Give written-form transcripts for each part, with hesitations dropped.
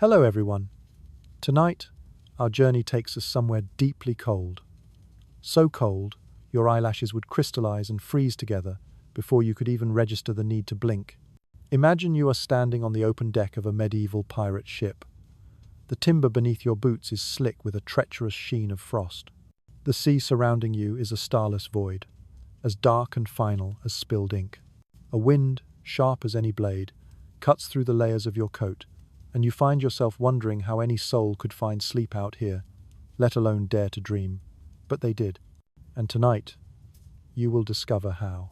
Hello everyone. Tonight, our journey takes us somewhere deeply cold. So cold, your eyelashes would crystallize and freeze together before you could even register the need to blink. Imagine you are standing on the open deck of a medieval pirate ship. The timber beneath your boots is slick with a treacherous sheen of frost. The sea surrounding you is a starless void, as dark and final as spilled ink. A wind, sharp as any blade, cuts through the layers of your coat, and you find yourself wondering how any soul could find sleep out here, let alone dare to dream. But they did. And tonight, you will discover how.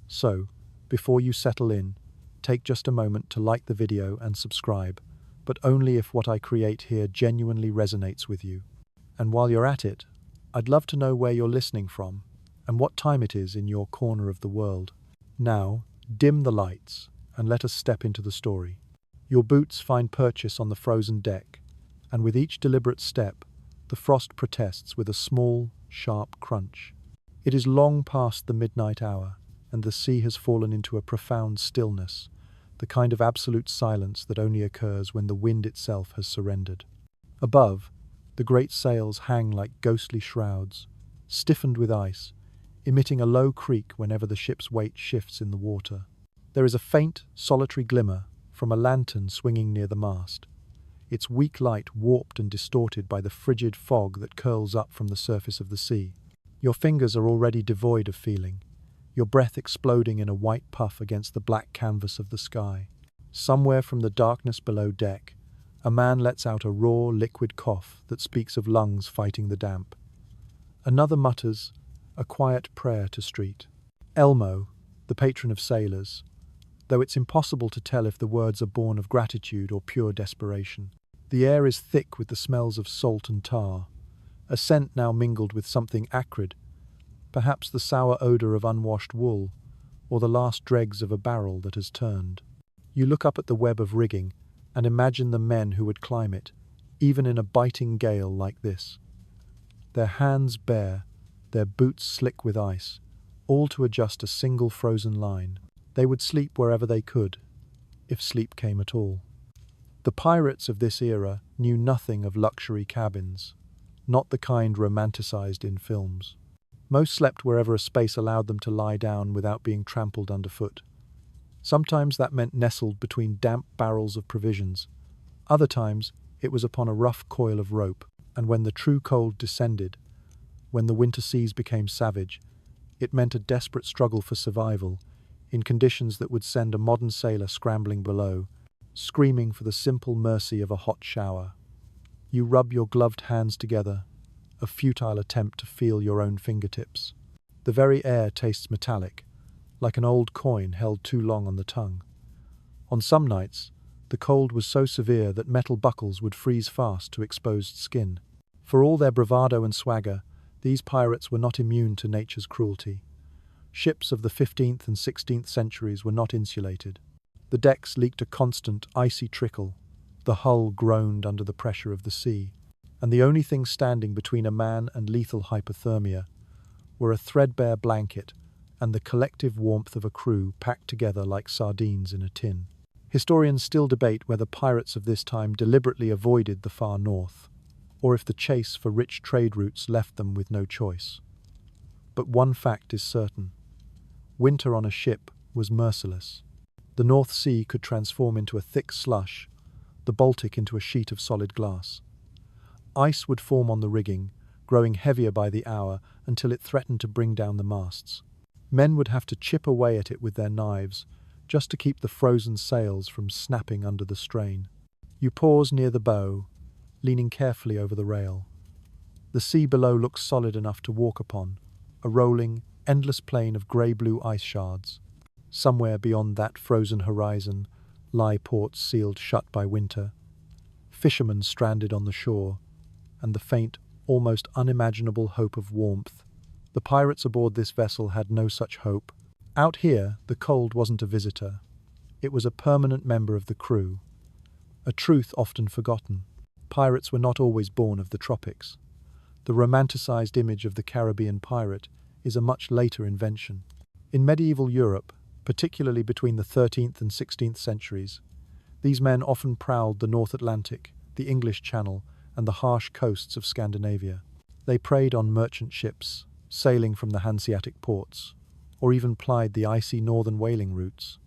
So, before you settle in, take just a moment to like the video and subscribe, but only if what I create here genuinely resonates with you. And while you're at it, I'd love to know where you're listening from and what time it is in your corner of the world. Now, dim the lights and let us step into the story. Your boots find purchase on the frozen deck, and with each deliberate step, the frost protests with a small, sharp crunch. It is long past the midnight hour, and the sea has fallen into a profound stillness, the kind of absolute silence that only occurs when the wind itself has surrendered. Above, the great sails hang like ghostly shrouds, stiffened with ice, emitting a low creak whenever the ship's weight shifts in the water. There is a faint, solitary glimmer from a lantern swinging near the mast, its weak light warped and distorted by the frigid fog that curls up from the surface of the sea. Your fingers are already devoid of feeling, your breath exploding in a white puff against the black canvas of the sky. Somewhere from the darkness below deck, a man lets out a raw, liquid cough that speaks of lungs fighting the damp. Another mutters a quiet prayer to street. Elmo, the patron of sailors, though it's impossible to tell if the words are born of gratitude or pure desperation. The air is thick with the smells of salt and tar, a scent now mingled with something acrid, perhaps the sour odor of unwashed wool, or the last dregs of a barrel that has turned. You look up at the web of rigging and imagine the men who would climb it, even in a biting gale like this. Their hands bare, their boots slick with ice, all to adjust a single frozen line. They would sleep wherever they could, if sleep came at all. The pirates of this era knew nothing of luxury cabins, not the kind romanticized in films. Most slept wherever a space allowed them to lie down without being trampled underfoot. Sometimes that meant nestled between damp barrels of provisions. Other times it was upon a rough coil of rope, and when the true cold descended, when the winter seas became savage, it meant a desperate struggle for survival, in conditions that would send a modern sailor scrambling below, screaming for the simple mercy of a hot shower. You rub your gloved hands together, a futile attempt to feel your own fingertips. The very air tastes metallic, like an old coin held too long on the tongue. On some nights, the cold was so severe that metal buckles would freeze fast to exposed skin. For all their bravado and swagger, these pirates were not immune to nature's cruelty. Ships of the 15th and 16th centuries were not insulated. The decks leaked a constant, icy trickle. The hull groaned under the pressure of the sea. And the only thing standing between a man and lethal hypothermia were a threadbare blanket and the collective warmth of a crew packed together like sardines in a tin. Historians still debate whether pirates of this time deliberately avoided the far north, or if the chase for rich trade routes left them with no choice. But one fact is certain. Winter on a ship was merciless. The North Sea could transform into a thick slush, the Baltic into a sheet of solid glass. Ice would form on the rigging, growing heavier by the hour until it threatened to bring down the masts. Men would have to chip away at it with their knives, just to keep the frozen sails from snapping under the strain. You pause near the bow, leaning carefully over the rail. The sea below looks solid enough to walk upon, a rolling, endless plain of grey-blue ice shards. Somewhere beyond that frozen horizon lie ports sealed shut by winter, fishermen stranded on the shore, and the faint, almost unimaginable hope of warmth. The pirates aboard this vessel had no such hope. Out here, the cold wasn't a visitor. It was a permanent member of the crew. A truth often forgotten. Pirates were not always born of the tropics. The romanticized image of the Caribbean pirate is a much later invention. In medieval Europe, particularly between the 13th and 16th centuries, These men often prowled the North Atlantic, the English Channel, and the harsh coasts of Scandinavia. They preyed on merchant ships, sailing from the Hanseatic ports, or even plied the icy northern whaling routes.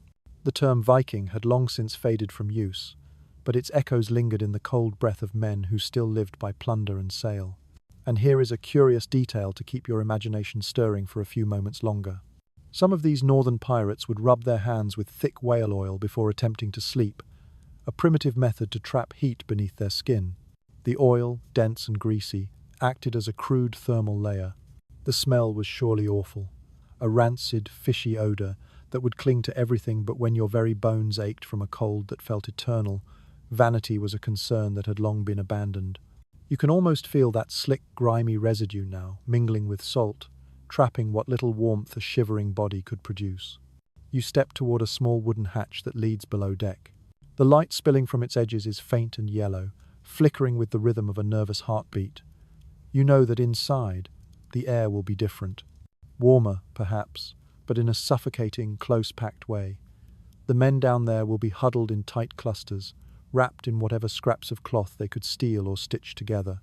The term Viking had long since faded from use, but its echoes lingered in the cold breath of men who still lived by plunder and sail. And here is a curious detail to keep your imagination stirring for a few moments longer. Some of these northern pirates would rub their hands with thick whale oil before attempting to sleep, a primitive method to trap heat beneath their skin. The oil, dense and greasy, acted as a crude thermal layer. The smell was surely awful, a rancid, fishy odor that would cling to everything, but when your very bones ached from a cold that felt eternal, vanity was a concern that had long been abandoned. You can almost feel that slick, grimy residue now, mingling with salt, trapping what little warmth a shivering body could produce. You step toward a small wooden hatch that leads below deck. The light spilling from its edges is faint and yellow, flickering with the rhythm of a nervous heartbeat. You know that inside, the air will be different. Warmer, perhaps, but in a suffocating, close-packed way. The men down there will be huddled in tight clusters, wrapped in whatever scraps of cloth they could steal or stitch together.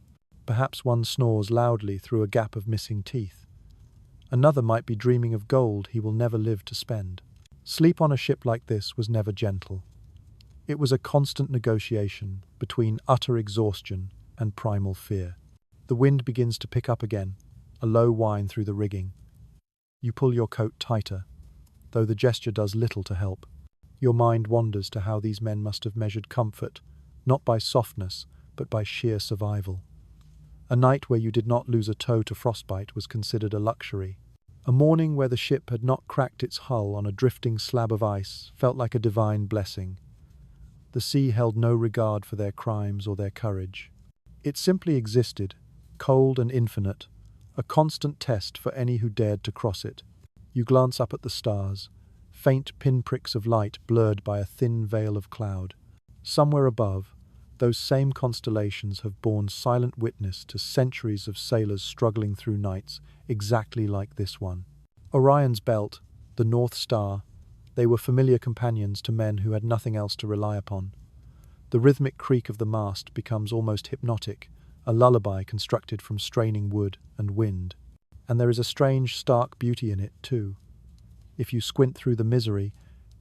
Perhaps one snores loudly through a gap of missing teeth. Another might be dreaming of gold he will never live to spend. Sleep on a ship like this was never gentle. It was a constant negotiation between utter exhaustion and primal fear. The wind begins to pick up again, a low whine through the rigging. You pull your coat tighter, though the gesture does little to help. Your mind wanders to how these men must have measured comfort, not by softness, but by sheer survival. A night where you did not lose a toe to frostbite was considered a luxury. A morning where the ship had not cracked its hull on a drifting slab of ice felt like a divine blessing. The sea held no regard for their crimes or their courage. It simply existed, cold and infinite, a constant test for any who dared to cross it. You glance up at the stars, faint pinpricks of light blurred by a thin veil of cloud. Somewhere above, those same constellations have borne silent witness to centuries of sailors struggling through nights exactly like this one. Orion's belt, the North Star, they were familiar companions to men who had nothing else to rely upon. The rhythmic creak of the mast becomes almost hypnotic, a lullaby constructed from straining wood and wind. And there is a strange, stark beauty in it, too. If you squint through the misery,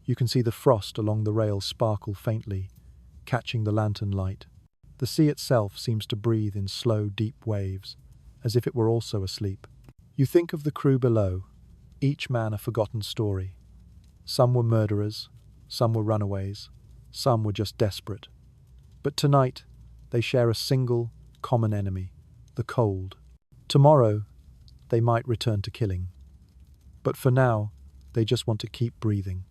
you can see the frost along the rail sparkle faintly, catching the lantern light. The sea itself seems to breathe in slow, deep waves, as if it were also asleep. You think of the crew below, each man a forgotten story. Some were murderers, some were runaways, some were just desperate. But tonight, they share a single, common enemy, the cold. Tomorrow, they might return to killing. But for now, they just want to keep breathing.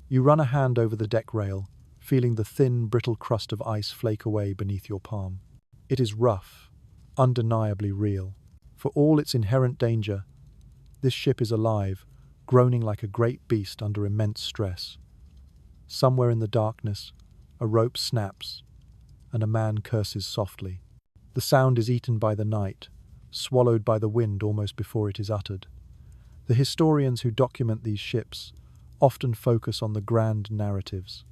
You run a hand over the deck rail, feeling the thin, brittle crust of ice flake away beneath your palm. It is rough, undeniably real. For all its inherent danger, this ship is alive, groaning like a great beast under immense stress. Somewhere in the darkness, a rope snaps, and a man curses softly. The sound is eaten by the night, swallowed by the wind almost before it is uttered. The historians who document these ships often focus on the grand narratives,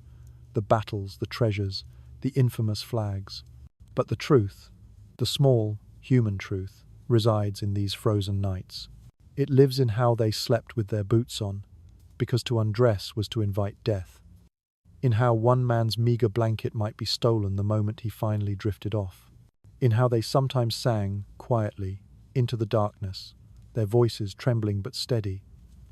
the battles, the treasures, the infamous flags. But the truth, the small, human truth, resides in these frozen nights. It lives in how they slept with their boots on, because to undress was to invite death. In how one man's meager blanket might be stolen the moment he finally drifted off. In how they sometimes sang, quietly, into the darkness, their voices trembling but steady,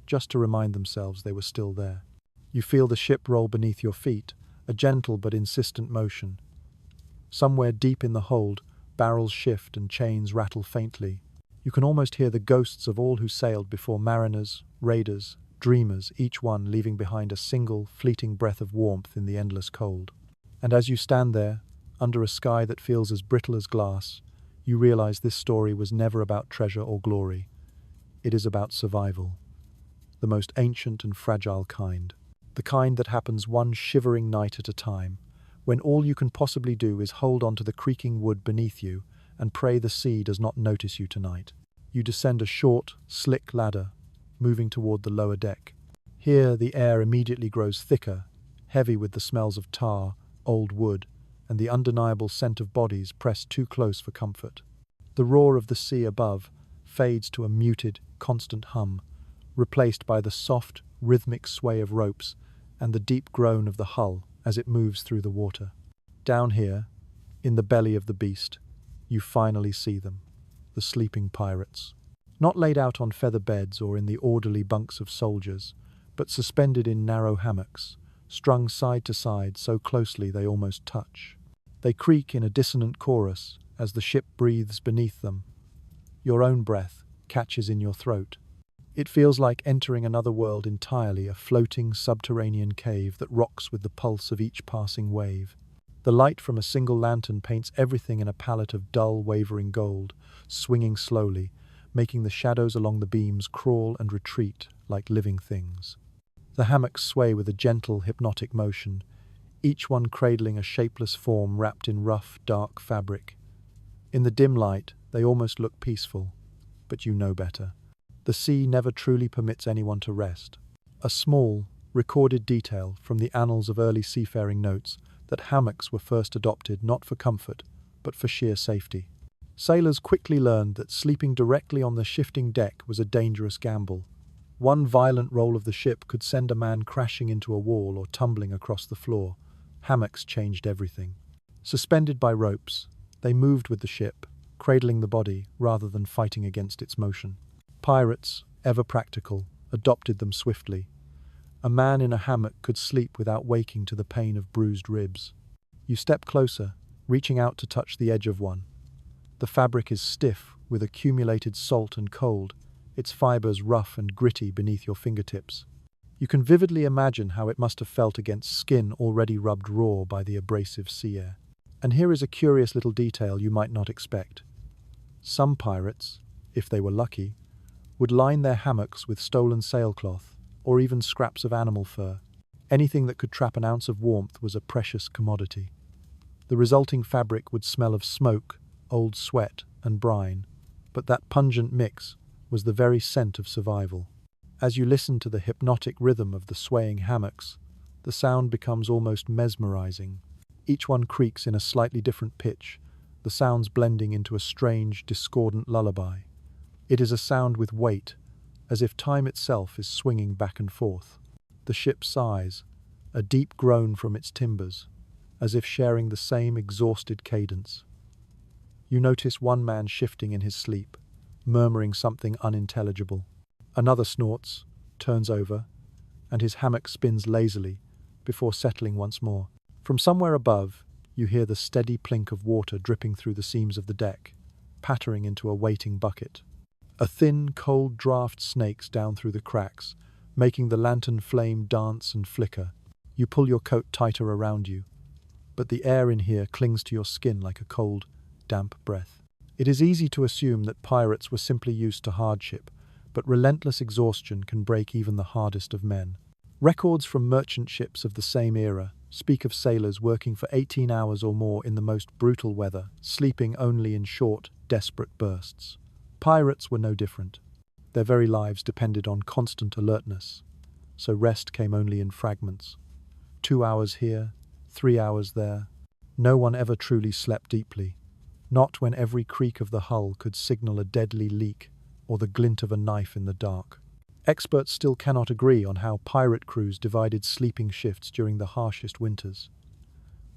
just to remind themselves they were still there. You feel the ship roll beneath your feet, a gentle but insistent motion. Somewhere deep in the hold, barrels shift and chains rattle faintly. You can almost hear the ghosts of all who sailed before, mariners, raiders, dreamers, each one leaving behind a single, fleeting breath of warmth in the endless cold. And as you stand there, under a sky that feels as brittle as glass, you realize this story was never about treasure or glory. It is about survival. The most ancient and fragile kind. The kind that happens one shivering night at a time, when all you can possibly do is hold on to the creaking wood beneath you and pray the sea does not notice you tonight. You descend a short, slick ladder, moving toward the lower deck. Here the air immediately grows thicker, heavy with the smells of tar, old wood, and the undeniable scent of bodies pressed too close for comfort. The roar of the sea above fades to a muted, constant hum, replaced by the soft, rhythmic sway of ropes and the deep groan of the hull as it moves through the water. Down here, in the belly of the beast, you finally see them, the sleeping pirates. Not laid out on feather beds or in the orderly bunks of soldiers, but suspended in narrow hammocks, strung side to side so closely they almost touch. They creak in a dissonant chorus as the ship breathes beneath them. Your own breath catches in your throat. It feels like entering another world entirely, a floating subterranean cave that rocks with the pulse of each passing wave. The light from a single lantern paints everything in a palette of dull, wavering gold, swinging slowly, making the shadows along the beams crawl and retreat like living things. The hammocks sway with a gentle, hypnotic motion, each one cradling a shapeless form wrapped in rough, dark fabric. In the dim light, they almost look peaceful, but you know better. The sea never truly permits anyone to rest. A small, recorded detail from the annals of early seafaring notes that hammocks were first adopted not for comfort, but for sheer safety. Sailors quickly learned that sleeping directly on the shifting deck was a dangerous gamble. One violent roll of the ship could send a man crashing into a wall or tumbling across the floor. Hammocks changed everything. Suspended by ropes, they moved with the ship, cradling the body rather than fighting against its motion. Pirates, ever practical, adopted them swiftly. A man in a hammock could sleep without waking to the pain of bruised ribs. You step closer, reaching out to touch the edge of one. The fabric is stiff with accumulated salt and cold, its fibers rough and gritty beneath your fingertips. You can vividly imagine how it must have felt against skin already rubbed raw by the abrasive sea air. And here is a curious little detail you might not expect. Some pirates, if they were lucky, would line their hammocks with stolen sailcloth or even scraps of animal fur. Anything that could trap an ounce of warmth was a precious commodity. The resulting fabric would smell of smoke, old sweat, and brine, but that pungent mix was the very scent of survival. As you listen to the hypnotic rhythm of the swaying hammocks, the sound becomes almost mesmerizing. Each one creaks in a slightly different pitch, the sounds blending into a strange, discordant lullaby. It is a sound with weight, as if time itself is swinging back and forth. The ship sighs, a deep groan from its timbers, as if sharing the same exhausted cadence. You notice one man shifting in his sleep, murmuring something unintelligible. Another snorts, turns over, and his hammock spins lazily before settling once more. From somewhere above, you hear the steady plink of water dripping through the seams of the deck, pattering into a waiting bucket. A thin, cold draft snakes down through the cracks, making the lantern flame dance and flicker. You pull your coat tighter around you, but the air in here clings to your skin like a cold, damp breath. It is easy to assume that pirates were simply used to hardship, but relentless exhaustion can break even the hardest of men. Records from merchant ships of the same era speak of sailors working for 18 hours or more in the most brutal weather, sleeping only in short, desperate bursts. Pirates were no different. Their very lives depended on constant alertness, so rest came only in fragments. 2 hours here, 3 hours there. No one ever truly slept deeply, not when every creak of the hull could signal a deadly leak or the glint of a knife in the dark. Experts still cannot agree on how pirate crews divided sleeping shifts during the harshest winters.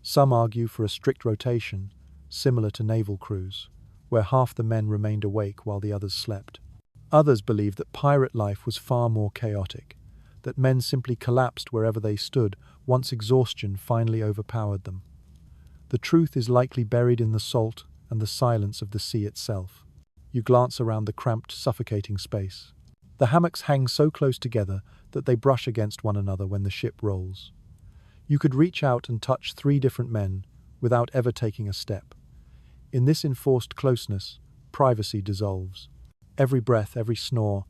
Some argue for a strict rotation, similar to naval crews, where half the men remained awake while the others slept. Others believe that pirate life was far more chaotic, that men simply collapsed wherever they stood once exhaustion finally overpowered them. The truth is likely buried in the salt and the silence of the sea itself. You glance around the cramped, suffocating space. The hammocks hang so close together that they brush against one another when the ship rolls. You could reach out and touch 3 different men without ever taking a step. In this enforced closeness, privacy dissolves. Every breath, every snore,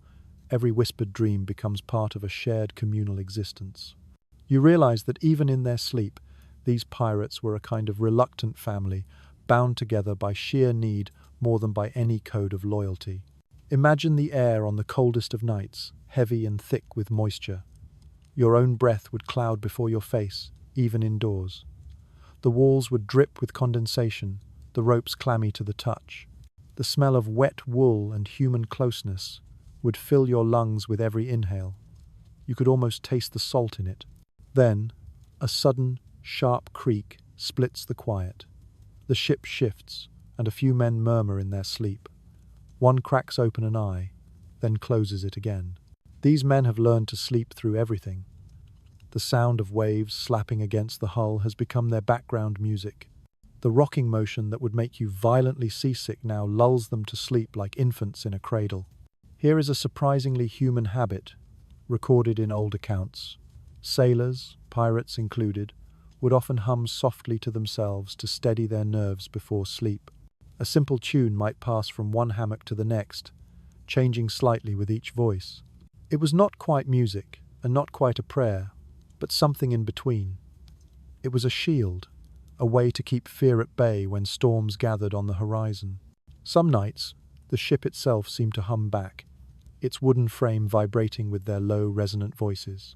every whispered dream becomes part of a shared communal existence. You realize that even in their sleep, these pirates were a kind of reluctant family, bound together by sheer need more than by any code of loyalty. Imagine the air on the coldest of nights, heavy and thick with moisture. Your own breath would cloud before your face, even indoors. The walls would drip with condensation, the ropes clammy to the touch. The smell of wet wool and human closeness would fill your lungs with every inhale. You could almost taste the salt in it. Then, a sudden, sharp creak splits the quiet. The ship shifts, and a few men murmur in their sleep. One cracks open an eye, then closes it again. These men have learned to sleep through everything. The sound of waves slapping against the hull has become their background music. The rocking motion that would make you violently seasick now lulls them to sleep like infants in a cradle. Here is a surprisingly human habit, recorded in old accounts. Sailors, pirates included, would often hum softly to themselves to steady their nerves before sleep. A simple tune might pass from one hammock to the next, changing slightly with each voice. It was not quite music, and not quite a prayer, but something in between. It was a shield, a way to keep fear at bay when storms gathered on the horizon. Some nights, the ship itself seemed to hum back, its wooden frame vibrating with their low, resonant voices.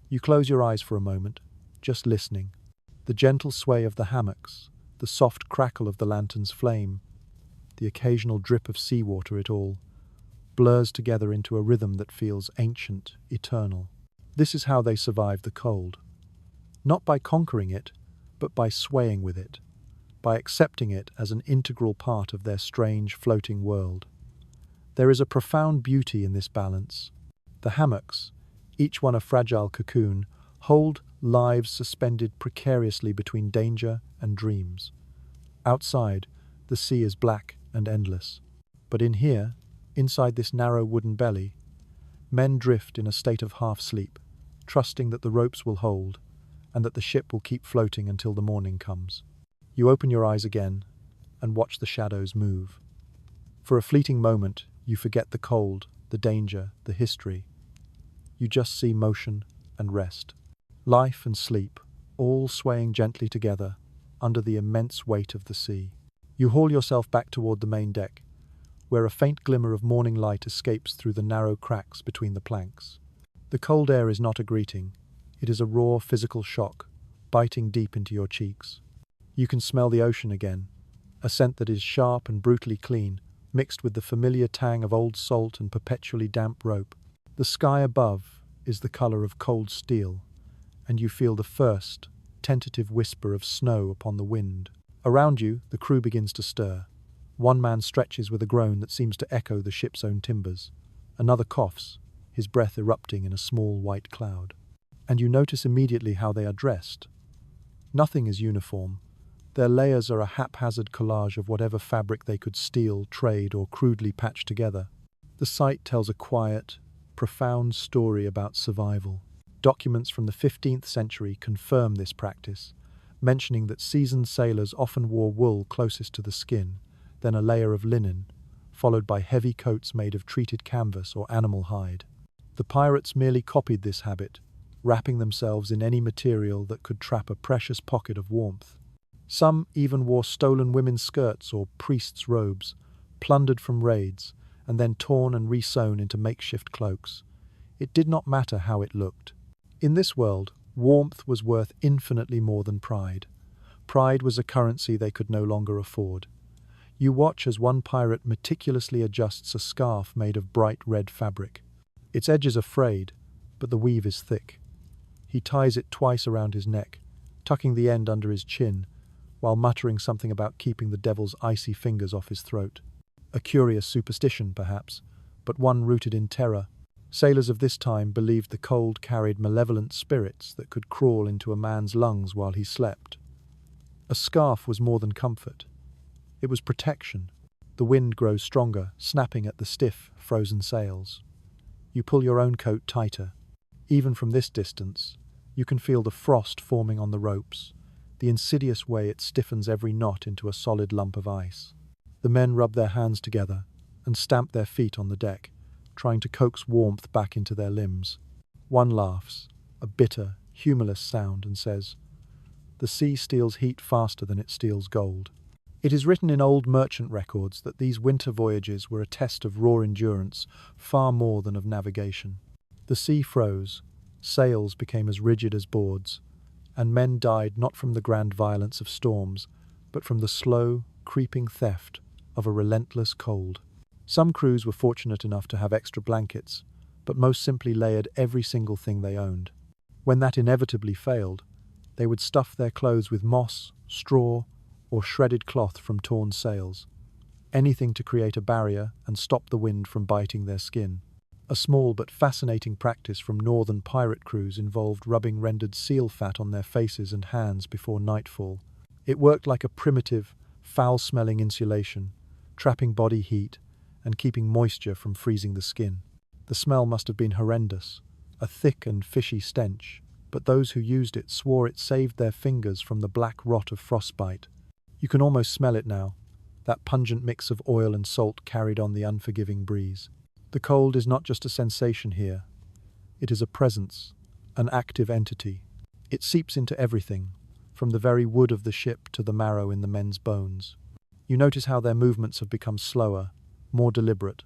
You close your eyes for a moment, just listening. The gentle sway of the hammocks, the soft crackle of the lantern's flame, the occasional drip of seawater, it all blurs together into a rhythm that feels ancient, eternal. This is how they survived the cold. Not by conquering it, but by swaying with it, by accepting it as an integral part of their strange floating world. There is a profound beauty in this balance. The hammocks, each one a fragile cocoon, hold lives suspended precariously between danger and dreams. Outside, the sea is black and endless. But in here, inside this narrow wooden belly, men drift in a state of half-sleep, trusting that the ropes will hold and that the ship will keep floating until the morning comes. You open your eyes again and watch the shadows move. For a fleeting moment, you forget the cold, the danger, the history. You just see motion and rest. Life and sleep, all swaying gently together under the immense weight of the sea. You haul yourself back toward the main deck, where a faint glimmer of morning light escapes through the narrow cracks between the planks. The cold air is not a greeting. It is a raw physical shock, biting deep into your cheeks. You can smell the ocean again, a scent that is sharp and brutally clean, mixed with the familiar tang of old salt and perpetually damp rope. The sky above is the color of cold steel, and you feel the first, tentative whisper of snow upon the wind. Around you, the crew begins to stir. One man stretches with a groan that seems to echo the ship's own timbers. Another coughs, his breath erupting in a small white cloud. And you notice immediately how they are dressed. Nothing is uniform. Their layers are a haphazard collage of whatever fabric they could steal, trade, or crudely patch together. The sight tells a quiet, profound story about survival. Documents from the 15th century confirm this practice, mentioning that seasoned sailors often wore wool closest to the skin, then a layer of linen, followed by heavy coats made of treated canvas or animal hide. The pirates merely copied this habit, wrapping themselves in any material that could trap a precious pocket of warmth. Some even wore stolen women's skirts or priests' robes, plundered from raids, and then torn and resewn into makeshift cloaks. It did not matter how it looked. In this world, warmth was worth infinitely more than pride. Pride was a currency they could no longer afford. You watch as one pirate meticulously adjusts a scarf made of bright red fabric. Its edges are frayed, but the weave is thick. He ties it twice around his neck, tucking the end under his chin, while muttering something about keeping the devil's icy fingers off his throat. A curious superstition, perhaps, but one rooted in terror. Sailors of this time believed the cold carried malevolent spirits that could crawl into a man's lungs while he slept. A scarf was more than comfort. It was protection. The wind grows stronger, snapping at the stiff, frozen sails. You pull your own coat tighter. Even from this distance, you can feel the frost forming on the ropes, the insidious way it stiffens every knot into a solid lump of ice. The men rub their hands together and stamp their feet on the deck, trying to coax warmth back into their limbs. One laughs, a bitter, humorless sound, and says, "The sea steals heat faster than it steals gold." It is written in old merchant records that these winter voyages were a test of raw endurance far more than of navigation. The sea froze, sails became as rigid as boards, and men died not from the grand violence of storms, but from the slow, creeping theft of a relentless cold. Some crews were fortunate enough to have extra blankets, but most simply layered every single thing they owned. When that inevitably failed, they would stuff their clothes with moss, straw, or shredded cloth from torn sails, anything to create a barrier and stop the wind from biting their skin. A small but fascinating practice from northern pirate crews involved rubbing rendered seal fat on their faces and hands before nightfall. It worked like a primitive, foul-smelling insulation, trapping body heat and keeping moisture from freezing the skin. The smell must have been horrendous, a thick and fishy stench, but those who used it swore it saved their fingers from the black rot of frostbite. You can almost smell it now, that pungent mix of oil and salt carried on the unforgiving breeze. The cold is not just a sensation here. It is a presence, an active entity. It seeps into everything, from the very wood of the ship to the marrow in the men's bones. You notice how their movements have become slower, more deliberate,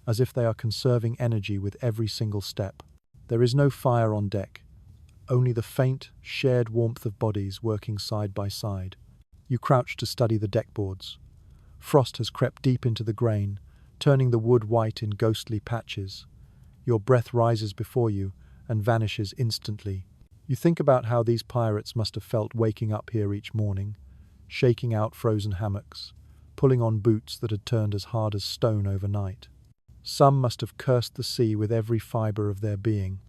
as if they are conserving energy with every single step. There is no fire on deck, only the faint, shared warmth of bodies working side by side. You crouch to study the deckboards. Frost has crept deep into the grain, turning the wood white in ghostly patches. Your breath rises before you and vanishes instantly. You think about how these pirates must have felt waking up here each morning, shaking out frozen hammocks, pulling on boots that had turned as hard as stone overnight. Some must have cursed the sea with every fibre of their being.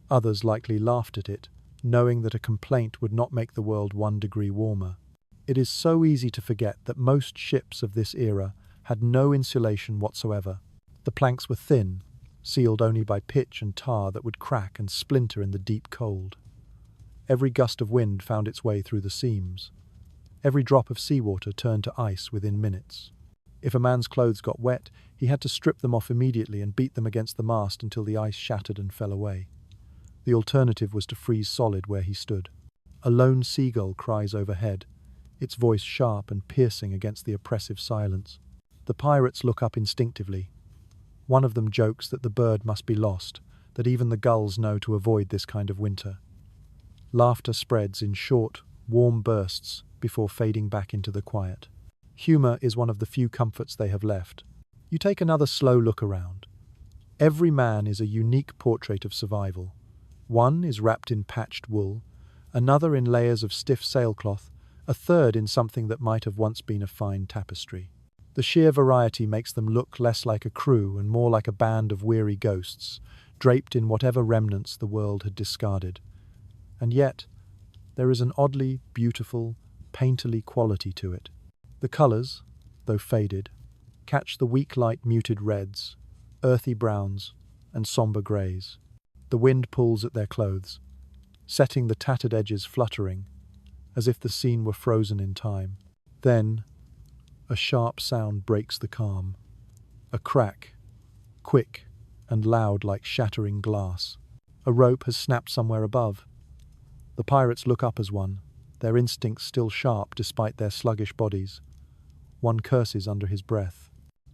Others likely laughed at it, knowing that a complaint would not make the world 1 degree warmer. It is so easy to forget that most ships of this era had no insulation whatsoever. The planks were thin, sealed only by pitch and tar that would crack and splinter in the deep cold. Every gust of wind found its way through the seams. Every drop of seawater turned to ice within minutes. If a man's clothes got wet, he had to strip them off immediately and beat them against the mast until the ice shattered and fell away. The alternative was to freeze solid where he stood. A lone seagull cries overhead, its voice sharp and piercing against the oppressive silence. The pirates look up instinctively. One of them jokes that the bird must be lost, that even the gulls know to avoid this kind of winter. Laughter spreads in short, warm bursts before fading back into the quiet. Humor is one of the few comforts they have left. You take another slow look around. Every man is a unique portrait of survival. One is wrapped in patched wool, another in layers of stiff sailcloth, a third in something that might have once been a fine tapestry. The sheer variety makes them look less like a crew and more like a band of weary ghosts, draped in whatever remnants the world had discarded. And yet, there is an oddly beautiful, painterly quality to it. The colours, though faded, catch the weak light muted reds, earthy browns, and sombre greys. The wind pulls at their clothes, setting the tattered edges fluttering, as if the scene were frozen in time. Then, a sharp sound breaks the calm. A crack, quick and loud like shattering glass. A rope has snapped somewhere above. The pirates look up as one, their instincts still sharp despite their sluggish bodies. One curses under his breath.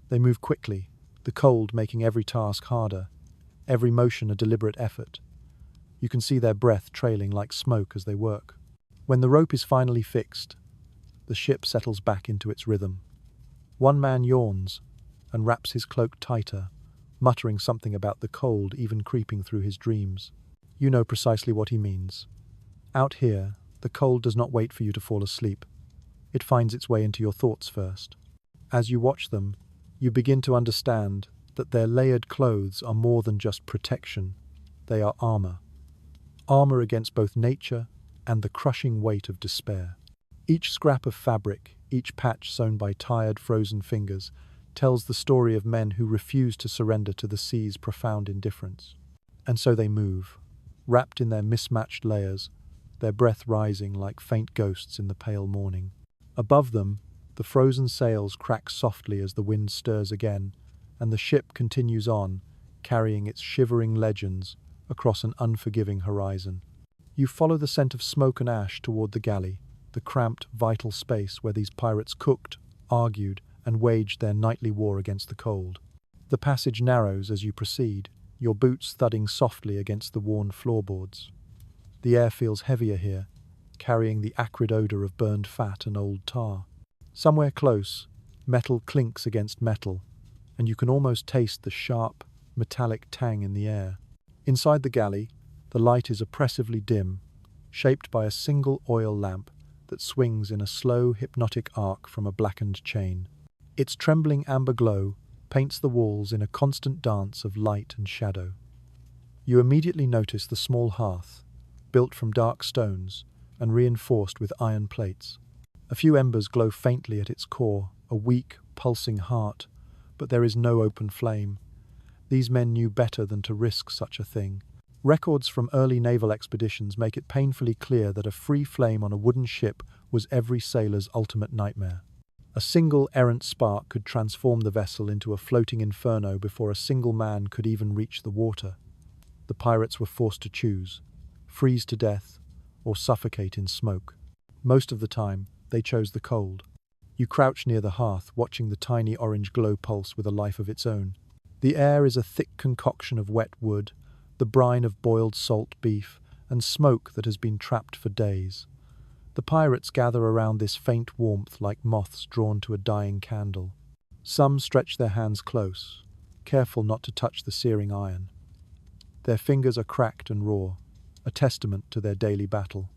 They move quickly, the cold making every task harder, every motion a deliberate effort. You can see their breath trailing like smoke as they work. When the rope is finally fixed, the ship settles back into its rhythm. One man yawns and wraps his cloak tighter, muttering something about the cold even creeping through his dreams. You know precisely what he means. Out here, the cold does not wait for you to fall asleep. It finds its way into your thoughts first. As you watch them, you begin to understand that their layered clothes are more than just protection. They are armor. Armor against both nature and the crushing weight of despair. Each scrap of fabric, each patch sewn by tired, frozen fingers, tells the story of men who refuse to surrender to the sea's profound indifference. And so they move, wrapped in their mismatched layers, their breath rising like faint ghosts in the pale morning. Above them, the frozen sails crack softly as the wind stirs again, and the ship continues on, carrying its shivering legends across an unforgiving horizon. You follow the scent of smoke and ash toward the galley, the cramped, vital space where these pirates cooked, argued, and waged their nightly war against the cold. The passage narrows as you proceed, your boots thudding softly against the worn floorboards. The air feels heavier here, carrying the acrid odor of burned fat and old tar. Somewhere close, metal clinks against metal, and you can almost taste the sharp, metallic tang in the air. Inside the galley, the light is oppressively dim, shaped by a single oil lamp that swings in a slow, hypnotic arc from a blackened chain. Its trembling amber glow paints the walls in a constant dance of light and shadow. You immediately notice the small hearth, built from dark stones and reinforced with iron plates. A few embers glow faintly at its core, a weak, pulsing heart, but there is no open flame. These men knew better than to risk such a thing. Records from early naval expeditions make it painfully clear that a free flame on a wooden ship was every sailor's ultimate nightmare. A single errant spark could transform the vessel into a floating inferno before a single man could even reach the water. The pirates were forced to choose: freeze to death or suffocate in smoke. Most of the time, they chose the cold. You crouch near the hearth, watching the tiny orange glow pulse with a life of its own. The air is a thick concoction of wet wood, the brine of boiled salt beef, and smoke that has been trapped for days. The pirates gather around this faint warmth like moths drawn to a dying candle. Some stretch their hands close, careful not to touch the searing iron. Their fingers are cracked and raw, a testament to their daily battle.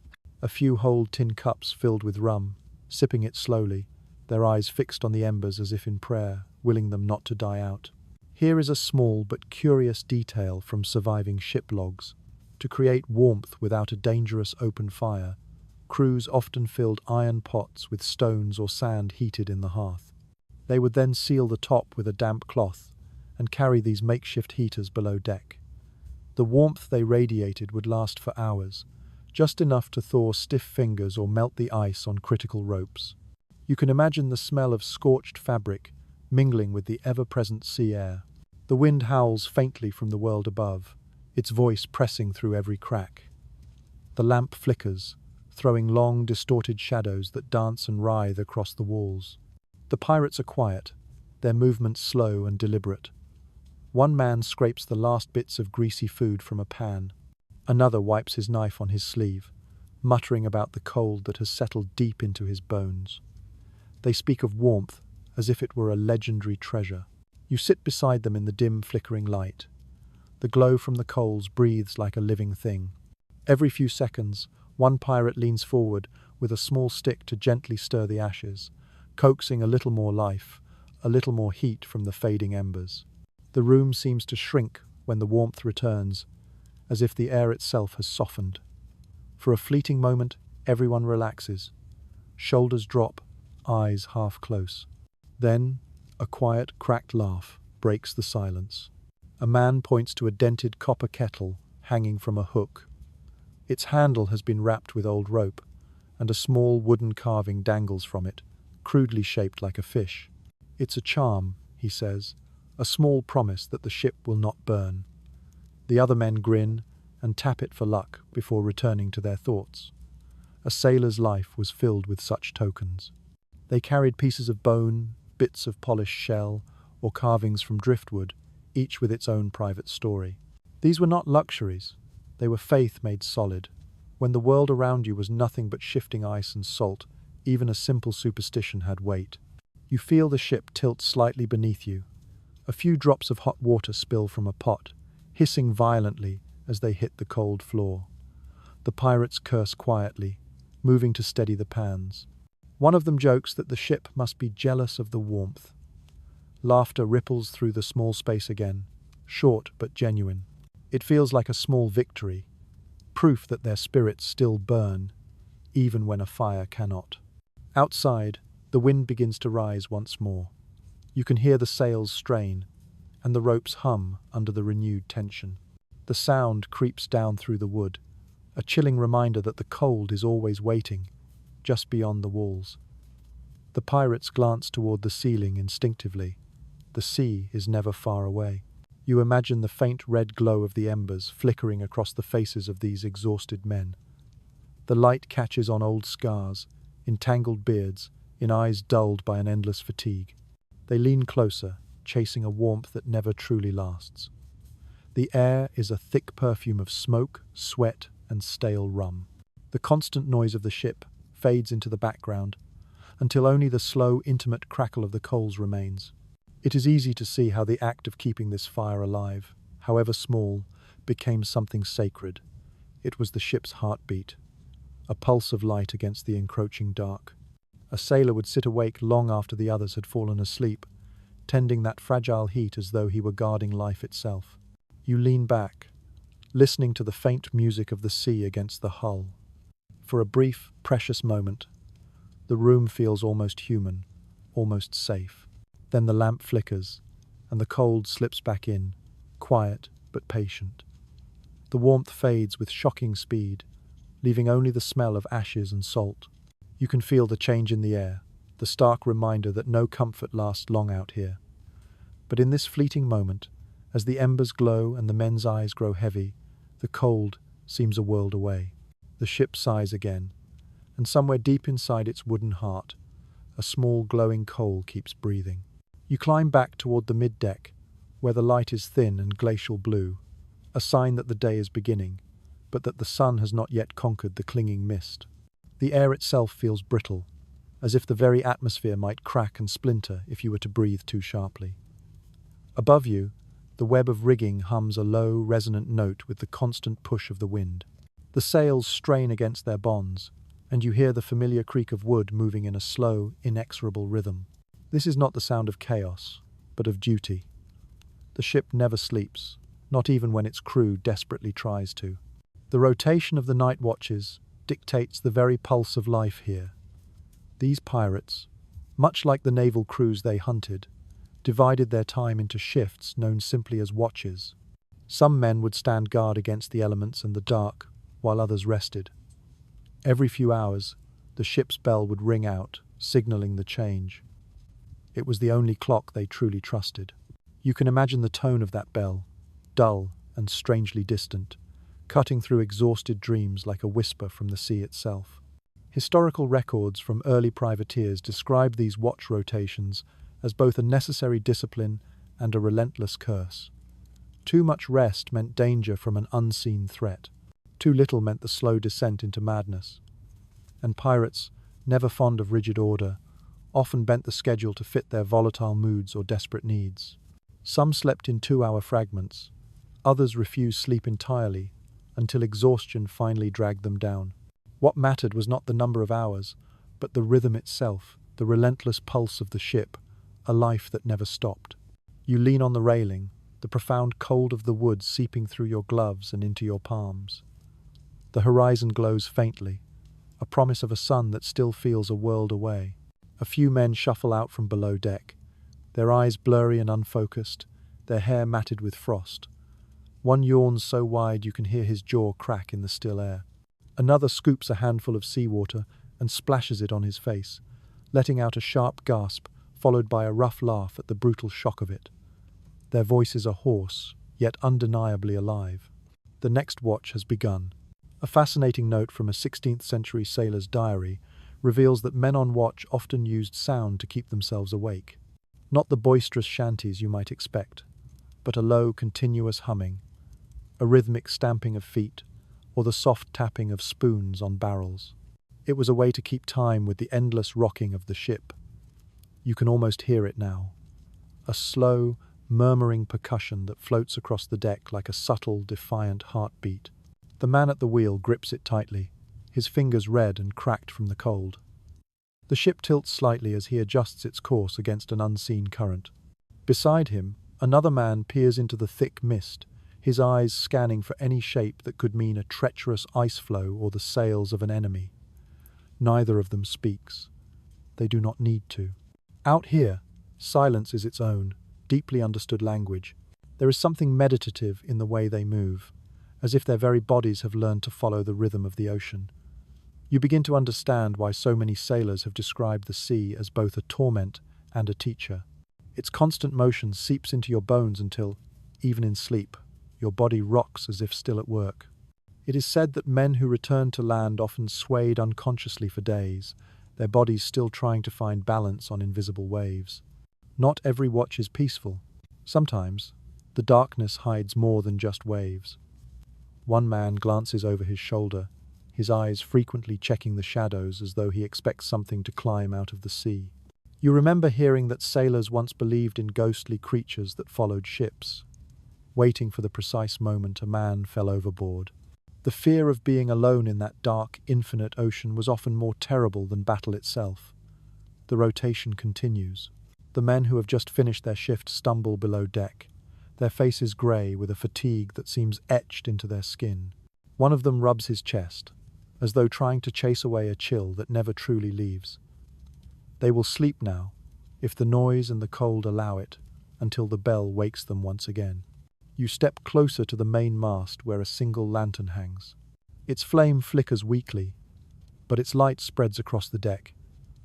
A few hold tin cups filled with rum, sipping it slowly, their eyes fixed on the embers as if in prayer, willing them not to die out. Here is a small but curious detail from surviving ship logs. To create warmth without a dangerous open fire, crews often filled iron pots with stones or sand heated in the hearth. They would then seal the top with a damp cloth and carry these makeshift heaters below deck. The warmth they radiated would last for hours, just enough to thaw stiff fingers or melt the ice on critical ropes. You can imagine the smell of scorched fabric mingling with the ever-present sea air. The wind howls faintly from the world above, its voice pressing through every crack. The lamp flickers, throwing long, distorted shadows that dance and writhe across the walls. The pirates are quiet, their movements slow and deliberate. One man scrapes the last bits of greasy food from a pan. Another wipes his knife on his sleeve, muttering about the cold that has settled deep into his bones. They speak of warmth as if it were a legendary treasure. You sit beside them in the dim, flickering light. The glow from the coals breathes like a living thing. Every few seconds, one pirate leans forward with a small stick to gently stir the ashes, coaxing a little more life, a little more heat from the fading embers. The room seems to shrink when the warmth returns, as if the air itself has softened. For a fleeting moment, everyone relaxes. Shoulders drop, eyes half close. Then, a quiet, cracked laugh breaks the silence. A man points to a dented copper kettle hanging from a hook. Its handle has been wrapped with old rope, and a small wooden carving dangles from it, crudely shaped like a fish. "It's a charm," he says, "a small promise that the ship will not burn." The other men grin and tap it for luck before returning to their thoughts. A sailor's life was filled with such tokens. They carried pieces of bone, bits of polished shell, or carvings from driftwood, each with its own private story. These were not luxuries. They were faith made solid. When the world around you was nothing but shifting ice and salt, even a simple superstition had weight. You feel the ship tilt slightly beneath you. A few drops of hot water spill from a pot, hissing violently as they hit the cold floor. The pirates curse quietly, moving to steady the pans. One of them jokes that the ship must be jealous of the warmth. Laughter ripples through the small space again, short but genuine. It feels like a small victory, proof that their spirits still burn, even when a fire cannot. Outside, the wind begins to rise once more. You can hear the sails strain, and the ropes hum under the renewed tension. The sound creeps down through the wood, a chilling reminder that the cold is always waiting, just beyond the walls. The pirates glance toward the ceiling instinctively. The sea is never far away. You imagine the faint red glow of the embers flickering across the faces of these exhausted men. The light catches on old scars, in tangled beards, in eyes dulled by an endless fatigue. They lean closer, chasing a warmth that never truly lasts. The air is a thick perfume of smoke, sweat, and stale rum. The constant noise of the ship fades into the background until only the slow, intimate crackle of the coals remains. It is easy to see how the act of keeping this fire alive, however small, became something sacred. It was the ship's heartbeat, a pulse of light against the encroaching dark. A sailor would sit awake long after the others had fallen asleep, tending that fragile heat as though he were guarding life itself. You lean back, listening to the faint music of the sea against the hull. For a brief, precious moment, the room feels almost human, almost safe. Then the lamp flickers, and the cold slips back in, quiet but patient. The warmth fades with shocking speed, leaving only the smell of ashes and salt. You can feel the change in the air, the stark reminder that no comfort lasts long out here. But in this fleeting moment, as the embers glow and the men's eyes grow heavy, the cold seems a world away. The ship sighs again, and somewhere deep inside its wooden heart, a small glowing coal keeps breathing. You climb back toward the middeck, where the light is thin and glacial blue, a sign that the day is beginning, but that the sun has not yet conquered the clinging mist. The air itself feels brittle, as if the very atmosphere might crack and splinter if you were to breathe too sharply. Above you, the web of rigging hums a low, resonant note with the constant push of the wind. The sails strain against their bonds, and you hear the familiar creak of wood moving in a slow, inexorable rhythm. This is not the sound of chaos, but of duty. The ship never sleeps, not even when its crew desperately tries to. The rotation of the night watches dictates the very pulse of life here. These pirates, much like the naval crews they hunted, divided their time into shifts known simply as watches. Some men would stand guard against the elements and the dark, while others rested. Every few hours, the ship's bell would ring out, signaling the change. It was the only clock they truly trusted. You can imagine the tone of that bell, dull and strangely distant, cutting through exhausted dreams like a whisper from the sea itself. Historical records from early privateers describe these watch rotations as both a necessary discipline and a relentless curse. Too much rest meant danger from an unseen threat. Too little meant the slow descent into madness. And pirates, never fond of rigid order, often bent the schedule to fit their volatile moods or desperate needs. Some slept in 2-hour fragments. Others refused sleep entirely, until exhaustion finally dragged them down. What mattered was not the number of hours, but the rhythm itself, the relentless pulse of the ship, a life that never stopped. You lean on the railing, the profound cold of the wood seeping through your gloves and into your palms. The horizon glows faintly, a promise of a sun that still feels a world away. A few men shuffle out from below deck, their eyes blurry and unfocused, their hair matted with frost. One yawns so wide you can hear his jaw crack in the still air. Another scoops a handful of seawater and splashes it on his face, letting out a sharp gasp, followed by a rough laugh at the brutal shock of it. Their voices are hoarse, yet undeniably alive. The next watch has begun. A fascinating note from a 16th century sailor's diary reveals that men on watch often used sound to keep themselves awake. Not the boisterous shanties you might expect, but a low, continuous humming, a rhythmic stamping of feet, or the soft tapping of spoons on barrels. It was a way to keep time with the endless rocking of the ship. You can almost hear it now, a slow, murmuring percussion that floats across the deck like a subtle, defiant heartbeat. The man at the wheel grips it tightly, his fingers red and cracked from the cold. The ship tilts slightly as he adjusts its course against an unseen current. Beside him, another man peers into the thick mist, his eyes scanning for any shape that could mean a treacherous ice floe or the sails of an enemy. Neither of them speaks. They do not need to. Out here, silence is its own, deeply understood language. There is something meditative in the way they move, as if their very bodies have learned to follow the rhythm of the ocean. You begin to understand why so many sailors have described the sea as both a torment and a teacher. Its constant motion seeps into your bones until, even in sleep, your body rocks as if still at work. It is said that men who returned to land often swayed unconsciously for days, their bodies still trying to find balance on invisible waves. Not every watch is peaceful. Sometimes, the darkness hides more than just waves. One man glances over his shoulder, his eyes frequently checking the shadows as though he expects something to climb out of the sea. You remember hearing that sailors once believed in ghostly creatures that followed ships. Waiting for the precise moment a man fell overboard. The fear of being alone in that dark, infinite ocean was often more terrible than battle itself. The rotation continues. The men who have just finished their shift stumble below deck, their faces grey with a fatigue that seems etched into their skin. One of them rubs his chest, as though trying to chase away a chill that never truly leaves. They will sleep now, if the noise and the cold allow it, until the bell wakes them once again. You step closer to the main mast where a single lantern hangs. Its flame flickers weakly, but its light spreads across the deck,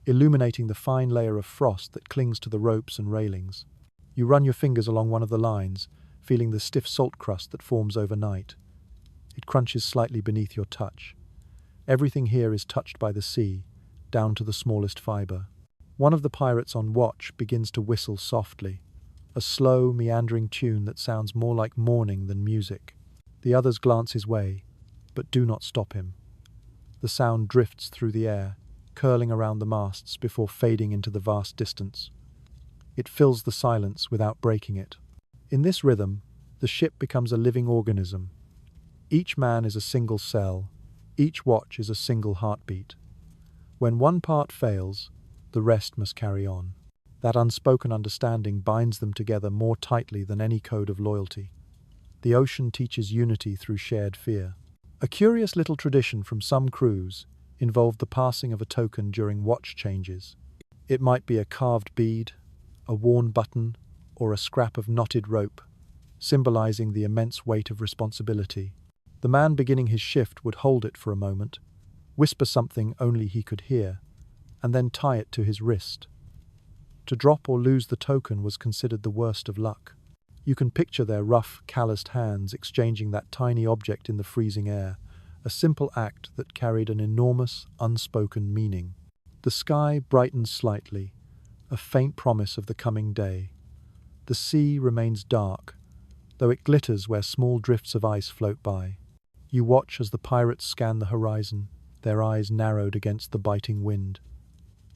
illuminating the fine layer of frost that clings to the ropes and railings. You run your fingers along one of the lines, feeling the stiff salt crust that forms overnight. It crunches slightly beneath your touch. Everything here is touched by the sea, down to the smallest fibre. One of the pirates on watch begins to whistle softly, a slow, meandering tune that sounds more like mourning than music. The others glance his way, but do not stop him. The sound drifts through the air, curling around the masts before fading into the vast distance. It fills the silence without breaking it. In this rhythm, the ship becomes a living organism. Each man is a single cell, each watch is a single heartbeat. When one part fails, the rest must carry on. That unspoken understanding binds them together more tightly than any code of loyalty. The ocean teaches unity through shared fear. A curious little tradition from some crews involved the passing of a token during watch changes. It might be a carved bead, a worn button, or a scrap of knotted rope, symbolizing the immense weight of responsibility. The man beginning his shift would hold it for a moment, whisper something only he could hear, and then tie it to his wrist. To drop or lose the token was considered the worst of luck. You can picture their rough, calloused hands exchanging that tiny object in the freezing air, a simple act that carried an enormous, unspoken meaning. The sky brightens slightly, a faint promise of the coming day. The sea remains dark, though it glitters where small drifts of ice float by. You watch as the pirates scan the horizon, their eyes narrowed against the biting wind.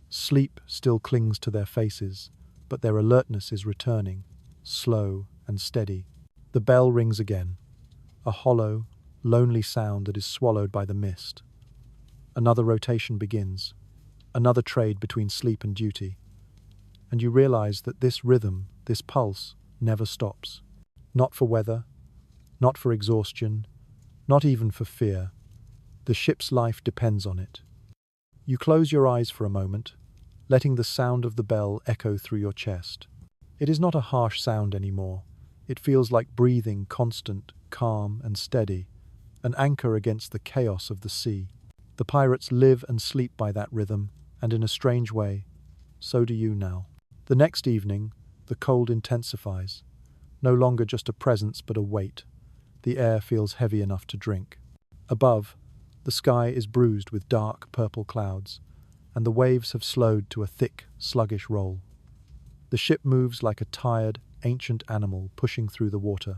Sleep still clings to their faces, but their alertness is returning, slow and steady. The bell rings again, a hollow, lonely sound that is swallowed by the mist. Another rotation begins, another trade between sleep and duty. And you realize that this rhythm, this pulse, never stops. Not for weather, not for exhaustion, not even for fear. The ship's life depends on it. You close your eyes for a moment, letting the sound of the bell echo through your chest. It is not a harsh sound anymore. It feels like breathing, constant, calm and steady, an anchor against the chaos of the sea. The pirates live and sleep by that rhythm, and in a strange way, so do you now. The next evening, the cold intensifies. No longer just a presence, but a weight. The air feels heavy enough to drink. Above, the sky is bruised with dark purple clouds, and the waves have slowed to a thick, sluggish roll. The ship moves like a tired, ancient animal pushing through the water.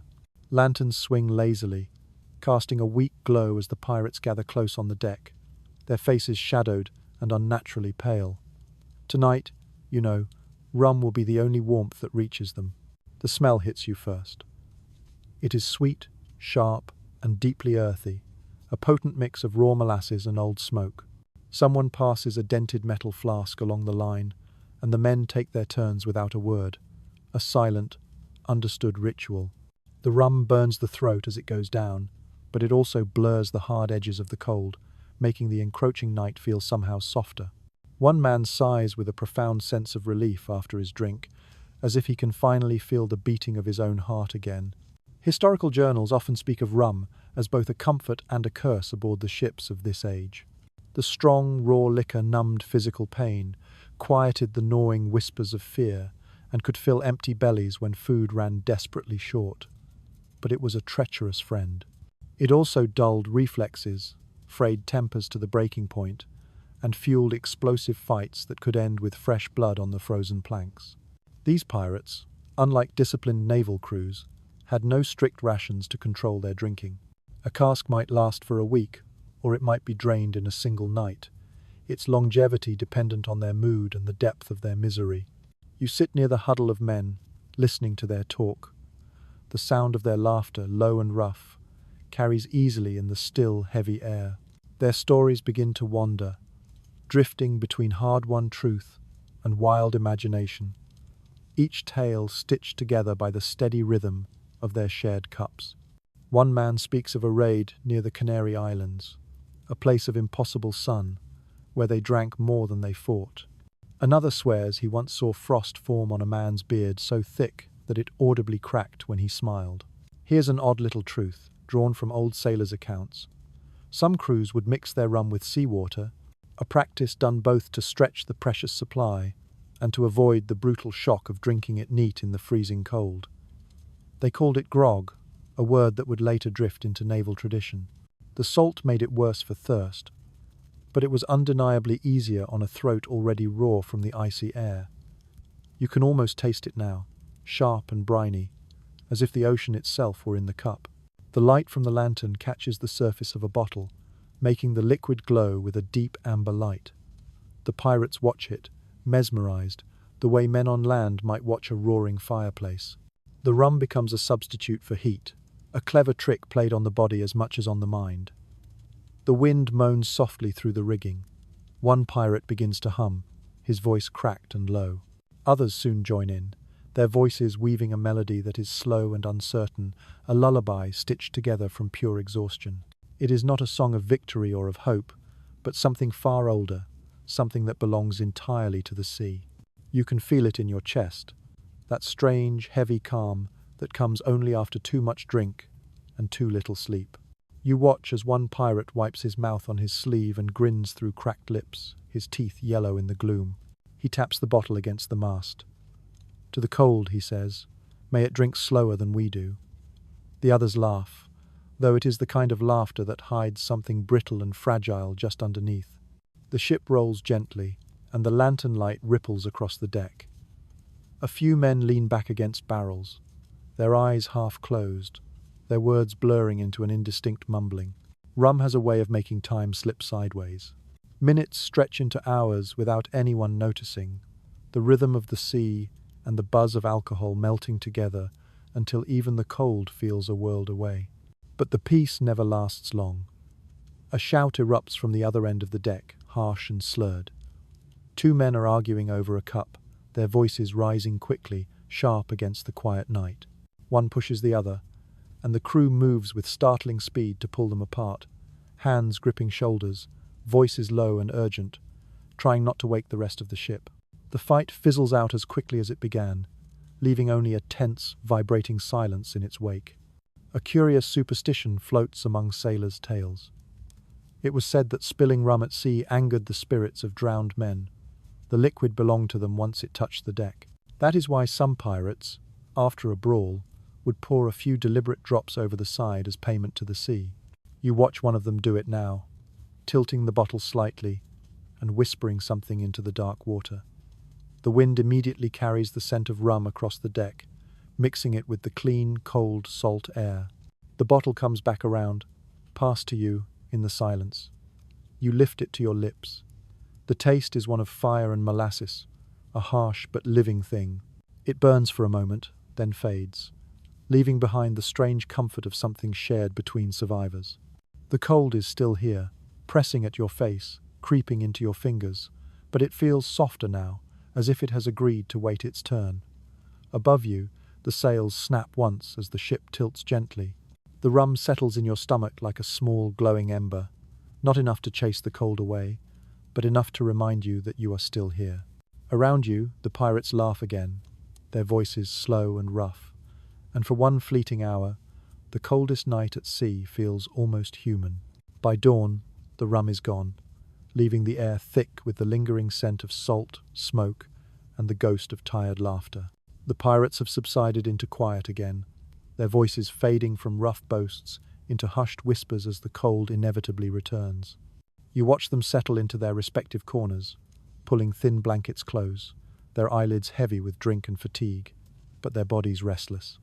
Lanterns swing lazily, casting a weak glow as the pirates gather close on the deck, their faces shadowed and unnaturally pale. Tonight, you know, rum will be the only warmth that reaches them. The smell hits you first. It is sweet, sharp, and deeply earthy, a potent mix of raw molasses and old smoke. Someone passes a dented metal flask along the line, and the men take their turns without a word, a silent, understood ritual. The rum burns the throat as it goes down, but it also blurs the hard edges of the cold, making the encroaching night feel somehow softer. One man sighs with a profound sense of relief after his drink, as if he can finally feel the beating of his own heart again. Historical journals often speak of rum as both a comfort and a curse aboard the ships of this age. The strong, raw liquor numbed physical pain, quieted the gnawing whispers of fear, and could fill empty bellies when food ran desperately short. But it was a treacherous friend. It also dulled reflexes, frayed tempers to the breaking point, and fueled explosive fights that could end with fresh blood on the frozen planks. These pirates, unlike disciplined naval crews, had no strict rations to control their drinking. A cask might last for a week, or it might be drained in a single night, its longevity dependent on their mood and the depth of their misery. You sit near the huddle of men, listening to their talk. The sound of their laughter, low and rough, carries easily in the still, heavy air. Their stories begin to wander, drifting between hard-won truth and wild imagination, each tale stitched together by the steady rhythm of their shared cups. One man speaks of a raid near the Canary Islands, a place of impossible sun, where they drank more than they fought. Another swears he once saw frost form on a man's beard so thick that it audibly cracked when he smiled. Here's an odd little truth, drawn from old sailors' accounts. Some crews would mix their rum with seawater, a practice done both to stretch the precious supply and to avoid the brutal shock of drinking it neat in the freezing cold. They called it grog, a word that would later drift into naval tradition. The salt made it worse for thirst, but it was undeniably easier on a throat already raw from the icy air. You can almost taste it now, sharp and briny, as if the ocean itself were in the cup. The light from the lantern catches the surface of a bottle, making the liquid glow with a deep amber light. The pirates watch it, mesmerized, the way men on land might watch a roaring fireplace. The rum becomes a substitute for heat, a clever trick played on the body as much as on the mind. The wind moans softly through the rigging. One pirate begins to hum, his voice cracked and low. Others soon join in, their voices weaving a melody that is slow and uncertain, a lullaby stitched together from pure exhaustion. It is not a song of victory or of hope, but something far older, something that belongs entirely to the sea. You can feel it in your chest, that strange, heavy calm that comes only after too much drink and too little sleep. You watch as one pirate wipes his mouth on his sleeve and grins through cracked lips, his teeth yellow in the gloom. He taps the bottle against the mast. "To the cold," he says, "may it drink slower than we do." The others laugh, though it is the kind of laughter that hides something brittle and fragile just underneath. The ship rolls gently, and the lantern light ripples across the deck. A few men lean back against barrels, their eyes half closed, their words blurring into an indistinct mumbling. Rum has a way of making time slip sideways. Minutes stretch into hours without anyone noticing, the rhythm of the sea and the buzz of alcohol melting together until even the cold feels a world away. But the peace never lasts long. A shout erupts from the other end of the deck, harsh and slurred. Two men are arguing over a cup, their voices rising quickly, sharp against the quiet night. One pushes the other, and the crew moves with startling speed to pull them apart, hands gripping shoulders, voices low and urgent, trying not to wake the rest of the ship. The fight fizzles out as quickly as it began, leaving only a tense, vibrating silence in its wake. A curious superstition floats among sailors' tales. It was said that spilling rum at sea angered the spirits of drowned men. The liquid belonged to them once it touched the deck. That is why some pirates, after a brawl, would pour a few deliberate drops over the side as payment to the sea. You watch one of them do it now, tilting the bottle slightly and whispering something into the dark water. The wind immediately carries the scent of rum across the deck, mixing it with the clean, cold, salt air. The bottle comes back around, passed to you in the silence. You lift it to your lips. The taste is one of fire and molasses, a harsh but living thing. It burns for a moment, then fades, leaving behind the strange comfort of something shared between survivors. The cold is still here, pressing at your face, creeping into your fingers, but it feels softer now, as if it has agreed to wait its turn. Above you, the sails snap once as the ship tilts gently. The rum settles in your stomach like a small glowing ember, not enough to chase the cold away, but enough to remind you that you are still here. Around you, the pirates laugh again, their voices slow and rough, and for one fleeting hour, the coldest night at sea feels almost human. By dawn, the rum is gone, leaving the air thick with the lingering scent of salt, smoke, and the ghost of tired laughter. The pirates have subsided into quiet again, their voices fading from rough boasts into hushed whispers as the cold inevitably returns. You watch them settle into their respective corners, pulling thin blankets close, their eyelids heavy with drink and fatigue, but their bodies restless.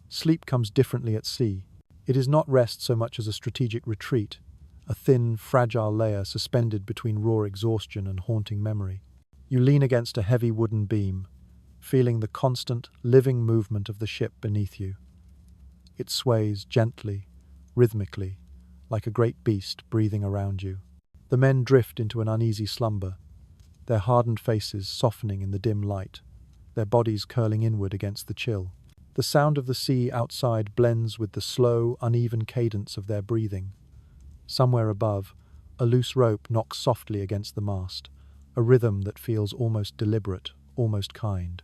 Sleep comes differently at sea. It is not rest so much as a strategic retreat, a thin, fragile layer suspended between raw exhaustion and haunting memory. You lean against a heavy wooden beam, feeling the constant, living movement of the ship beneath you. It sways gently, rhythmically, like a great beast breathing around you. The men drift into an uneasy slumber, their hardened faces softening in the dim light, their bodies curling inward against the chill. The sound of the sea outside blends with the slow, uneven cadence of their breathing. Somewhere above, a loose rope knocks softly against the mast, a rhythm that feels almost deliberate, almost kind.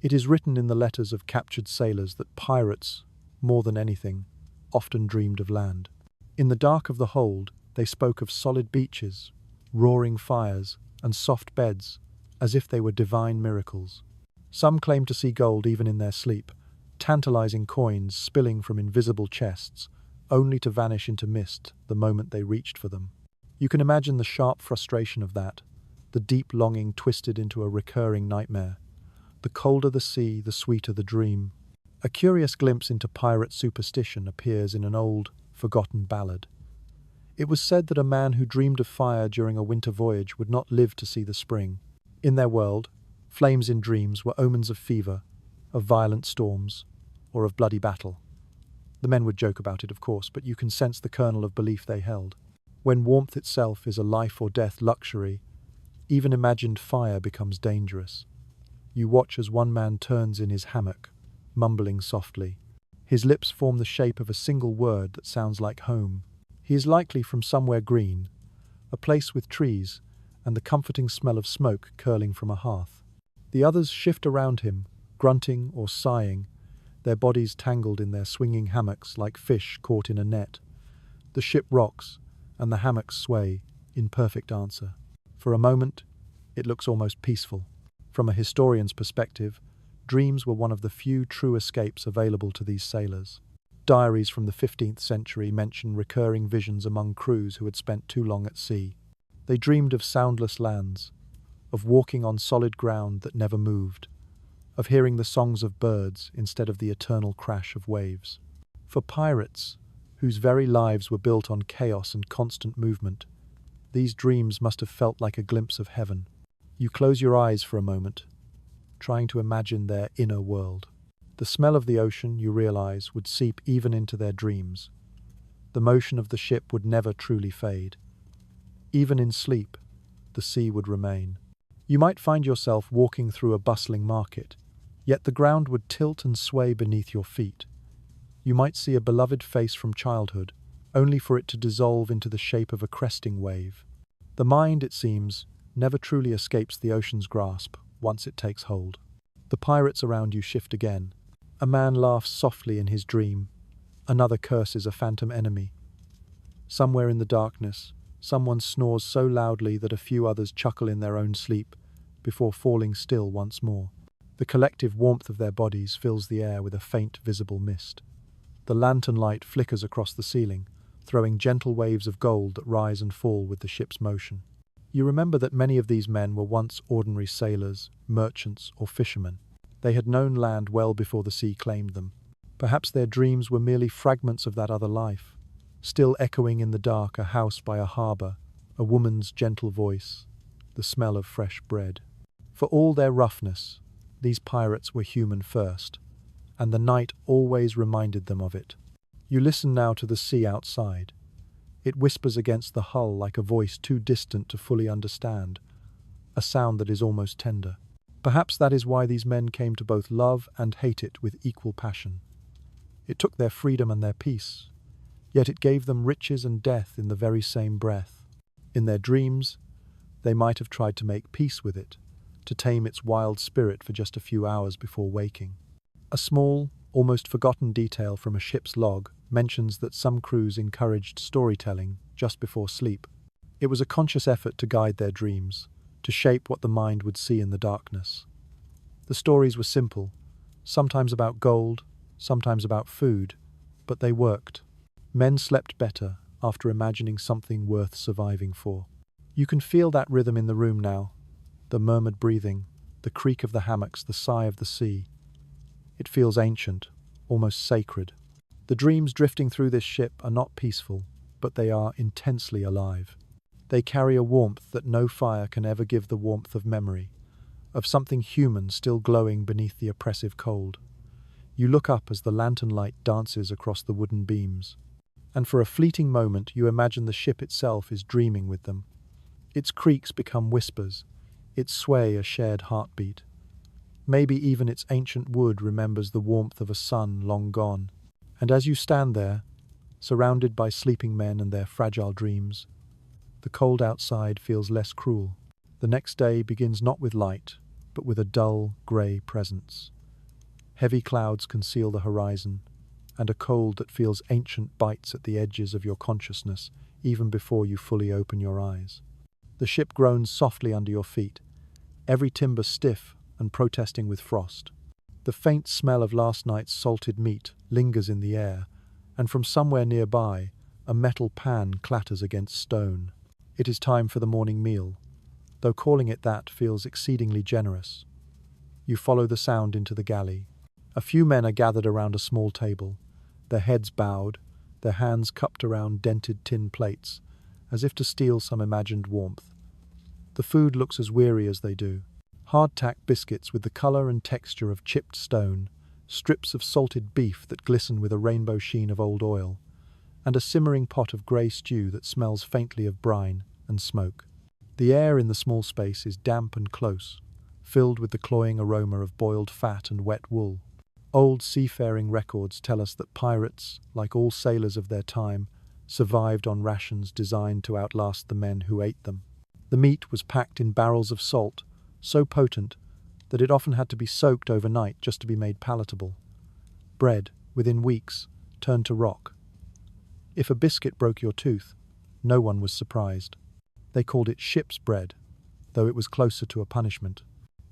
It is written in the letters of captured sailors that pirates, more than anything, often dreamed of land. In the dark of the hold, they spoke of solid beaches, roaring fires, and soft beds, as if they were divine miracles. Some claimed to see gold even in their sleep, tantalizing coins spilling from invisible chests, only to vanish into mist the moment they reached for them. You can imagine the sharp frustration of that, the deep longing twisted into a recurring nightmare. The colder the sea, the sweeter the dream. A curious glimpse into pirate superstition appears in an old, forgotten ballad. It was said that a man who dreamed of fire during a winter voyage would not live to see the spring. In their world, flames in dreams were omens of fever, of violent storms, or of bloody battle. The men would joke about it, of course, but you can sense the kernel of belief they held. When warmth itself is a life-or-death luxury, even imagined fire becomes dangerous. You watch as one man turns in his hammock, mumbling softly. His lips form the shape of a single word that sounds like home. He is likely from somewhere green, a place with trees, and the comforting smell of smoke curling from a hearth. The others shift around him, grunting or sighing, their bodies tangled in their swinging hammocks like fish caught in a net. The ship rocks, and the hammocks sway, in perfect answer. For a moment, it looks almost peaceful. From a historian's perspective, dreams were one of the few true escapes available to these sailors. Diaries from the 15th century mention recurring visions among crews who had spent too long at sea. They dreamed of soundless lands, of walking on solid ground that never moved, of hearing the songs of birds instead of the eternal crash of waves. For pirates, whose very lives were built on chaos and constant movement, these dreams must have felt like a glimpse of heaven. You close your eyes for a moment, trying to imagine their inner world. The smell of the ocean, you realize, would seep even into their dreams. The motion of the ship would never truly fade. Even in sleep, the sea would remain. You might find yourself walking through a bustling market, yet the ground would tilt and sway beneath your feet. You might see a beloved face from childhood, only for it to dissolve into the shape of a cresting wave. The mind, it seems, never truly escapes the ocean's grasp once it takes hold. The pirates around you shift again. A man laughs softly in his dream. Another curses a phantom enemy. Somewhere in the darkness, someone snores so loudly that a few others chuckle in their own sleep before falling still once more. The collective warmth of their bodies fills the air with a faint visible mist. The lantern light flickers across the ceiling, throwing gentle waves of gold that rise and fall with the ship's motion. You remember that many of these men were once ordinary sailors, merchants, or fishermen. They had known land well before the sea claimed them. Perhaps their dreams were merely fragments of that other life, still echoing in the dark, a house by a harbour, a woman's gentle voice, the smell of fresh bread. For all their roughness, these pirates were human first, and the night always reminded them of it. You listen now to the sea outside. It whispers against the hull like a voice too distant to fully understand, a sound that is almost tender. Perhaps that is why these men came to both love and hate it with equal passion. It took their freedom and their peace, yet it gave them riches and death in the very same breath. In their dreams, they might have tried to make peace with it, to tame its wild spirit for just a few hours before waking. A small, almost forgotten detail from a ship's log mentions that some crews encouraged storytelling just before sleep. It was a conscious effort to guide their dreams, to shape what the mind would see in the darkness. The stories were simple, sometimes about gold, sometimes about food, but they worked. Men slept better after imagining something worth surviving for. You can feel that rhythm in the room now, the murmured breathing, the creak of the hammocks, the sigh of the sea. It feels ancient, almost sacred. The dreams drifting through this ship are not peaceful. but they are intensely alive. They carry a warmth that no fire can ever give, the warmth of memory, of something human still glowing beneath the oppressive cold. You look up as the lantern light dances across the wooden beams, and for a fleeting moment you imagine the ship itself is dreaming with them. Its creaks become whispers, its sway a shared heartbeat. Maybe even its ancient wood remembers the warmth of a sun long gone. And as you stand there, surrounded by sleeping men and their fragile dreams, the cold outside feels less cruel. The next day begins not with light, but with a dull, grey presence. Heavy clouds conceal the horizon, and a cold that feels ancient bites at the edges of your consciousness even before you fully open your eyes. The ship groans softly under your feet, every timber stiff and protesting with frost. The faint smell of last night's salted meat lingers in the air, and from somewhere nearby, a metal pan clatters against stone. It is time for the morning meal, though calling it that feels exceedingly generous. You follow the sound into the galley. A few men are gathered around a small table, their heads bowed, their hands cupped around dented tin plates, as if to steal some imagined warmth. The food looks as weary as they do. Hardtack biscuits with the colour and texture of chipped stone, strips of salted beef that glisten with a rainbow sheen of old oil, and a simmering pot of grey stew that smells faintly of brine and smoke. The air in the small space is damp and close, filled with the cloying aroma of boiled fat and wet wool. Old seafaring records tell us that pirates, like all sailors of their time, survived on rations designed to outlast the men who ate them. The meat was packed in barrels of salt, so potent that it often had to be soaked overnight just to be made palatable. Bread, within weeks, turned to rock. If a biscuit broke your tooth, no one was surprised. They called it ship's bread, though it was closer to a punishment.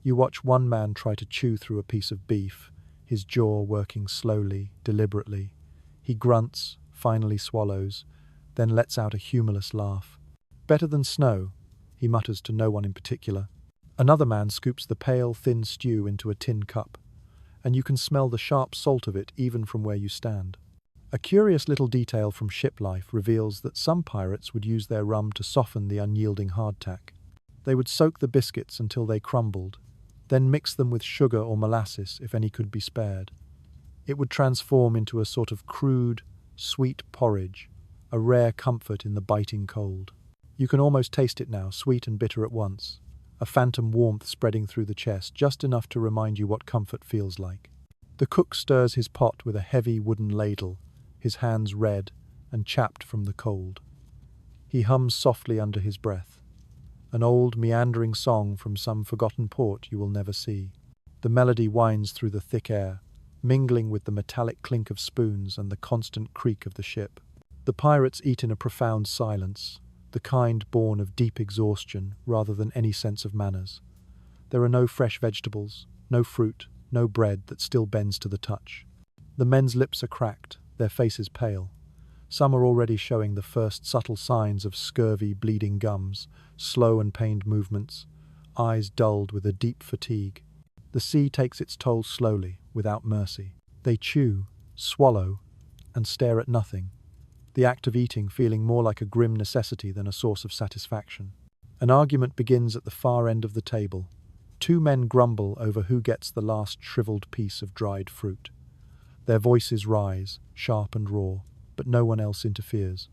You watch one man try to chew through a piece of beef, his jaw working slowly, deliberately. He grunts, finally swallows, then lets out a humorless laugh. "Better than snow," he mutters to no one in particular. Another man scoops the pale, thin stew into a tin cup, and you can smell the sharp salt of it even from where you stand. A curious little detail from ship life reveals that some pirates would use their rum to soften the unyielding hardtack. They would soak the biscuits until they crumbled, then mix them with sugar or molasses if any could be spared. It would transform into a sort of crude, sweet porridge, a rare comfort in the biting cold. You can almost taste it now, sweet and bitter at once. A phantom warmth spreading through the chest, just enough to remind you what comfort feels like. The cook stirs his pot with a heavy wooden ladle, his hands red and chapped from the cold. He hums softly under his breath, an old meandering song from some forgotten port you will never see. The melody winds through the thick air, mingling with the metallic clink of spoons and the constant creak of the ship. The pirates eat in a profound silence, the kind born of deep exhaustion rather than any sense of manners. There are no fresh vegetables, no fruit, no bread that still bends to the touch. The men's lips are cracked, their faces pale. Some are already showing the first subtle signs of scurvy, bleeding gums, slow and pained movements, eyes dulled with a deep fatigue. The sea takes its toll slowly, without mercy. They chew, swallow, and stare at nothing, the act of eating feeling more like a grim necessity than a source of satisfaction. An argument begins at the far end of the table. Two men grumble over who gets the last shriveled piece of dried fruit. Their voices rise, sharp and raw, but no one else interferes.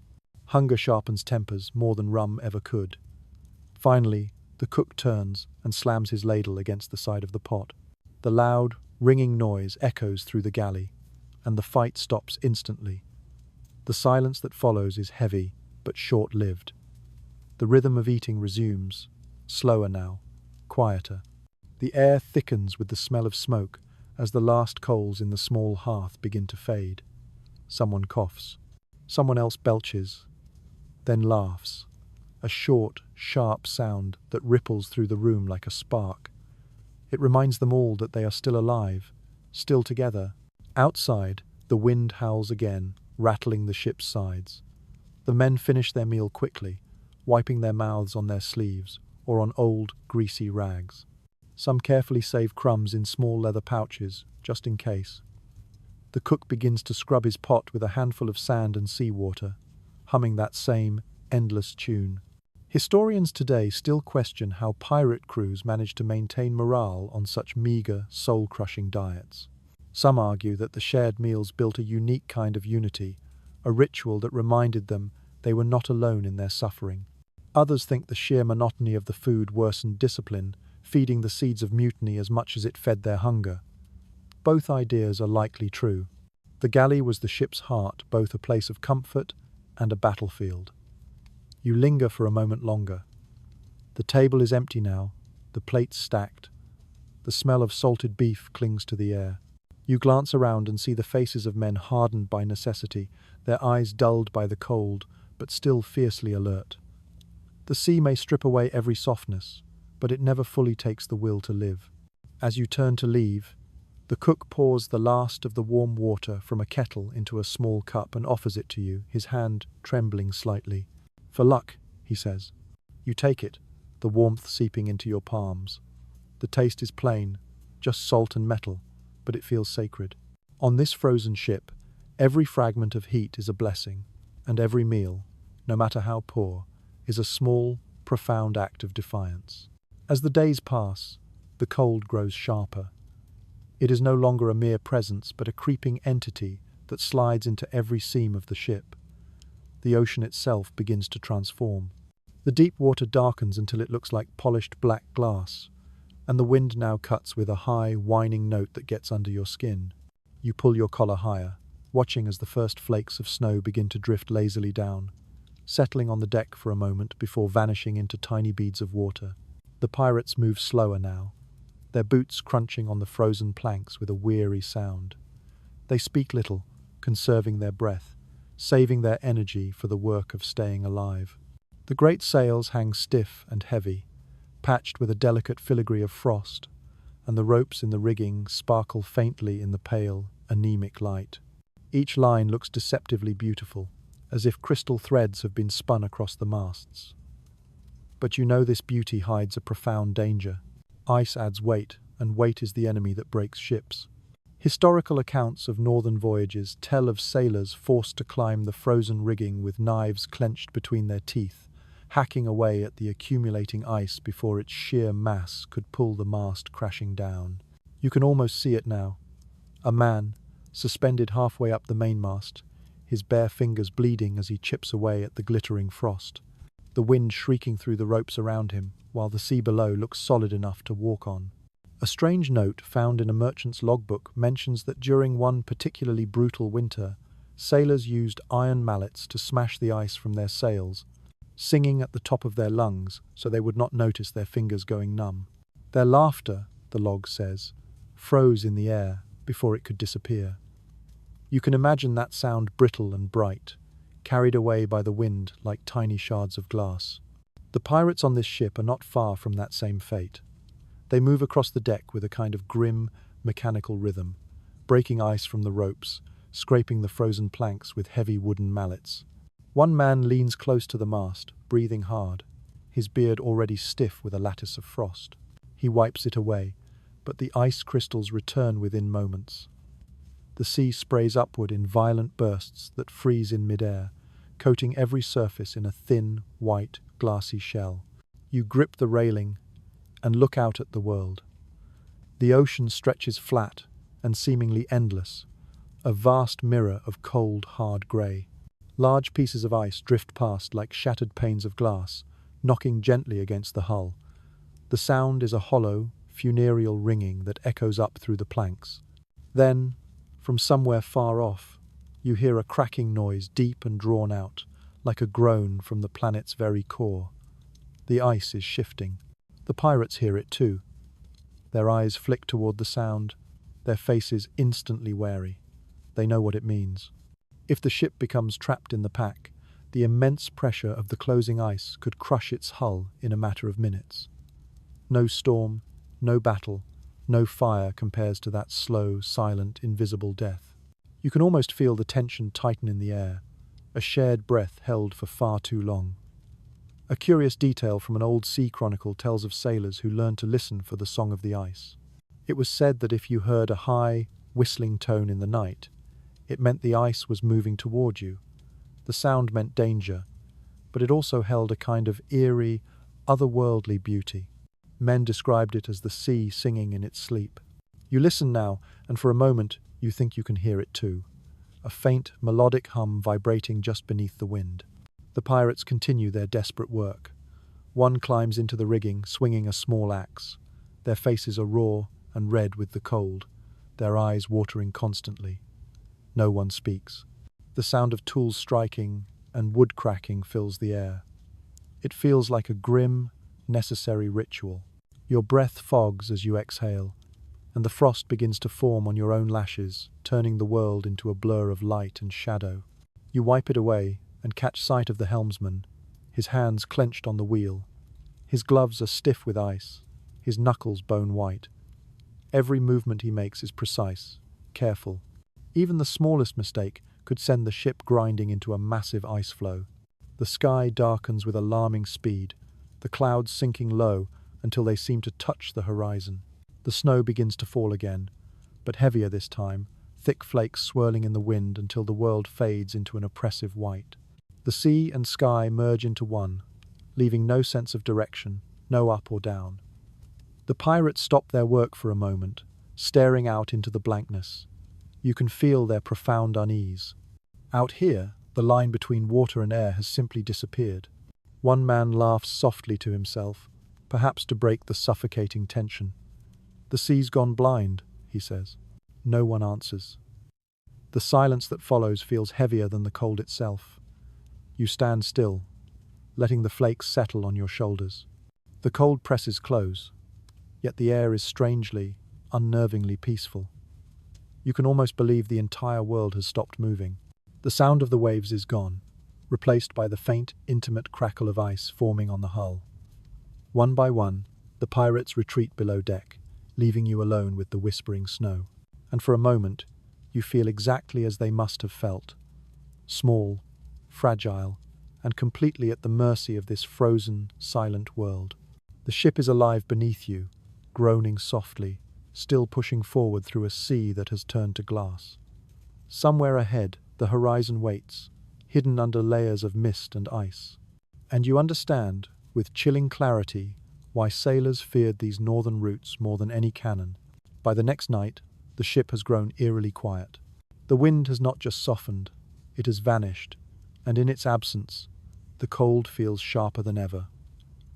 Hunger sharpens tempers more than rum ever could. Finally, the cook turns and slams his ladle against the side of the pot. The loud, ringing noise echoes through the galley, and the fight stops instantly. The silence that follows is heavy, but short-lived. The rhythm of eating resumes, slower now, quieter. The air thickens with the smell of smoke as the last coals in the small hearth begin to fade. Someone coughs. Someone else belches, then laughs. A short, sharp sound that ripples through the room like a spark. It reminds them all that they are still alive, still together. Outside, the wind howls again, rattling the ship's sides. The men finish their meal quickly, wiping their mouths on their sleeves or on old, greasy rags. Some carefully save crumbs in small leather pouches, just in case. The cook begins to scrub his pot with a handful of sand and seawater, humming that same endless tune. Historians today still question how pirate crews managed to maintain morale on such meager, soul-crushing diets. Some argue that the shared meals built a unique kind of unity, a ritual that reminded them they were not alone in their suffering. Others think the sheer monotony of the food worsened discipline, feeding the seeds of mutiny as much as it fed their hunger. Both ideas are likely true. The galley was the ship's heart, both a place of comfort and a battlefield. You linger for a moment longer. The table is empty now, the plates stacked. The smell of salted beef clings to the air. You glance around and see the faces of men hardened by necessity, their eyes dulled by the cold, but still fiercely alert. The sea may strip away every softness, but it never fully takes the will to live. As you turn to leave, the cook pours the last of the warm water from a kettle into a small cup and offers it to you, his hand trembling slightly. "For luck," he says. You take it, the warmth seeping into your palms. The taste is plain, just salt and metal, but it feels sacred. On this frozen ship, every fragment of heat is a blessing, and every meal, no matter how poor, is a small, profound act of defiance. As the days pass, the cold grows sharper. It is no longer a mere presence, but a creeping entity that slides into every seam of the ship. The ocean itself begins to transform. The deep water darkens until it looks like polished black glass, and the wind now cuts with a high, whining note that gets under your skin. You pull your collar higher, watching as the first flakes of snow begin to drift lazily down, settling on the deck for a moment before vanishing into tiny beads of water. The pirates move slower now, their boots crunching on the frozen planks with a weary sound. They speak little, conserving their breath, saving their energy for the work of staying alive. The great sails hang stiff and heavy, patched with a delicate filigree of frost, and the ropes in the rigging sparkle faintly in the pale, anemic light. Each line looks deceptively beautiful, as if crystal threads have been spun across the masts. But you know this beauty hides a profound danger. Ice adds weight, and weight is the enemy that breaks ships. Historical accounts of northern voyages tell of sailors forced to climb the frozen rigging with knives clenched between their teeth, hacking away at the accumulating ice before its sheer mass could pull the mast crashing down. You can almost see it now. A man, suspended halfway up the mainmast, his bare fingers bleeding as he chips away at the glittering frost. The wind shrieking through the ropes around him, while the sea below looks solid enough to walk on. A strange note found in a merchant's logbook mentions that during one particularly brutal winter, sailors used iron mallets to smash the ice from their sails, singing at the top of their lungs so they would not notice their fingers going numb. Their laughter, the log says, froze in the air before it could disappear. You can imagine that sound brittle and bright, carried away by the wind like tiny shards of glass. The pirates on this ship are not far from that same fate. They move across the deck with a kind of grim, mechanical rhythm, breaking ice from the ropes, scraping the frozen planks with heavy wooden mallets. One man leans close to the mast, breathing hard, his beard already stiff with a lattice of frost. He wipes it away, but the ice crystals return within moments. The sea sprays upward in violent bursts that freeze in midair, coating every surface in a thin, white, glassy shell. You grip the railing and look out at the world. The ocean stretches flat and seemingly endless, a vast mirror of cold, hard grey. Large pieces of ice drift past like shattered panes of glass, knocking gently against the hull. The sound is a hollow, funereal ringing that echoes up through the planks. Then, from somewhere far off, you hear a cracking noise deep and drawn out, like a groan from the planet's very core. The ice is shifting. The pirates hear it too. Their eyes flick toward the sound, their faces instantly wary. They know what it means. If the ship becomes trapped in the pack, the immense pressure of the closing ice could crush its hull in a matter of minutes. No storm, no battle, no fire compares to that slow, silent, invisible death. You can almost feel the tension tighten in the air, a shared breath held for far too long. A curious detail from an old sea chronicle tells of sailors who learned to listen for the song of the ice. It was said that if you heard a high, whistling tone in the night, it meant the ice was moving toward you. The sound meant danger, but it also held a kind of eerie, otherworldly beauty. Men described it as the sea singing in its sleep. You listen now, and for a moment you think you can hear it too. A faint, melodic hum vibrating just beneath the wind. The pirates continue their desperate work. One climbs into the rigging, swinging a small axe. Their faces are raw and red with the cold, their eyes watering constantly. No one speaks. The sound of tools striking and wood cracking fills the air. It feels like a grim, necessary ritual. Your breath fogs as you exhale, and the frost begins to form on your own lashes, turning the world into a blur of light and shadow. You wipe it away and catch sight of the helmsman, his hands clenched on the wheel. His gloves are stiff with ice, his knuckles bone white. Every movement he makes is precise, careful. Even the smallest mistake could send the ship grinding into a massive ice floe. The sky darkens with alarming speed, the clouds sinking low until they seem to touch the horizon. The snow begins to fall again, but heavier this time, thick flakes swirling in the wind until the world fades into an oppressive white. The sea and sky merge into one, leaving no sense of direction, no up or down. The pirates stop their work for a moment, staring out into the blankness. You can feel their profound unease. Out here, the line between water and air has simply disappeared. One man laughs softly to himself, perhaps to break the suffocating tension. "The sea's gone blind," he says. No one answers. The silence that follows feels heavier than the cold itself. You stand still, letting the flakes settle on your shoulders. The cold presses close, yet the air is strangely, unnervingly peaceful. You can almost believe the entire world has stopped moving. The sound of the waves is gone, replaced by the faint, intimate crackle of ice forming on the hull. One by one, the pirates retreat below deck, leaving you alone with the whispering snow. And for a moment, you feel exactly as they must have felt. Small, fragile, and completely at the mercy of this frozen, silent world. The ship is alive beneath you, groaning softly, still pushing forward through a sea that has turned to glass. Somewhere ahead, the horizon waits, hidden under layers of mist and ice. And you understand, with chilling clarity, why sailors feared these northern routes more than any cannon. By the next night, the ship has grown eerily quiet. The wind has not just softened, it has vanished, and in its absence, the cold feels sharper than ever.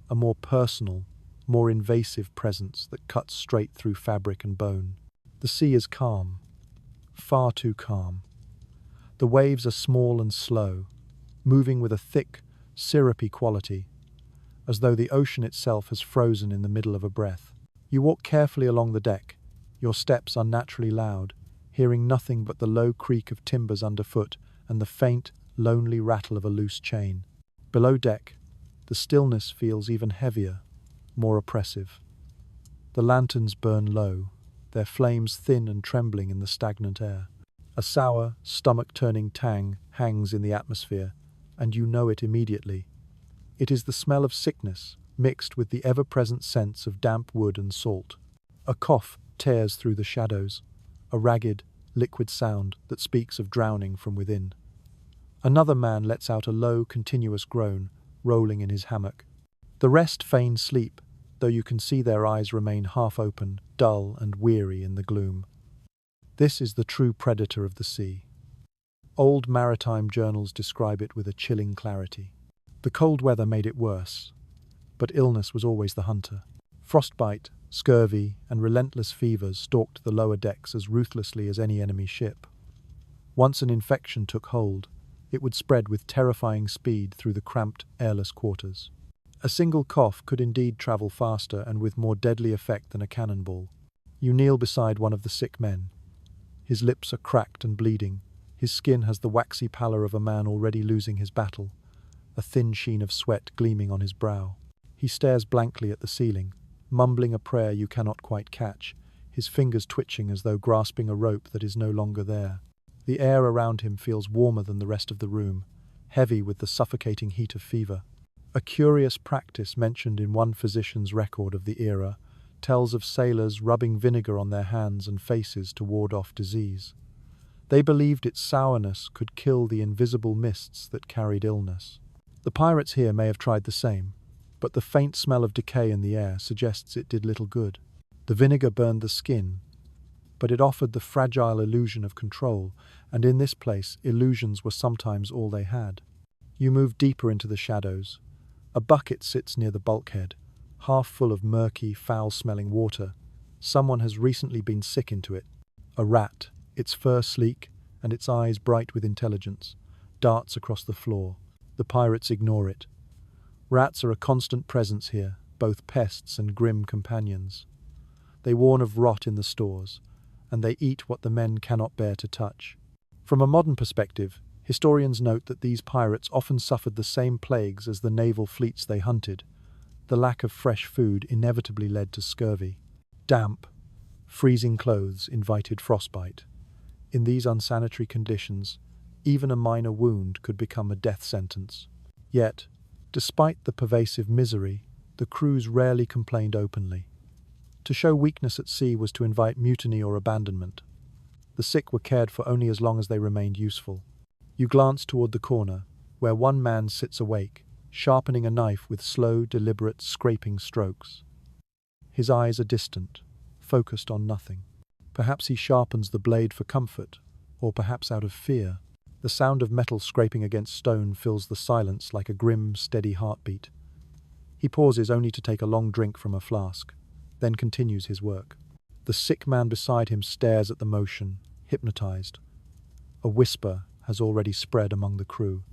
A more personal, more invasive presence that cuts straight through fabric and bone. The sea is calm, far too calm. The waves are small and slow, moving with a thick, syrupy quality, as though the ocean itself has frozen in the middle of a breath. You walk carefully along the deck, your steps unnaturally loud, hearing nothing but the low creak of timbers underfoot and the faint, lonely rattle of a loose chain. Below deck, the stillness feels even heavier, more oppressive. The lanterns burn low, their flames thin and trembling in the stagnant air. A sour, stomach-turning tang hangs in the atmosphere, and you know it immediately. It is the smell of sickness, mixed with the ever-present sense of damp wood and salt. A cough tears through the shadows, a ragged, liquid sound that speaks of drowning from within. Another man lets out a low, continuous groan, rolling in his hammock. The rest feign sleep, though you can see their eyes remain half open, dull and weary in the gloom. This is the true predator of the sea. Old maritime journals describe it with a chilling clarity. The cold weather made it worse, but illness was always the hunter. Frostbite, scurvy, and relentless fevers stalked the lower decks as ruthlessly as any enemy ship. Once an infection took hold, it would spread with terrifying speed through the cramped, airless quarters. A single cough could indeed travel faster and with more deadly effect than a cannonball. You kneel beside one of the sick men. His lips are cracked and bleeding. His skin has the waxy pallor of a man already losing his battle, a thin sheen of sweat gleaming on his brow. He stares blankly at the ceiling, mumbling a prayer you cannot quite catch, his fingers twitching as though grasping a rope that is no longer there. The air around him feels warmer than the rest of the room, heavy with the suffocating heat of fever. A curious practice mentioned in one physician's record of the era tells of sailors rubbing vinegar on their hands and faces to ward off disease. They believed its sourness could kill the invisible mists that carried illness. The pirates here may have tried the same, but the faint smell of decay in the air suggests it did little good. The vinegar burned the skin, but it offered the fragile illusion of control, and in this place, illusions were sometimes all they had. You move deeper into the shadows. A bucket sits near the bulkhead, half full of murky, foul-smelling water. Someone has recently been sick into it. A rat, its fur sleek and its eyes bright with intelligence, darts across the floor. The pirates ignore it. Rats are a constant presence here, both pests and grim companions. They warn of rot in the stores, and they eat what the men cannot bear to touch. From a modern perspective, historians note that these pirates often suffered the same plagues as the naval fleets they hunted. The lack of fresh food inevitably led to scurvy. Damp, freezing clothes invited frostbite. In these unsanitary conditions, even a minor wound could become a death sentence. Yet, despite the pervasive misery, the crews rarely complained openly. To show weakness at sea was to invite mutiny or abandonment. The sick were cared for only as long as they remained useful. You glance toward the corner, where one man sits awake, sharpening a knife with slow, deliberate, scraping strokes. His eyes are distant, focused on nothing. Perhaps he sharpens the blade for comfort, or perhaps out of fear. The sound of metal scraping against stone fills the silence like a grim, steady heartbeat. He pauses only to take a long drink from a flask, then continues his work. The sick man beside him stares at the motion, hypnotized. A whisper has already spread among the crew.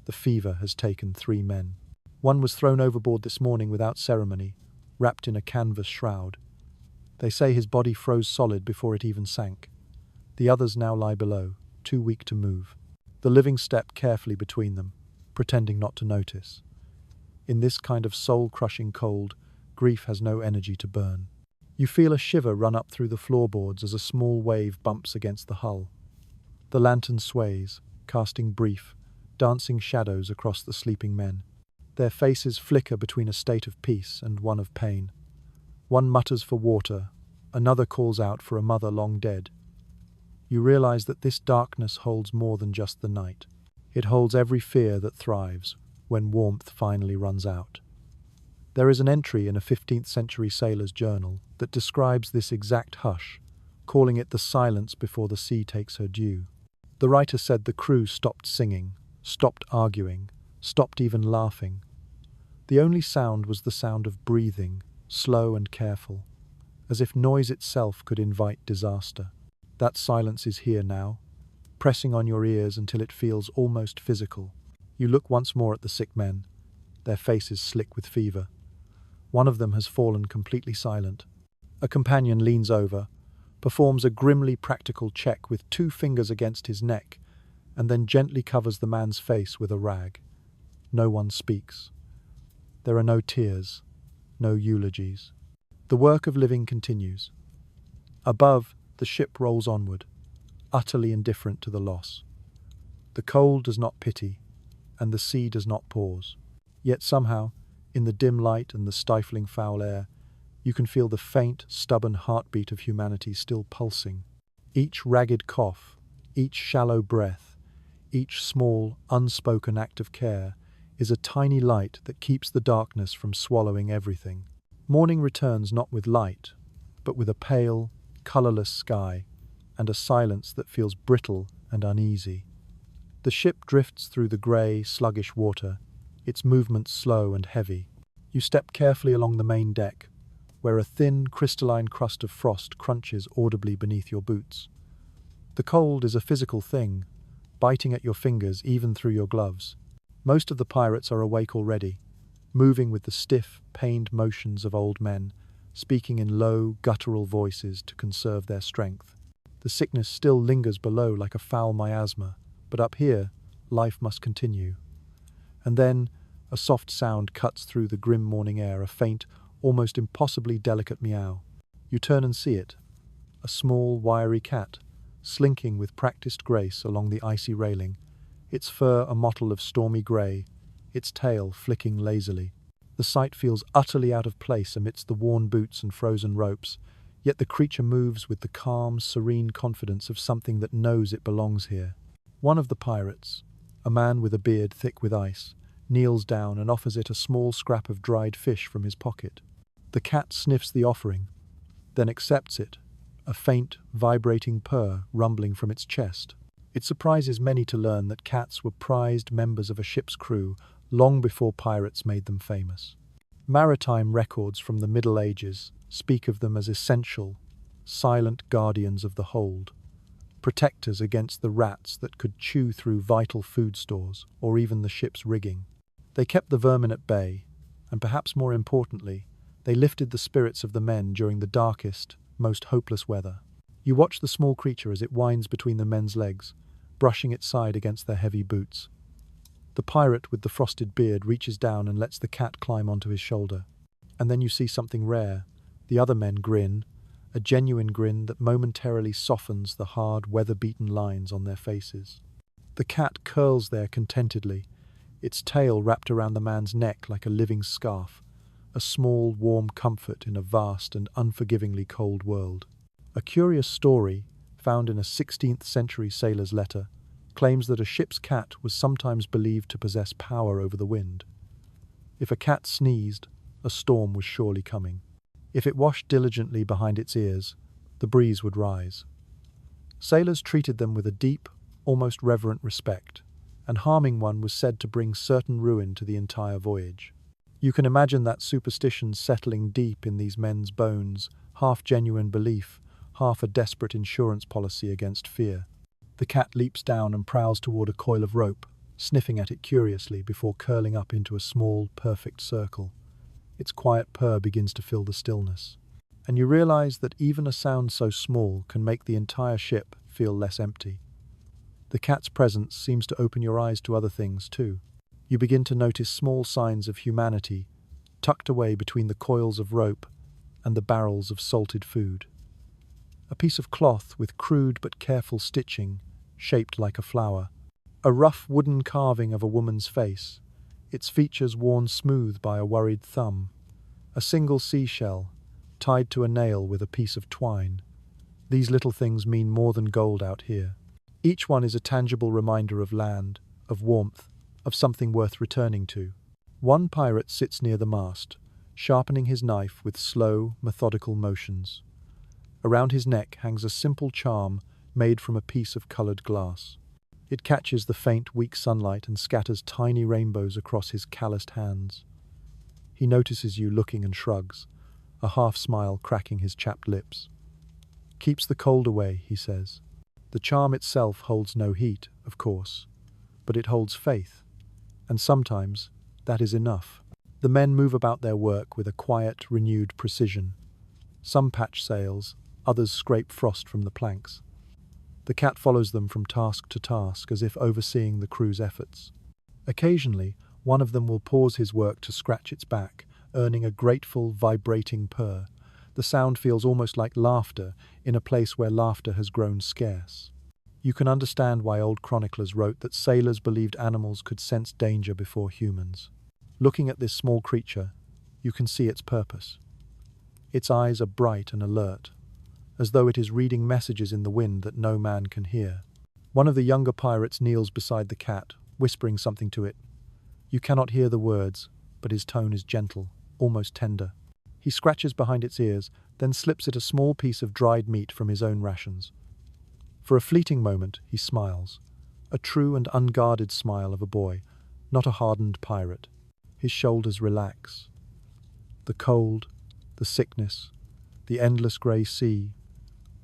The fever has taken 3 men. One was thrown overboard this morning without ceremony, wrapped in a canvas shroud. They say his body froze solid before it even sank. The others now lie below, too weak to move. The living step carefully between them, pretending not to notice. In this kind of soul-crushing cold, grief has no energy to burn. You feel a shiver run up through the floorboards as a small wave bumps against the hull. The lantern sways, casting brief, dancing shadows across the sleeping men. Their faces flicker between a state of peace and one of pain. One mutters for water, another calls out for a mother long dead. You realize that this darkness holds more than just the night. It holds every fear that thrives when warmth finally runs out. There is an entry in a 15th century sailor's journal that describes this exact hush, calling it the silence before the sea takes her due. The writer said the crew stopped singing, stopped arguing, stopped even laughing. The only sound was the sound of breathing, slow and careful, as if noise itself could invite disaster. That silence is here now, pressing on your ears until it feels almost physical. You look once more at the sick men, their faces slick with fever. One of them has fallen completely silent. A companion leans over, performs a grimly practical check with 2 fingers against his neck, and then gently covers the man's face with a rag. No one speaks. There are no tears, no eulogies. The work of living continues. Above, the ship rolls onward, utterly indifferent to the loss. The cold does not pity, and the sea does not pause. Yet somehow, in the dim light and the stifling foul air, you can feel the faint, stubborn heartbeat of humanity still pulsing. Each ragged cough, each shallow breath, each small, unspoken act of care is a tiny light that keeps the darkness from swallowing everything. Morning returns not with light, but with a pale, colourless sky and a silence that feels brittle and uneasy. The ship drifts through the grey, sluggish water, its movements slow and heavy. You step carefully along the main deck, where a thin, crystalline crust of frost crunches audibly beneath your boots. The cold is a physical thing, biting at your fingers even through your gloves. Most of the pirates are awake already, moving with the stiff, pained motions of old men, speaking in low, guttural voices to conserve their strength. The sickness still lingers below like a foul miasma, but up here, life must continue. And then, a soft sound cuts through the grim morning air, a faint, almost impossibly delicate meow. You turn and see it, a small, wiry cat, slinking with practiced grace along the icy railing, its fur a mottle of stormy grey, its tail flicking lazily. The sight feels utterly out of place amidst the worn boots and frozen ropes, Yet the creature moves with the calm, serene confidence of something that knows it belongs here. One of the pirates, a man with a beard thick with ice, kneels down and offers it a small scrap of dried fish from his pocket. The cat sniffs the offering, then accepts it, a faint, vibrating purr rumbling from its chest. It surprises many to learn that cats were prized members of a ship's crew long before pirates made them famous. Maritime records from the Middle Ages speak of them as essential, silent guardians of the hold, protectors against the rats that could chew through vital food stores or even the ship's rigging. They kept the vermin at bay, and perhaps more importantly, they lifted the spirits of the men during the darkest, most hopeless weather. You watch the small creature as it winds between the men's legs, brushing its side against their heavy boots. The pirate with the frosted beard reaches down and lets the cat climb onto his shoulder. And then you see something rare. The other men grin, a genuine grin that momentarily softens the hard, weather-beaten lines on their faces. The cat curls there contentedly, its tail wrapped around the man's neck like a living scarf, a small, warm comfort in a vast and unforgivingly cold world. A curious story, found in a 16th century sailor's letter, claims that a ship's cat was sometimes believed to possess power over the wind. If a cat sneezed, a storm was surely coming. If it washed diligently behind its ears, the breeze would rise. Sailors treated them with a deep, almost reverent respect, and harming one was said to bring certain ruin to the entire voyage. You can imagine that superstition settling deep in these men's bones, half genuine belief, half a desperate insurance policy against fear. The cat leaps down and prowls toward a coil of rope, sniffing at it curiously before curling up into a small, perfect circle. Its quiet purr begins to fill the stillness, and you realize that even a sound so small can make the entire ship feel less empty. The cat's presence seems to open your eyes to other things too. You begin to notice small signs of humanity tucked away between the coils of rope and the barrels of salted food. A piece of cloth with crude but careful stitching, shaped like a flower. A rough wooden carving of a woman's face, its features worn smooth by a worried thumb. A single seashell, tied to a nail with a piece of twine. These little things mean more than gold out here. Each one is a tangible reminder of land, of warmth, of something worth returning to. One pirate sits near the mast, sharpening his knife with slow, methodical motions. Around his neck hangs a simple charm made from a piece of colored glass. It catches the faint, weak sunlight and scatters tiny rainbows across his calloused hands. He notices you looking and shrugs, a half-smile cracking his chapped lips. "Keeps the cold away," he says. The charm itself holds no heat, of course, but it holds faith, and sometimes that is enough. The men move about their work with a quiet, renewed precision. Some patch sails, others scrape frost from the planks. The cat follows them from task to task as if overseeing the crew's efforts. Occasionally, one of them will pause his work to scratch its back, earning a grateful, vibrating purr. The sound feels almost like laughter in a place where laughter has grown scarce. You can understand why old chroniclers wrote that sailors believed animals could sense danger before humans. Looking at this small creature, you can see its purpose. Its eyes are bright and alert, as though it is reading messages in the wind that no man can hear. One of the younger pirates kneels beside the cat, whispering something to it. You cannot hear the words, but his tone is gentle, almost tender. He scratches behind its ears, then slips it a small piece of dried meat from his own rations. For a fleeting moment, he smiles, a true and unguarded smile of a boy, not a hardened pirate. His shoulders relax. The cold, the sickness, the endless grey sea,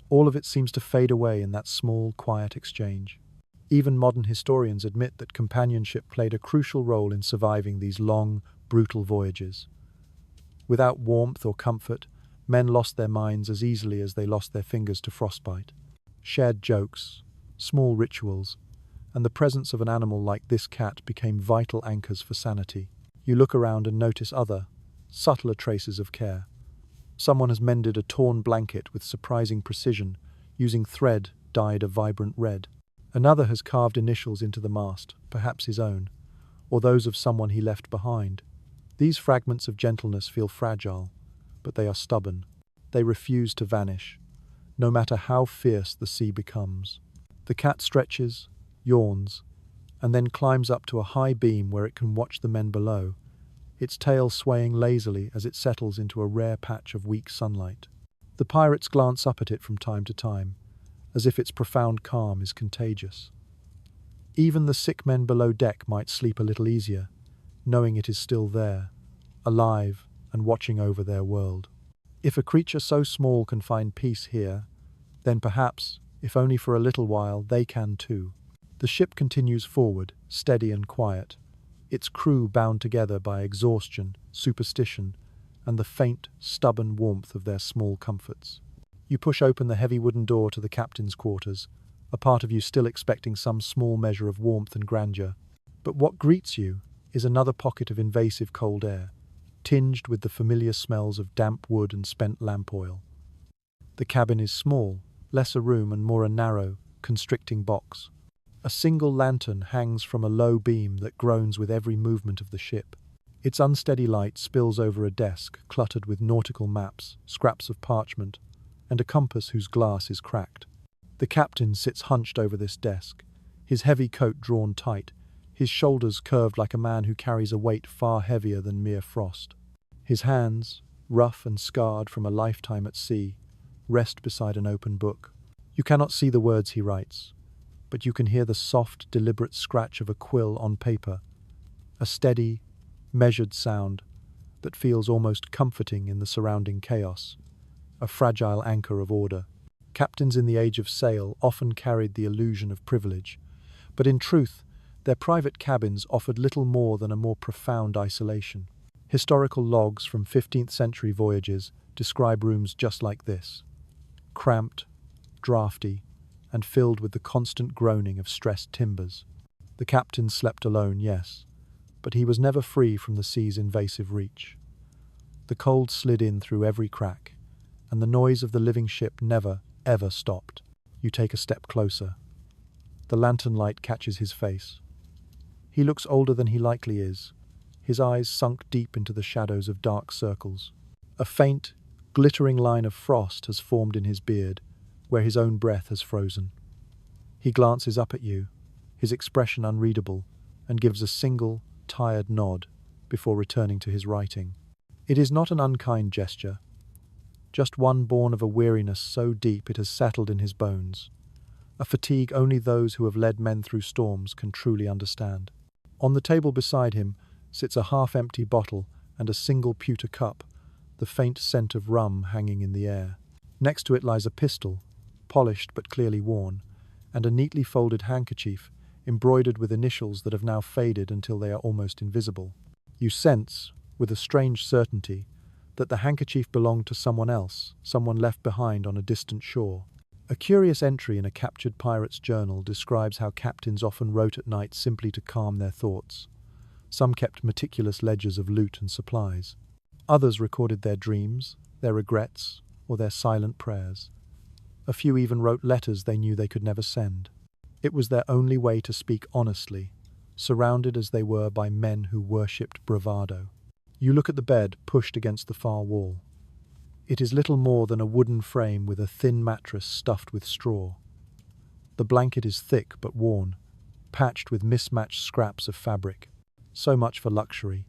all of it seems to fade away in that small, quiet exchange. Even modern historians admit that companionship played a crucial role in surviving these long, brutal voyages. Without warmth or comfort, men lost their minds as easily as they lost their fingers to frostbite. Shared jokes, small rituals, and the presence of an animal like this cat became vital anchors for sanity. You look around and notice other, subtler traces of care. Someone has mended a torn blanket with surprising precision, using thread dyed a vibrant red. Another has carved initials into the mast, perhaps his own, or those of someone he left behind. These fragments of gentleness feel fragile, but they are stubborn. they refuse to vanish, no matter how fierce the sea becomes. The cat stretches, yawns, and then climbs up to a high beam where it can watch the men below, its tail swaying lazily as it settles into a rare patch of weak sunlight. The pirates glance up at it from time to time, as if its profound calm is contagious. Even the sick men below deck might sleep a little easier, knowing it is still there, alive and watching over their world. If a creature so small can find peace here, then perhaps, if only for a little while, they can too. The ship continues forward, steady and quiet, its crew bound together by exhaustion, superstition, and the faint, stubborn warmth of their small comforts. You push open the heavy wooden door to the captain's quarters, a part of you still expecting some small measure of warmth and grandeur. But what greets you is another pocket of invasive cold air, tinged with the familiar smells of damp wood and spent lamp oil. The cabin is small, less a room and more a narrow, constricting box. A single lantern hangs from a low beam that groans with every movement of the ship. Its unsteady light spills over a desk cluttered with nautical maps, scraps of parchment, and a compass whose glass is cracked. The captain sits hunched over this desk, his heavy coat drawn tight, his shoulders curved like a man who carries a weight far heavier than mere frost. His hands, rough and scarred from a lifetime at sea, rest beside an open book. You cannot see the words he writes, but you can hear the soft, deliberate scratch of a quill on paper, a steady, measured sound that feels almost comforting in the surrounding chaos, a fragile anchor of order. Captains in the age of sail often carried the illusion of privilege, but in truth, their private cabins offered little more than a more profound isolation. Historical logs from 15th century voyages describe rooms just like this, cramped, draughty, and filled with the constant groaning of stressed timbers. The captain slept alone, yes, but he was never free from the sea's invasive reach. The cold slid in through every crack, and the noise of the living ship never, ever stopped. You take a step closer. The lantern light catches his face. He looks older than he likely is, his eyes sunk deep into the shadows of dark circles. A faint, glittering line of frost has formed in his beard, where his own breath has frozen. He glances up at you, his expression unreadable, and gives a single, tired nod before returning to his writing. It is not an unkind gesture, just one born of a weariness so deep it has settled in his bones, a fatigue only those who have led men through storms can truly understand. On the table beside him sits a half-empty bottle and a single pewter cup, the faint scent of rum hanging in the air. Next to it lies a pistol, polished but clearly worn, and a neatly folded handkerchief embroidered with initials that have now faded until they are almost invisible. You sense, with a strange certainty, that the handkerchief belonged to someone else, someone left behind on a distant shore. A curious entry in a captured pirate's journal describes how captains often wrote at night simply to calm their thoughts. Some kept meticulous ledgers of loot and supplies. Others recorded their dreams, their regrets, or their silent prayers. A few even wrote letters they knew they could never send. It was their only way to speak honestly, surrounded as they were by men who worshipped bravado. You look at the bed pushed against the far wall. It is little more than a wooden frame with a thin mattress stuffed with straw. The blanket is thick but worn, patched with mismatched scraps of fabric. So much for luxury.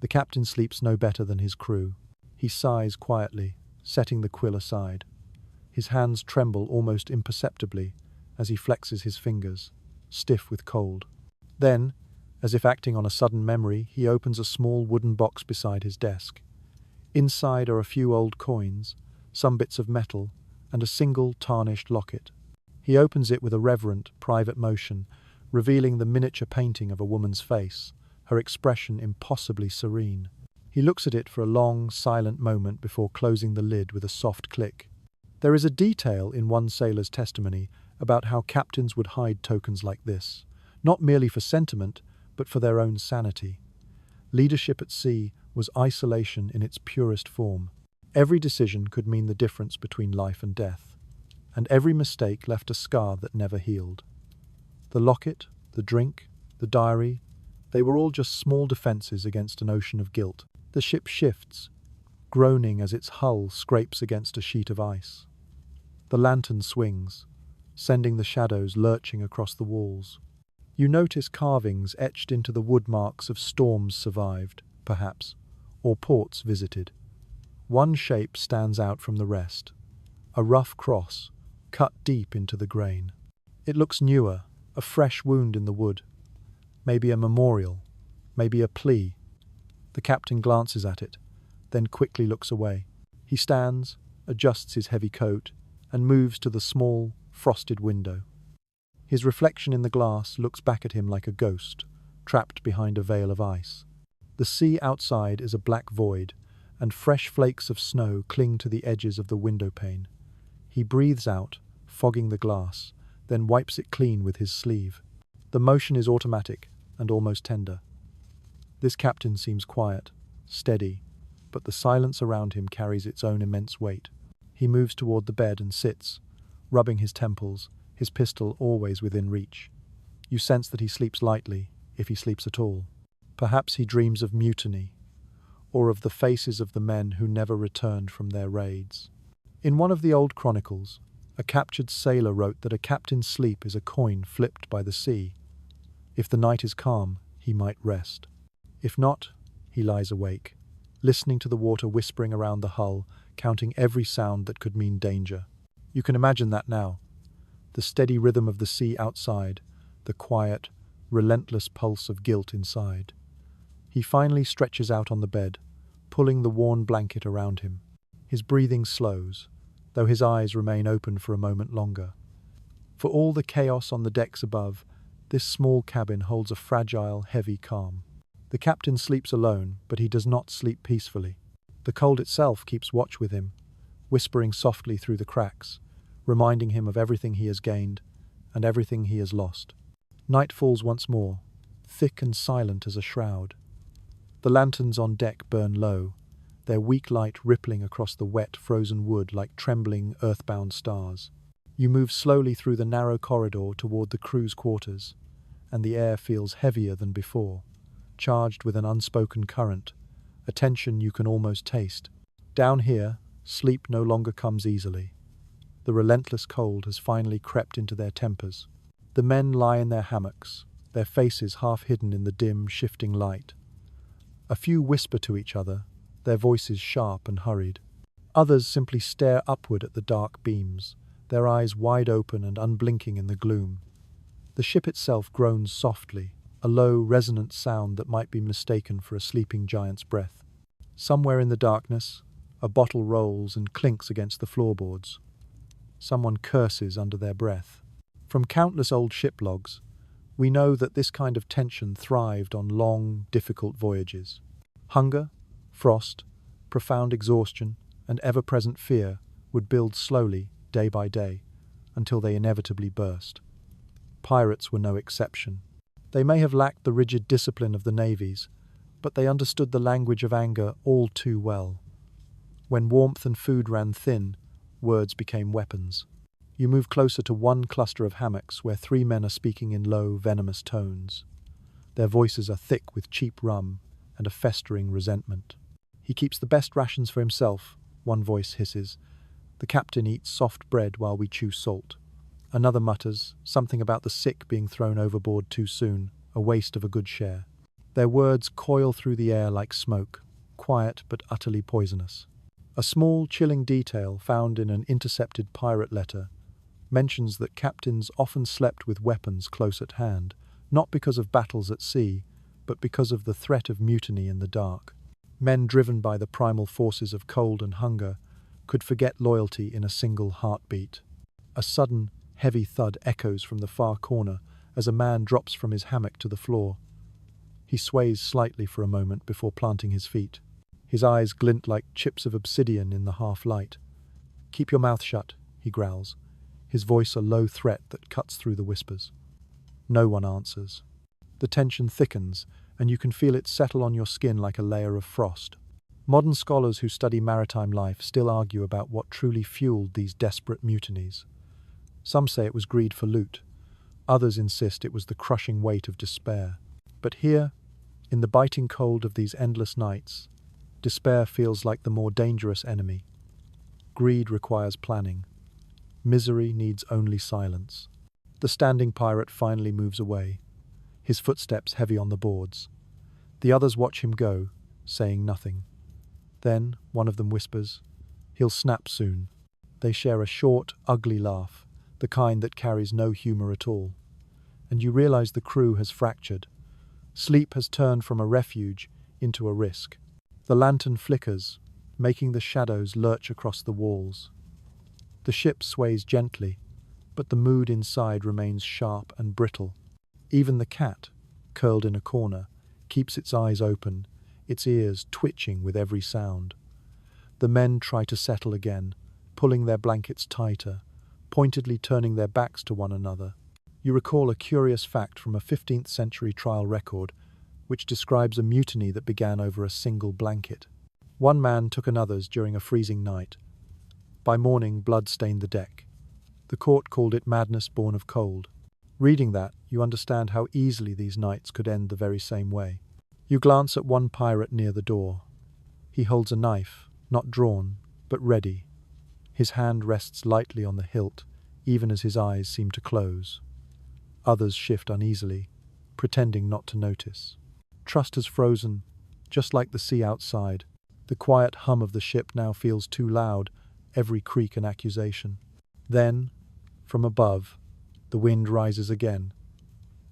The captain sleeps no better than his crew. He sighs quietly, setting the quill aside. His hands tremble almost imperceptibly as he flexes his fingers, stiff with cold. Then, as if acting on a sudden memory, he opens a small wooden box beside his desk. Inside are a few old coins, some bits of metal, and a single tarnished locket. He opens it with a reverent, private motion, revealing the miniature painting of a woman's face, her expression impossibly serene. He looks at it for a long, silent moment before closing the lid with a soft click. There is a detail in one sailor's testimony about how captains would hide tokens like this, not merely for sentiment, but for their own sanity. Leadership at sea was isolation in its purest form. Every decision could mean the difference between life and death, and every mistake left a scar that never healed. The locket, the drink, the diary, they were all just small defenses against an ocean of guilt. The ship shifts, groaning as its hull scrapes against a sheet of ice. The lantern swings, sending the shadows lurching across the walls. You notice carvings etched into the wood marks of storms survived, perhaps, or ports visited. One shape stands out from the rest, a rough cross, cut deep into the grain. It looks newer, a fresh wound in the wood. Maybe a memorial, maybe a plea. The captain glances at it, then quickly looks away. He stands, adjusts his heavy coat, and moves to the small, frosted window. His reflection in the glass looks back at him like a ghost, trapped behind a veil of ice. The sea outside is a black void, and fresh flakes of snow cling to the edges of the window pane. He breathes out, fogging the glass, then wipes it clean with his sleeve. The motion is automatic and almost tender. This captain seems quiet, steady, but the silence around him carries its own immense weight. He moves toward the bed and sits, rubbing his temples, his pistol always within reach. You sense that he sleeps lightly, if he sleeps at all. Perhaps he dreams of mutiny, or of the faces of the men who never returned from their raids. In one of the old chronicles, a captured sailor wrote that a captain's sleep is a coin flipped by the sea. If the night is calm, he might rest. If not, he lies awake, listening to the water whispering around the hull, counting every sound that could mean danger. You can imagine that now. The steady rhythm of the sea outside, the quiet, relentless pulse of guilt inside. He finally stretches out on the bed, pulling the worn blanket around him. His breathing slows, though his eyes remain open for a moment longer. For all the chaos on the decks above, this small cabin holds a fragile, heavy calm. The captain sleeps alone, but he does not sleep peacefully. The cold itself keeps watch with him, whispering softly through the cracks, reminding him of everything he has gained and everything he has lost. Night falls once more, thick and silent as a shroud. The lanterns on deck burn low, their weak light rippling across the wet, frozen wood like trembling, earthbound stars. You move slowly through the narrow corridor toward the crew's quarters, and the air feels heavier than before, charged with an unspoken current, a tension you can almost taste. Down here, sleep no longer comes easily. The relentless cold has finally crept into their tempers. The men lie in their hammocks, their faces half hidden in the dim, shifting light. A few whisper to each other, their voices sharp and hurried. Others simply stare upward at the dark beams, their eyes wide open and unblinking in the gloom. The ship itself groans softly, a low, resonant sound that might be mistaken for a sleeping giant's breath. Somewhere in the darkness, a bottle rolls and clinks against the floorboards. Someone curses under their breath. From countless old ship logs, we know that this kind of tension thrived on long, difficult voyages. Hunger, frost, profound exhaustion, and ever-present fear would build slowly, day by day, until they inevitably burst. Pirates were no exception. They may have lacked the rigid discipline of the navies, but they understood the language of anger all too well. When warmth and food ran thin, words became weapons. You move closer to one cluster of hammocks where 3 men are speaking in low, venomous tones. Their voices are thick with cheap rum and a festering resentment. "He keeps the best rations for himself," one voice hisses. "The captain eats soft bread while we chew salt." Another mutters, something about the sick being thrown overboard too soon, a waste of a good share. Their words coil through the air like smoke, quiet but utterly poisonous. A small, chilling detail found in an intercepted pirate letter mentions that captains often slept with weapons close at hand, not because of battles at sea, but because of the threat of mutiny in the dark. Men driven by the primal forces of cold and hunger could forget loyalty in a single heartbeat. A sudden, heavy thud echoes from the far corner as a man drops from his hammock to the floor. He sways slightly for a moment before planting his feet. His eyes glint like chips of obsidian in the half-light. "Keep your mouth shut," he growls, his voice a low threat that cuts through the whispers. No one answers. The tension thickens, and you can feel it settle on your skin like a layer of frost. Modern scholars who study maritime life still argue about what truly fueled these desperate mutinies. Some say it was greed for loot. Others insist it was the crushing weight of despair. But here, in the biting cold of these endless nights, Despair feels like the more dangerous enemy. Greed requires planning. Misery needs only silence. The standing pirate finally moves away, his footsteps heavy on the boards. The others watch him go, saying nothing. Then one of them whispers, "He'll snap soon." They share a short, ugly laugh, the kind that carries no humor at all. And you realize the crew has fractured. Sleep has turned from a refuge into a risk. The lantern flickers, making the shadows lurch across the walls. The ship sways gently, but the mood inside remains sharp and brittle. Even the cat, curled in a corner, keeps its eyes open, its ears twitching with every sound. The men try to settle again, pulling their blankets tighter, pointedly turning their backs to one another. You recall a curious fact from a 15th century trial record, which describes a mutiny that began over a single blanket. One man took another's during a freezing night. By morning, blood stained the deck. The court called it madness born of cold. Reading that, you understand how easily these nights could end the very same way. You glance at one pirate near the door. He holds a knife, not drawn, but ready. His hand rests lightly on the hilt, even as his eyes seem to close. Others shift uneasily, pretending not to notice. Trust has frozen, just like the sea outside. The quiet hum of the ship now feels too loud, every creak an accusation. Then, from above, the wind rises again,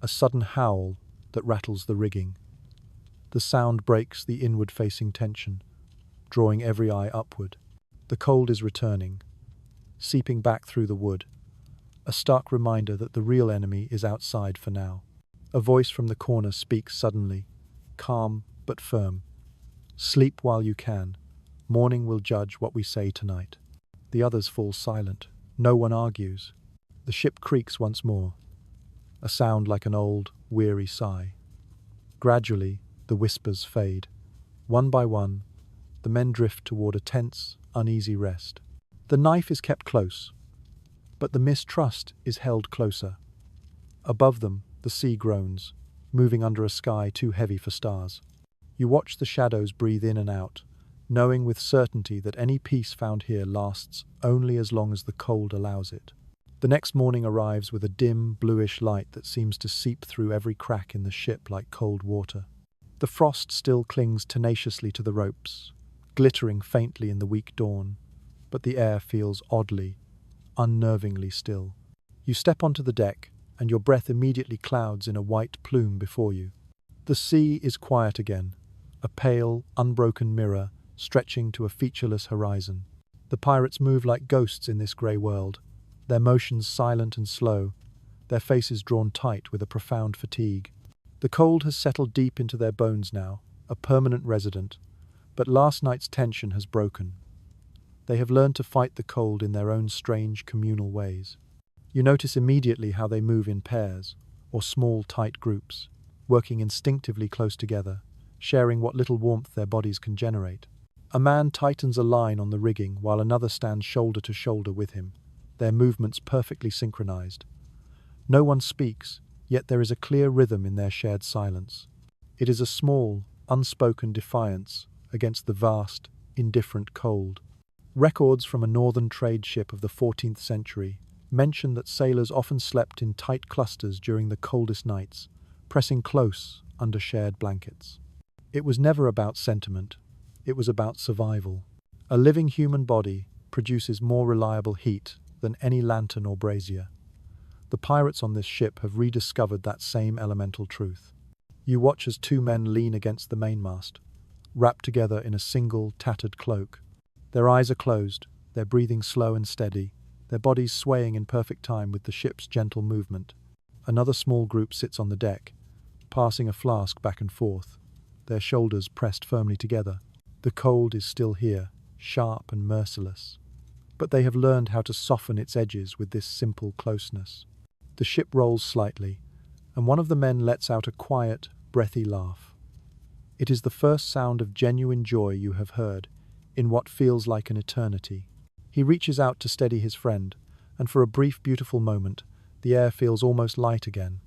a sudden howl that rattles the rigging. The sound breaks the inward-facing tension, drawing every eye upward. The cold is returning, seeping back through the wood, a stark reminder that the real enemy is outside for now. A voice from the corner speaks suddenly, calm but firm. "Sleep while you can. Morning will judge what we say tonight." The others fall silent. No one argues. The ship creaks once more, a sound like an old, weary sigh. Gradually, the whispers fade. One by one, the men drift toward a tense, uneasy rest. The knife is kept close, but the mistrust is held closer. Above them, the sea groans, moving under a sky too heavy for stars. You watch the shadows breathe in and out, knowing with certainty that any peace found here lasts only as long as the cold allows it. The next morning arrives with a dim, bluish light that seems to seep through every crack in the ship like cold water. The frost still clings tenaciously to the ropes, glittering faintly in the weak dawn, but the air feels oddly, unnervingly still. You step onto the deck, and your breath immediately clouds in a white plume before you. The sea is quiet again, a pale, unbroken mirror stretching to a featureless horizon. The pirates move like ghosts in this grey world, their motions silent and slow, their faces drawn tight with a profound fatigue. The cold has settled deep into their bones now, a permanent resident, but last night's tension has broken. They have learned to fight the cold in their own strange communal ways. You notice immediately how they move in pairs, or small, tight groups, working instinctively close together, sharing what little warmth their bodies can generate. A man tightens a line on the rigging while another stands shoulder to shoulder with him, their movements perfectly synchronized. No one speaks, yet there is a clear rhythm in their shared silence. It is a small, unspoken defiance against the vast, indifferent cold. Records from a northern trade ship of the 14th century mention that sailors often slept in tight clusters during the coldest nights, pressing close under shared blankets. It was never about sentiment, it was about survival. A living human body produces more reliable heat than any lantern or brazier. The pirates on this ship have rediscovered that same elemental truth. You watch as two men lean against the mainmast, wrapped together in a single, tattered cloak. Their eyes are closed, their breathing slow and steady, their bodies swaying in perfect time with the ship's gentle movement. Another small group sits on the deck, passing a flask back and forth, their shoulders pressed firmly together. The cold is still here, sharp and merciless, but they have learned how to soften its edges with this simple closeness. The ship rolls slightly, and one of the men lets out a quiet, breathy laugh. It is the first sound of genuine joy you have heard, in what feels like an eternity. He reaches out to steady his friend, and for a brief, beautiful moment, the air feels almost light again.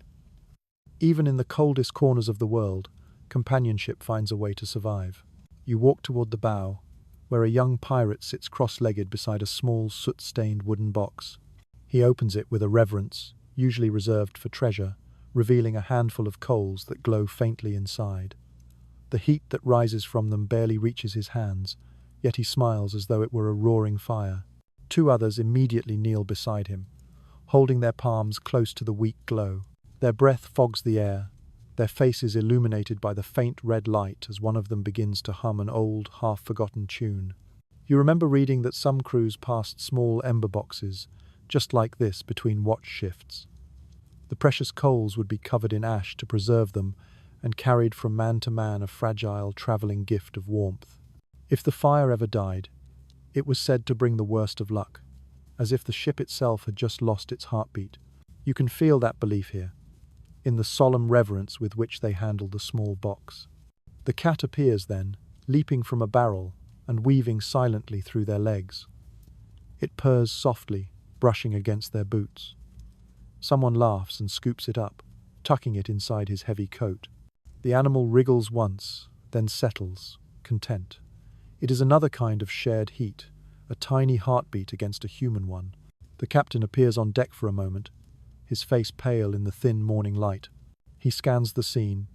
Even in the coldest corners of the world, companionship finds a way to survive. You walk toward the bow, where a young pirate sits cross-legged beside a small, soot-stained wooden box. He opens it with a reverence, usually reserved for treasure, revealing a handful of coals that glow faintly inside. The heat that rises from them barely reaches his hands, yet he smiles as though it were a roaring fire. Two others immediately kneel beside him, holding their palms close to the weak glow. Their breath fogs the air, their faces illuminated by the faint red light as one of them begins to hum an old, half-forgotten tune. You remember reading that some crews passed small ember boxes, just like this, between watch shifts. The precious coals would be covered in ash to preserve them and carried from man to man, a fragile, travelling gift of warmth. If the fire ever died, it was said to bring the worst of luck, as if the ship itself had just lost its heartbeat. You can feel that belief here, in the solemn reverence with which they handle the small box. The cat appears then, leaping from a barrel and weaving silently through their legs. It purrs softly, brushing against their boots. Someone laughs and scoops it up, tucking it inside his heavy coat. The animal wriggles once, then settles, content. It is another kind of shared heat, a tiny heartbeat against a human one. The captain appears on deck for a moment, his face pale in the thin morning light. He scans the scene,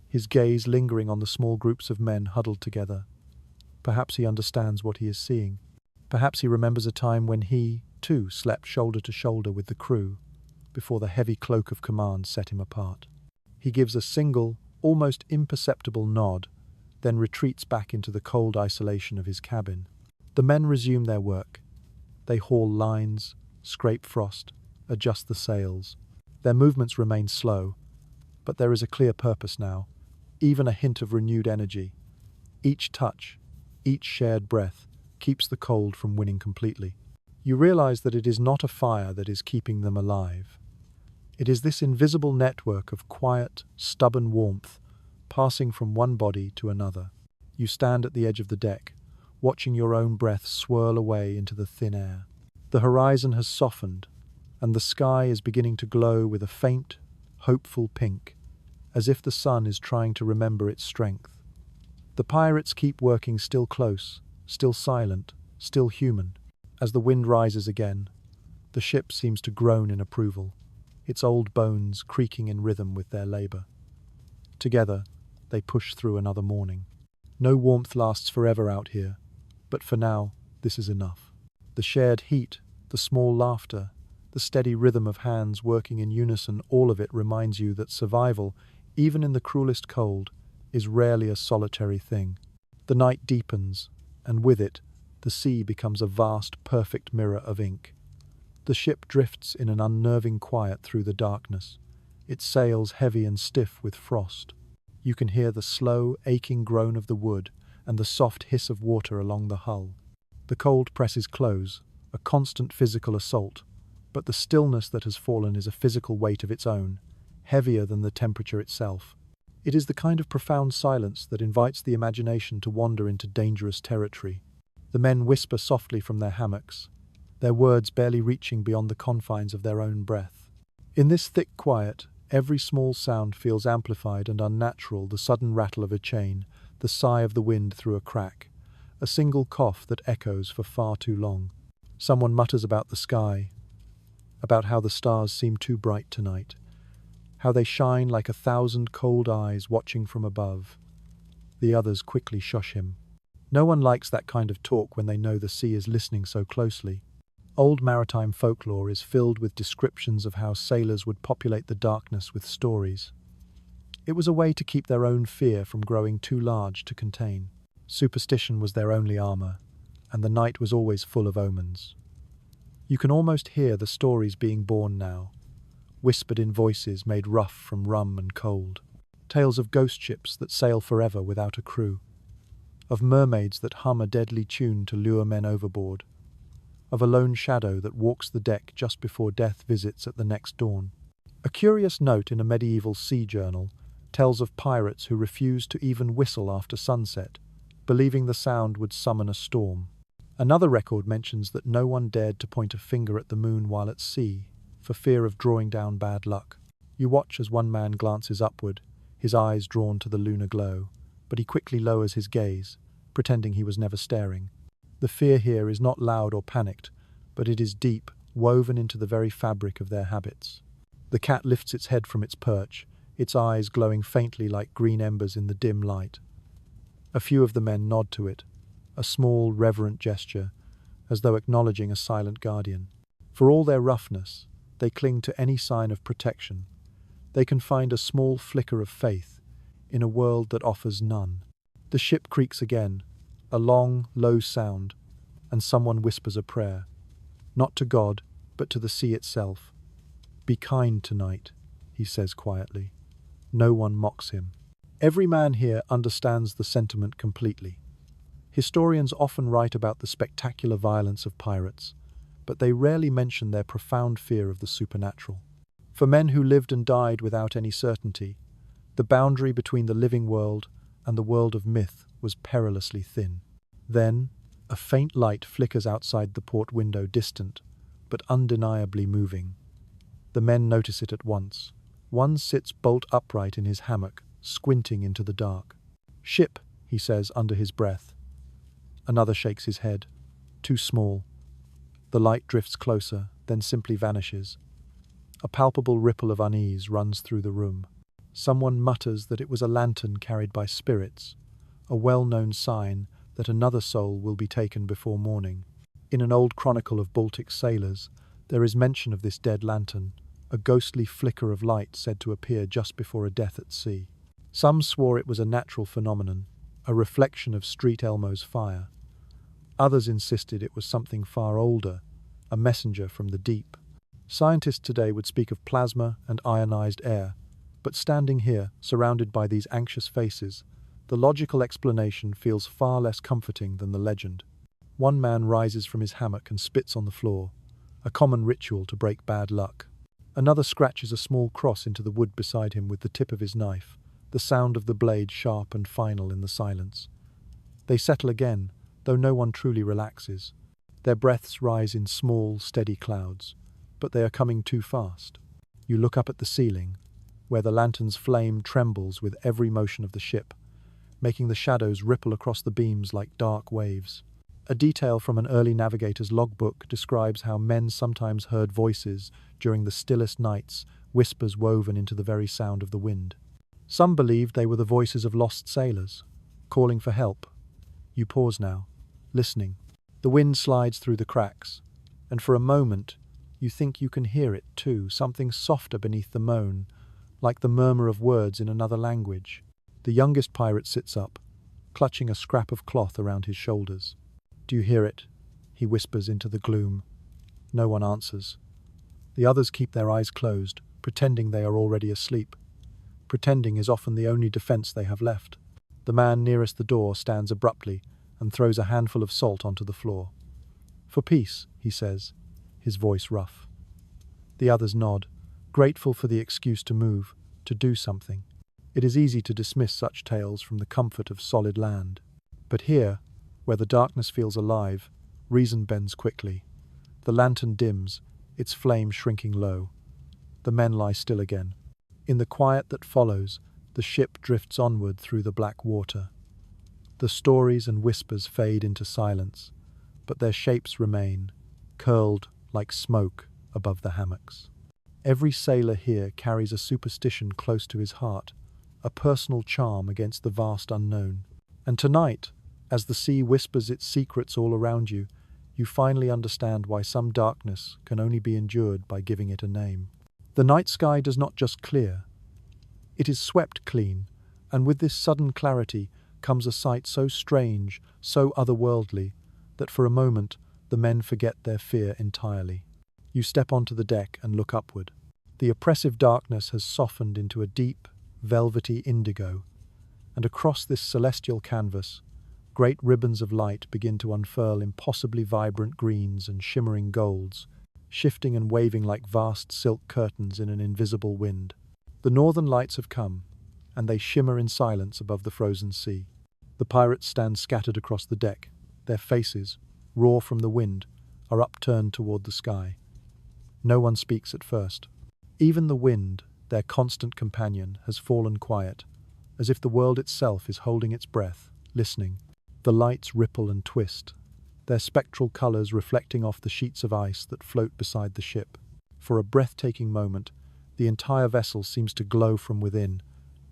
his gaze lingering on the small groups of men huddled together. Perhaps he understands what he is seeing. Perhaps he remembers a time when he, too, slept shoulder to shoulder with the crew, before the heavy cloak of command set him apart. He gives a single, almost imperceptible nod, then retreats back into the cold isolation of his cabin. The men resume their work. They haul lines, scrape frost, adjust the sails. Their movements remain slow, but there is a clear purpose now, even a hint of renewed energy. Each touch, each shared breath, keeps the cold from winning completely. You realize that it is not a fire that is keeping them alive. It is this invisible network of quiet, stubborn warmth, passing from one body to another. You stand at the edge of the deck, watching your own breath swirl away into the thin air. The horizon has softened, and the sky is beginning to glow with a faint, hopeful pink, as if the sun is trying to remember its strength. The pirates keep working, still close, still silent, still human. As the wind rises again, the ship seems to groan in approval, its old bones creaking in rhythm with their labor. Together, they push through another morning. No warmth lasts forever out here, but for now, this is enough. The shared heat, the small laughter, the steady rhythm of hands working in unison, all of it reminds you that survival, even in the cruelest cold, is rarely a solitary thing. The night deepens, and with it, the sea becomes a vast, perfect mirror of ink. The ship drifts in an unnerving quiet through the darkness, its sails heavy and stiff with frost. You can hear the slow, aching groan of the wood and the soft hiss of water along the hull. The cold presses close, a constant physical assault, but the stillness that has fallen is a physical weight of its own, heavier than the temperature itself. It is the kind of profound silence that invites the imagination to wander into dangerous territory. The men whisper softly from their hammocks, their words barely reaching beyond the confines of their own breath. In this thick quiet, every small sound feels amplified and unnatural: the sudden rattle of a chain, the sigh of the wind through a crack, a single cough that echoes for far too long. Someone mutters about the sky, about how the stars seem too bright tonight, how they shine like 1,000 cold eyes watching from above. The others quickly shush him. No one likes that kind of talk when they know the sea is listening so closely. Old maritime folklore is filled with descriptions of how sailors would populate the darkness with stories. It was a way to keep their own fear from growing too large to contain. Superstition was their only armor, and the night was always full of omens. You can almost hear the stories being born now, whispered in voices made rough from rum and cold. Tales of ghost ships that sail forever without a crew, of mermaids that hum a deadly tune to lure men overboard, of a lone shadow that walks the deck just before death visits at the next dawn. A curious note in a medieval sea journal tells of pirates who refused to even whistle after sunset, believing the sound would summon a storm. Another record mentions that no one dared to point a finger at the moon while at sea, for fear of drawing down bad luck. You watch as one man glances upward, his eyes drawn to the lunar glow, but he quickly lowers his gaze, pretending he was never staring. The fear here is not loud or panicked, but it is deep, woven into the very fabric of their habits. The cat lifts its head from its perch, its eyes glowing faintly like green embers in the dim light. A few of the men nod to it, a small, reverent gesture, as though acknowledging a silent guardian. For all their roughness, they cling to any sign of protection. They can find a small flicker of faith in a world that offers none. The ship creaks again, a long, low sound, and someone whispers a prayer. Not to God, but to the sea itself. "Be kind tonight," he says quietly. No one mocks him. Every man here understands the sentiment completely. Historians often write about the spectacular violence of pirates, but they rarely mention their profound fear of the supernatural. For men who lived and died without any certainty, the boundary between the living world and the world of myth was perilously thin. Then, a faint light flickers outside the port window, distant, but undeniably moving. The men notice it at once. One sits bolt upright in his hammock, squinting into the dark. "Ship," he says under his breath. Another shakes his head. "Too small." The light drifts closer, then simply vanishes. A palpable ripple of unease runs through the room. Someone mutters that it was a lantern carried by spirits, a well-known sign that another soul will be taken before morning. In an old chronicle of Baltic sailors, there is mention of this dead lantern, a ghostly flicker of light said to appear just before a death at sea. Some swore it was a natural phenomenon, a reflection of Street Elmo's fire. Others insisted it was something far older, a messenger from the deep. Scientists today would speak of plasma and ionized air, but standing here, surrounded by these anxious faces, the logical explanation feels far less comforting than the legend. One man rises from his hammock and spits on the floor, a common ritual to break bad luck. Another scratches a small cross into the wood beside him with the tip of his knife, the sound of the blade sharp and final in the silence. They settle again, though no one truly relaxes. Their breaths rise in small, steady clouds, but they are coming too fast. You look up at the ceiling, where the lantern's flame trembles with every motion of the ship, making the shadows ripple across the beams like dark waves. A detail from an early navigator's logbook describes how men sometimes heard voices during the stillest nights, whispers woven into the very sound of the wind. Some believed they were the voices of lost sailors, calling for help. You pause now, listening. The wind slides through the cracks, and for a moment you think you can hear it too, something softer beneath the moan, like the murmur of words in another language. The youngest pirate sits up, clutching a scrap of cloth around his shoulders. "Do you hear it?" he whispers into the gloom. No one answers. The others keep their eyes closed, pretending they are already asleep. Pretending is often the only defense they have left. The man nearest the door stands abruptly and throws a handful of salt onto the floor. "For peace," he says, his voice rough. The others nod, grateful for the excuse to move, to do something. It is easy to dismiss such tales from the comfort of solid land. But here, where the darkness feels alive, reason bends quickly. The lantern dims, its flame shrinking low. The men lie still again. In the quiet that follows, the ship drifts onward through the black water. The stories and whispers fade into silence, but their shapes remain, curled like smoke above the hammocks. Every sailor here carries a superstition close to his heart, a personal charm against the vast unknown. And tonight, as the sea whispers its secrets all around you, you finally understand why some darkness can only be endured by giving it a name. The night sky does not just clear. It is swept clean, and with this sudden clarity comes a sight so strange, so otherworldly, that for a moment the men forget their fear entirely. You step onto the deck and look upward. The oppressive darkness has softened into a deep, velvety indigo, and across this celestial canvas, great ribbons of light begin to unfurl impossibly vibrant greens and shimmering golds, shifting and waving like vast silk curtains in an invisible wind. The northern lights have come, and they shimmer in silence above the frozen sea. The pirates stand scattered across the deck. Their faces, raw from the wind, are upturned toward the sky. No one speaks at first. Even the wind, their constant companion, has fallen quiet, as if the world itself is holding its breath, listening. The lights ripple and twist, their spectral colors reflecting off the sheets of ice that float beside the ship. For a breathtaking moment, the entire vessel seems to glow from within,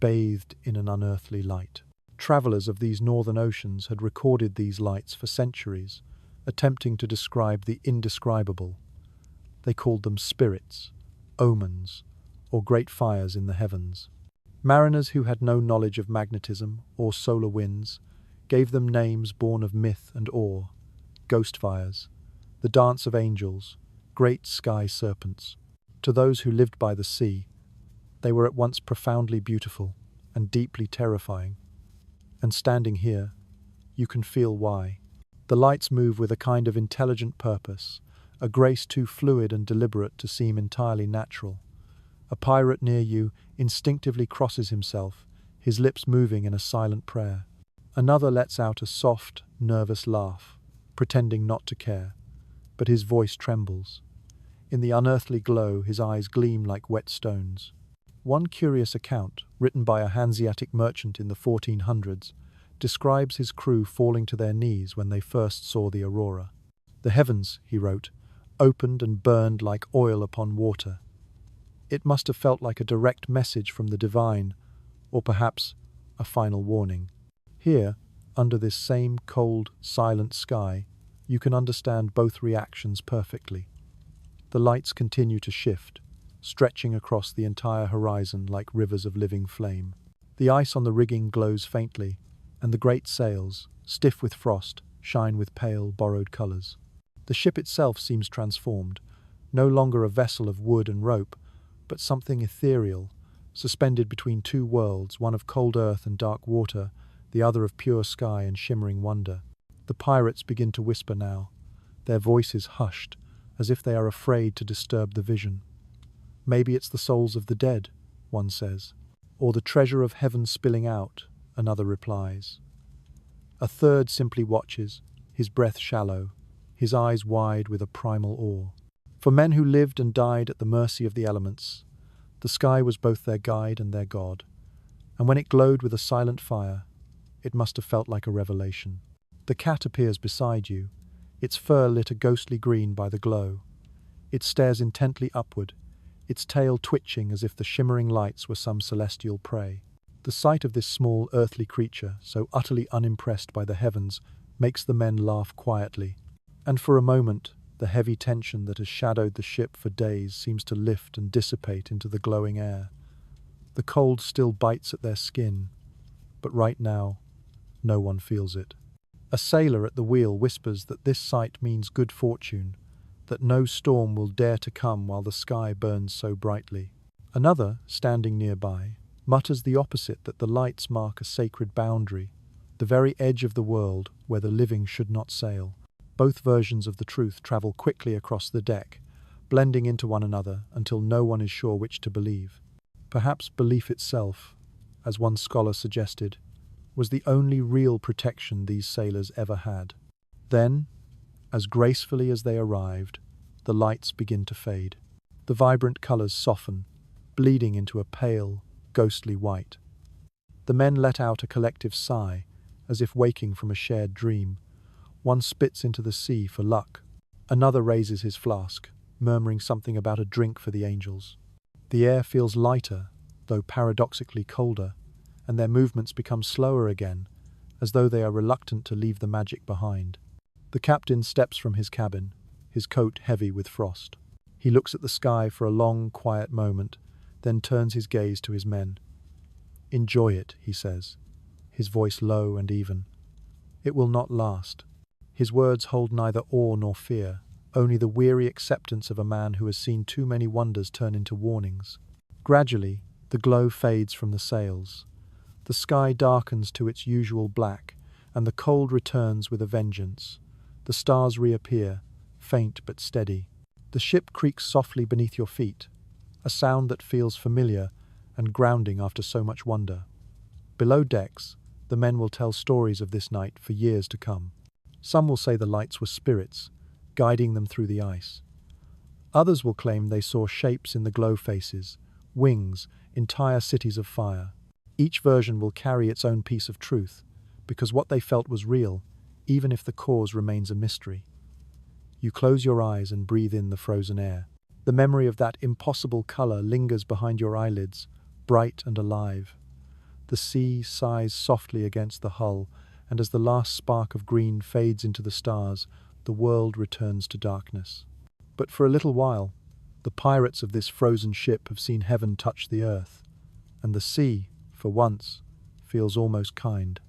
bathed in an unearthly light. Travelers of these northern oceans had recorded these lights for centuries, attempting to describe the indescribable. They called them spirits, omens, or great fires in the heavens. Mariners who had no knowledge of magnetism or solar winds gave them names born of myth and awe: ghost fires, the dance of angels, great sky serpents. To those who lived by the sea, they were at once profoundly beautiful and deeply terrifying. And standing here, you can feel why. The lights move with a kind of intelligent purpose, a grace too fluid and deliberate to seem entirely natural. A pirate near you instinctively crosses himself, his lips moving in a silent prayer. Another lets out a soft, nervous laugh, pretending not to care, but his voice trembles. In the unearthly glow, his eyes gleam like wet stones. One curious account, written by a Hanseatic merchant in the 1400s, describes his crew falling to their knees when they first saw the aurora. "The heavens," he wrote, "opened and burned like oil upon water. It must have felt like a direct message from the divine, or perhaps a final warning." Here, under this same cold, silent sky, you can understand both reactions perfectly. The lights continue to shift, stretching across the entire horizon like rivers of living flame. The ice on the rigging glows faintly, and the great sails, stiff with frost, shine with pale, borrowed colors. The ship itself seems transformed, no longer a vessel of wood and rope, but something ethereal, suspended between two worlds, one of cold earth and dark water, the other of pure sky and shimmering wonder. The pirates begin to whisper now, their voices hushed, as if they are afraid to disturb the vision. "Maybe it's the souls of the dead," one says. "Or the treasure of heaven spilling out," another replies. A third simply watches, his breath shallow, his eyes wide with a primal awe. For men who lived and died at the mercy of the elements, the sky was both their guide and their god, and when it glowed with a silent fire, it must have felt like a revelation. The cat appears beside you, its fur lit a ghostly green by the glow. It stares intently upward, its tail twitching as if the shimmering lights were some celestial prey. The sight of this small earthly creature, so utterly unimpressed by the heavens, makes the men laugh quietly. And for a moment, the heavy tension that has shadowed the ship for days seems to lift and dissipate into the glowing air. The cold still bites at their skin, but right now, no one feels it. A sailor at the wheel whispers that this sight means good fortune, that no storm will dare to come while the sky burns so brightly. Another, standing nearby, mutters the opposite, that the lights mark a sacred boundary, the very edge of the world where the living should not sail. Both versions of the truth travel quickly across the deck, blending into one another until no one is sure which to believe. Perhaps belief itself, as one scholar suggested, was the only real protection these sailors ever had. Then, as gracefully as they arrived, the lights begin to fade. The vibrant colors soften, bleeding into a pale, ghostly white. The men let out a collective sigh, as if waking from a shared dream. One spits into the sea for luck. Another raises his flask, murmuring something about a drink for the angels. The air feels lighter, though paradoxically colder, and their movements become slower again, as though they are reluctant to leave the magic behind. The captain steps from his cabin, his coat heavy with frost. He looks at the sky for a long, quiet moment, then turns his gaze to his men. "Enjoy it," he says, his voice low and even. "It will not last." His words hold neither awe nor fear, only the weary acceptance of a man who has seen too many wonders turn into warnings. Gradually, the glow fades from the sails. The sky darkens to its usual black, and the cold returns with a vengeance. The stars reappear, faint but steady. The ship creaks softly beneath your feet, a sound that feels familiar and grounding after so much wonder. Below decks, the men will tell stories of this night for years to come. Some will say the lights were spirits, guiding them through the ice. Others will claim they saw shapes in the glow faces, wings, entire cities of fire. Each version will carry its own piece of truth, because what they felt was real, even if the cause remains a mystery. You close your eyes and breathe in the frozen air. The memory of that impossible color lingers behind your eyelids, bright and alive. The sea sighs softly against the hull, and as the last spark of green fades into the stars, the world returns to darkness. But for a little while, the pirates of this frozen ship have seen heaven touch the earth, and the sea, for once, feels almost kind.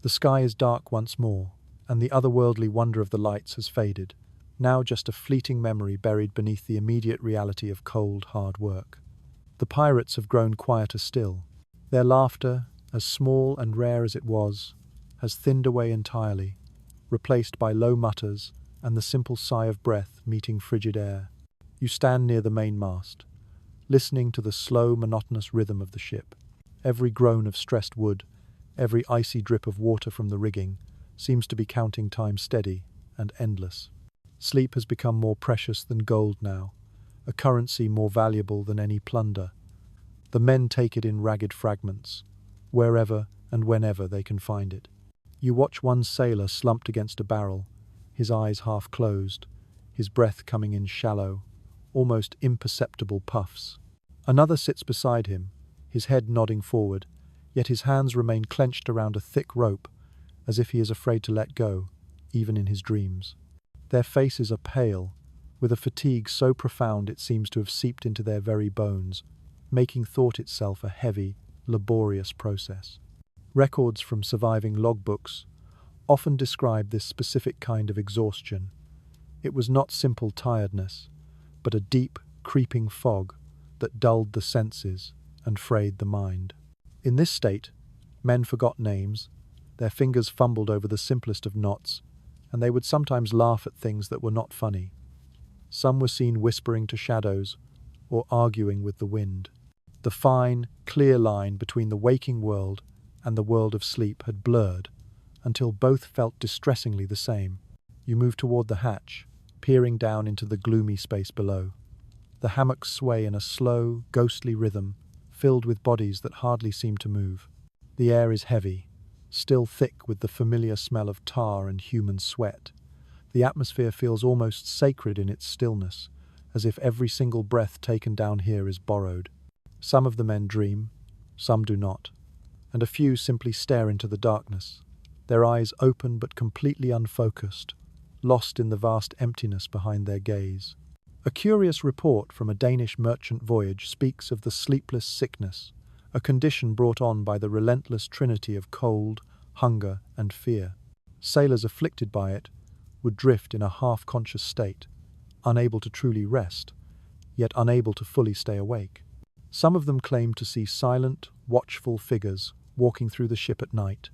The sky is dark once more, and the otherworldly wonder of the lights has faded, now just a fleeting memory buried beneath the immediate reality of cold, hard work. The pirates have grown quieter still. Their laughter, as small and rare as it was, has thinned away entirely, replaced by low mutters and the simple sigh of breath meeting frigid air. You stand near the mainmast, listening to the slow, monotonous rhythm of the ship. Every groan of stressed wood, every icy drip of water from the rigging, seems to be counting time steady and endless. Sleep has become more precious than gold now, a currency more valuable than any plunder. The men take it in ragged fragments, wherever and whenever they can find it. You watch one sailor slumped against a barrel, his eyes half closed, his breath coming in shallow, almost imperceptible puffs. Another sits beside him, his head nodding forward, yet his hands remain clenched around a thick rope, as if he is afraid to let go, even in his dreams. Their faces are pale, with a fatigue so profound it seems to have seeped into their very bones, making thought itself a heavy, laborious process. Records from surviving logbooks often describe this specific kind of exhaustion. It was not simple tiredness, but a deep, creeping fog that dulled the senses and frayed the mind. In this state, men forgot names, their fingers fumbled over the simplest of knots, and they would sometimes laugh at things that were not funny. Some were seen whispering to shadows or arguing with the wind. The fine, clear line between the waking world and the world of sleep had blurred until both felt distressingly the same. You move toward the hatch, peering down into the gloomy space below. The hammocks sway in a slow, ghostly rhythm, filled with bodies that hardly seem to move. The air is heavy, still thick with the familiar smell of tar and human sweat. The atmosphere feels almost sacred in its stillness, as if every single breath taken down here is borrowed. Some of the men dream, some do not, and a few simply stare into the darkness, their eyes open but completely unfocused, lost in the vast emptiness behind their gaze. A curious report from a Danish merchant voyage speaks of the sleepless sickness, a condition brought on by the relentless trinity of cold, hunger, and fear. Sailors afflicted by it would drift in a half-conscious state, unable to truly rest, yet unable to fully stay awake. Some of them claimed to see silent, watchful figures walking through the ship at night,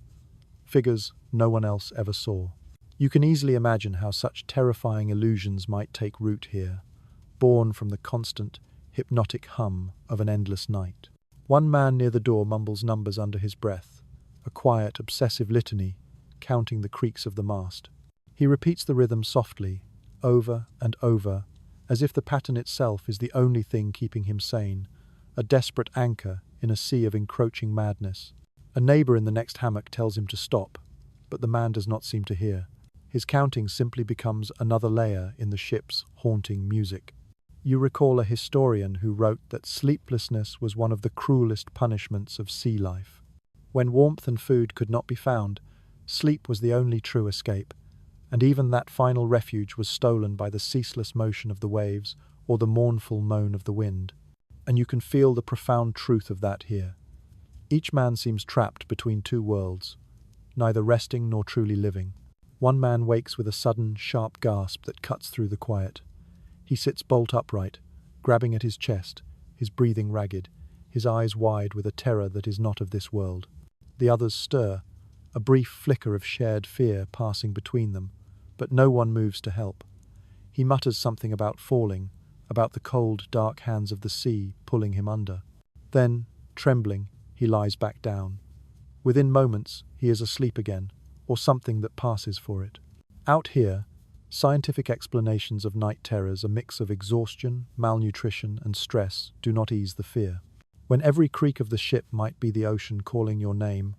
figures no one else ever saw. You can easily imagine how such terrifying illusions might take root here, born from the constant, hypnotic hum of an endless night. One man near the door mumbles numbers under his breath, a quiet, obsessive litany, counting the creaks of the mast. He repeats the rhythm softly, over and over, as if the pattern itself is the only thing keeping him sane, a desperate anchor in a sea of encroaching madness. A neighbor in the next hammock tells him to stop, but the man does not seem to hear. His counting simply becomes another layer in the ship's haunting music. You recall a historian who wrote that sleeplessness was one of the cruelest punishments of sea life. When warmth and food could not be found, sleep was the only true escape, and even that final refuge was stolen by the ceaseless motion of the waves or the mournful moan of the wind. And you can feel the profound truth of that here. Each man seems trapped between two worlds, neither resting nor truly living. One man wakes with a sudden, sharp gasp that cuts through the quiet. He sits bolt upright, grabbing at his chest, his breathing ragged, his eyes wide with a terror that is not of this world. The others stir, a brief flicker of shared fear passing between them, but no one moves to help. He mutters something about falling, about the cold, dark hands of the sea pulling him under. Then, trembling, he lies back down. Within moments, he is asleep again, or something that passes for it. Out here, scientific explanations of night terrors, a mix of exhaustion, malnutrition, and stress, do not ease the fear. When every creak of the ship might be the ocean calling your name,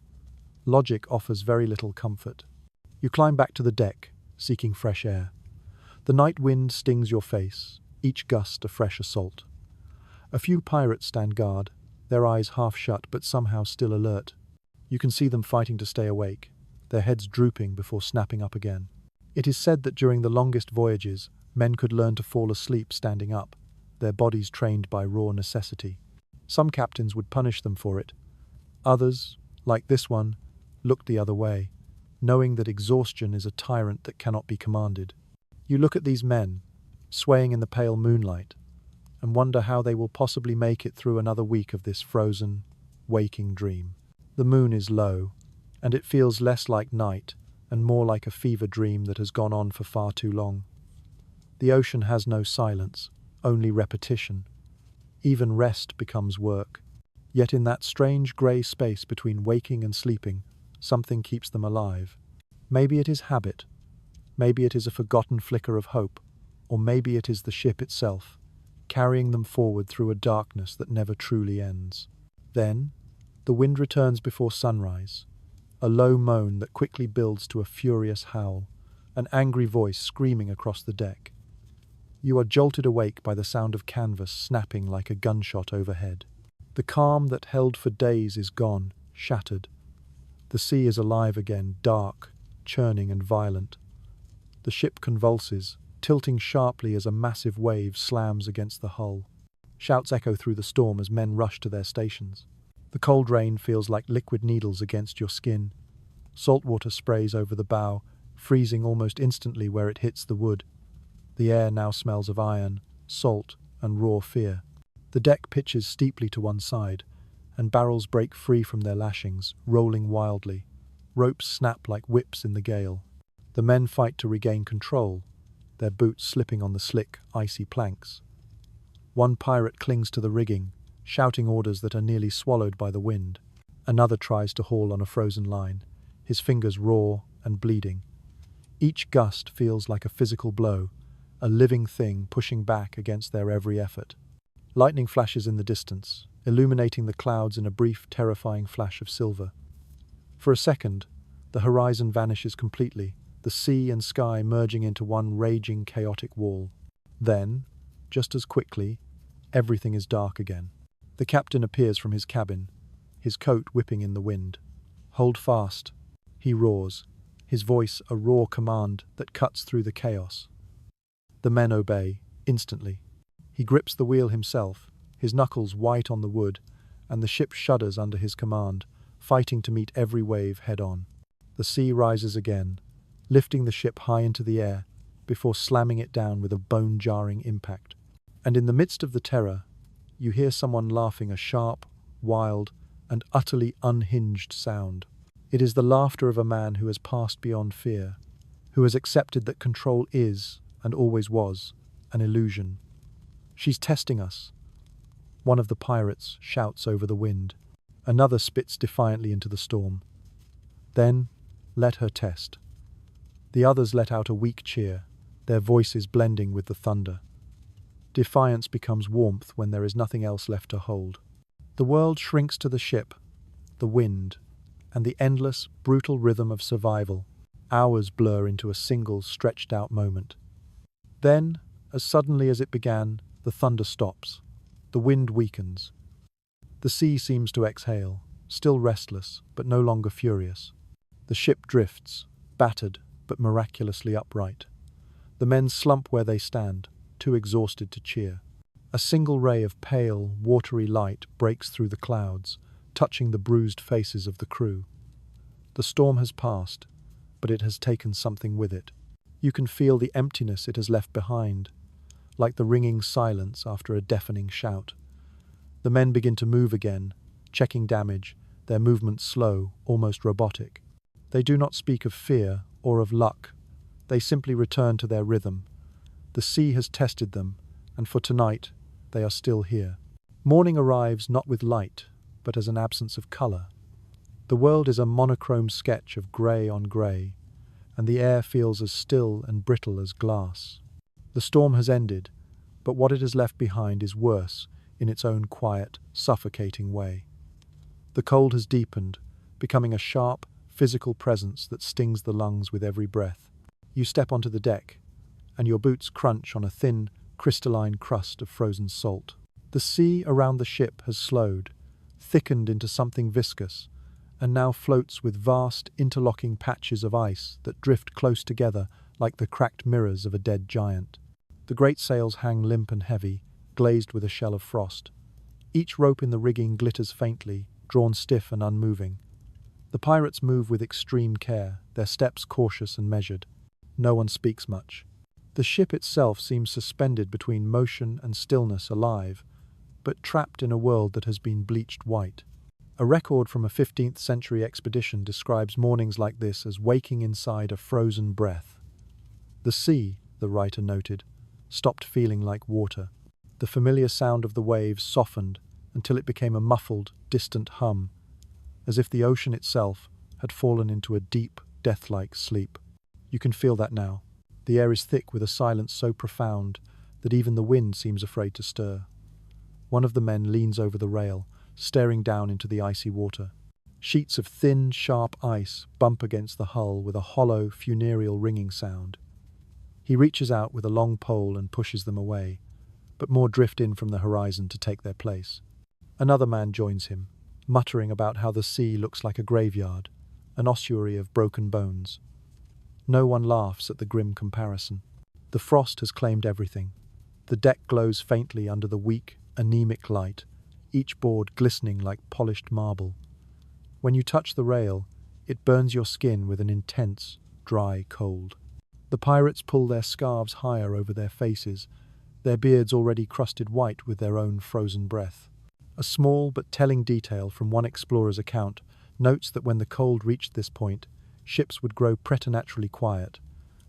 logic offers very little comfort. You climb back to the deck, seeking fresh air. The night wind stings your face, each gust a fresh assault. A few pirates stand guard, their eyes half shut but somehow still alert. You can see them fighting to stay awake, their heads drooping before snapping up again. It is said that during the longest voyages, men could learn to fall asleep standing up, their bodies trained by raw necessity. Some captains would punish them for it. Others, like this one, looked the other way, knowing that exhaustion is a tyrant that cannot be commanded. You look at these men, swaying in the pale moonlight, and wonder how they will possibly make it through another week of this frozen, waking dream. The moon is low, and it feels less like night and more like a fever dream that has gone on for far too long. The ocean has no silence, only repetition. Even rest becomes work. Yet in that strange grey space between waking and sleeping, something keeps them alive. Maybe it is habit. Maybe it is a forgotten flicker of hope. Or maybe it is the ship itself, carrying them forward through a darkness that never truly ends. Then, the wind returns before sunrise, a low moan that quickly builds to a furious howl, an angry voice screaming across the deck. You are jolted awake by the sound of canvas snapping like a gunshot overhead. The calm that held for days is gone, shattered. The sea is alive again, dark, churning and violent. The ship convulses, tilting sharply as a massive wave slams against the hull. Shouts echo through the storm as men rush to their stations. The cold rain feels like liquid needles against your skin. Salt water sprays over the bow, freezing almost instantly where it hits the wood. The air now smells of iron, salt, and raw fear. The deck pitches steeply to one side, and barrels break free from their lashings, rolling wildly. Ropes snap like whips in the gale. The men fight to regain control, their boots slipping on the slick, icy planks. One pirate clings to the rigging, shouting orders that are nearly swallowed by the wind. Another tries to haul on a frozen line, his fingers raw and bleeding. Each gust feels like a physical blow, a living thing pushing back against their every effort. Lightning flashes in the distance, illuminating the clouds in a brief, terrifying flash of silver. For a second, the horizon vanishes completely, the sea and sky merging into one raging, chaotic wall. Then, just as quickly, everything is dark again. The captain appears from his cabin, his coat whipping in the wind. "Hold fast," he roars, his voice a raw command that cuts through the chaos. The men obey, instantly. He grips the wheel himself, his knuckles white on the wood, and the ship shudders under his command, fighting to meet every wave head-on. The sea rises again, lifting the ship high into the air, before slamming it down with a bone-jarring impact. And in the midst of the terror, you hear someone laughing a sharp, wild, and utterly unhinged sound. It is the laughter of a man who has passed beyond fear, who has accepted that control is, and always was, an illusion. "She's testing us," one of the pirates shouts over the wind. Another spits defiantly into the storm. "Then, let her test." The others let out a weak cheer, their voices blending with the thunder. Defiance becomes warmth when there is nothing else left to hold. The world shrinks to the ship, the wind, and the endless, brutal rhythm of survival. Hours blur into a single, stretched-out moment. Then, as suddenly as it began, the thunder stops. The wind weakens. The sea seems to exhale, still restless, but no longer furious. The ship drifts, battered, but miraculously upright. The men slump where they stand, too exhausted to cheer. A single ray of pale, watery light breaks through the clouds, touching the bruised faces of the crew. The storm has passed, but it has taken something with it. You can feel the emptiness it has left behind, like the ringing silence after a deafening shout. The men begin to move again, checking damage, their movements slow, almost robotic. They do not speak of fear or of luck. They simply return to their rhythm. The sea has tested them, and for tonight, they are still here. Morning arrives not with light, but as an absence of colour. The world is a monochrome sketch of grey on grey, and the air feels as still and brittle as glass. The storm has ended, but what it has left behind is worse in its own quiet, suffocating way. The cold has deepened, becoming a sharp, physical presence that stings the lungs with every breath. You step onto the deck, and your boots crunch on a thin, crystalline crust of frozen salt. The sea around the ship has slowed, thickened into something viscous, and now floats with vast, interlocking patches of ice that drift close together like the cracked mirrors of a dead giant. The great sails hang limp and heavy, glazed with a shell of frost. Each rope in the rigging glitters faintly, drawn stiff and unmoving. The pirates move with extreme care, their steps cautious and measured. No one speaks much. The ship itself seems suspended between motion and stillness, alive, but trapped in a world that has been bleached white. A record from a 15th century expedition describes mornings like this as waking inside a frozen breath. The sea, the writer noted, stopped feeling like water. The familiar sound of the waves softened until it became a muffled, distant hum, as if the ocean itself had fallen into a deep, death-like sleep. You can feel that now. The air is thick with a silence so profound that even the wind seems afraid to stir. One of the men leans over the rail, staring down into the icy water. Sheets of thin, sharp ice bump against the hull with a hollow, funereal ringing sound. He reaches out with a long pole and pushes them away, but more drift in from the horizon to take their place. Another man joins him, muttering about how the sea looks like a graveyard, an ossuary of broken bones. No one laughs at the grim comparison. The frost has claimed everything. The deck glows faintly under the weak, anemic light, each board glistening like polished marble. When you touch the rail, it burns your skin with an intense, dry cold. The pirates pull their scarves higher over their faces, their beards already crusted white with their own frozen breath. A small but telling detail from one explorer's account notes that when the cold reached this point, ships would grow preternaturally quiet,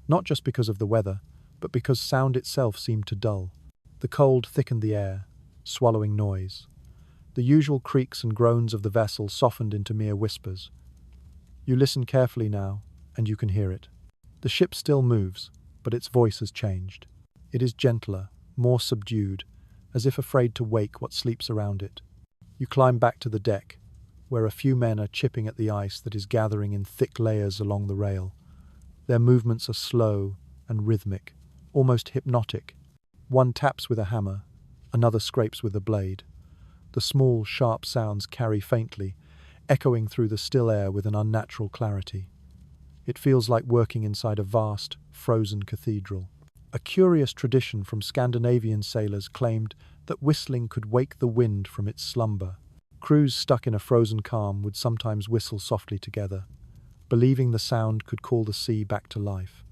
not just because of the weather, but because sound itself seemed to dull. The cold thickened the air, swallowing noise. The usual creaks and groans of the vessel softened into mere whispers. You listen carefully now, and you can hear it. The ship still moves, but its voice has changed. It is gentler, more subdued, as if afraid to wake what sleeps around it. You climb back to the deck, where a few men are chipping at the ice that is gathering in thick layers along the rail. Their movements are slow and rhythmic, almost hypnotic. One taps with a hammer, another scrapes with a blade. The small, sharp sounds carry faintly, echoing through the still air with an unnatural clarity. It feels like working inside a vast, frozen cathedral. A curious tradition from Scandinavian sailors claimed that whistling could wake the wind from its slumber. Crews stuck in a frozen calm would sometimes whistle softly together, believing the sound could call the sea back to life.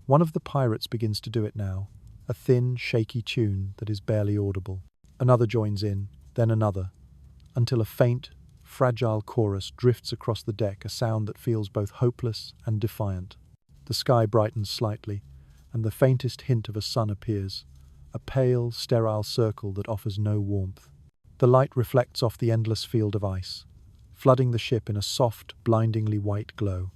One of the pirates begins to do it now, a thin, shaky tune that is barely audible. Another joins in, then another, until a faint, fragile chorus drifts across the deck, a sound that feels both hopeless and defiant. The sky brightens slightly, and the faintest hint of a sun appears, a pale, sterile circle that offers no warmth. The light reflects off the endless field of ice, flooding the ship in a soft, blindingly white glow.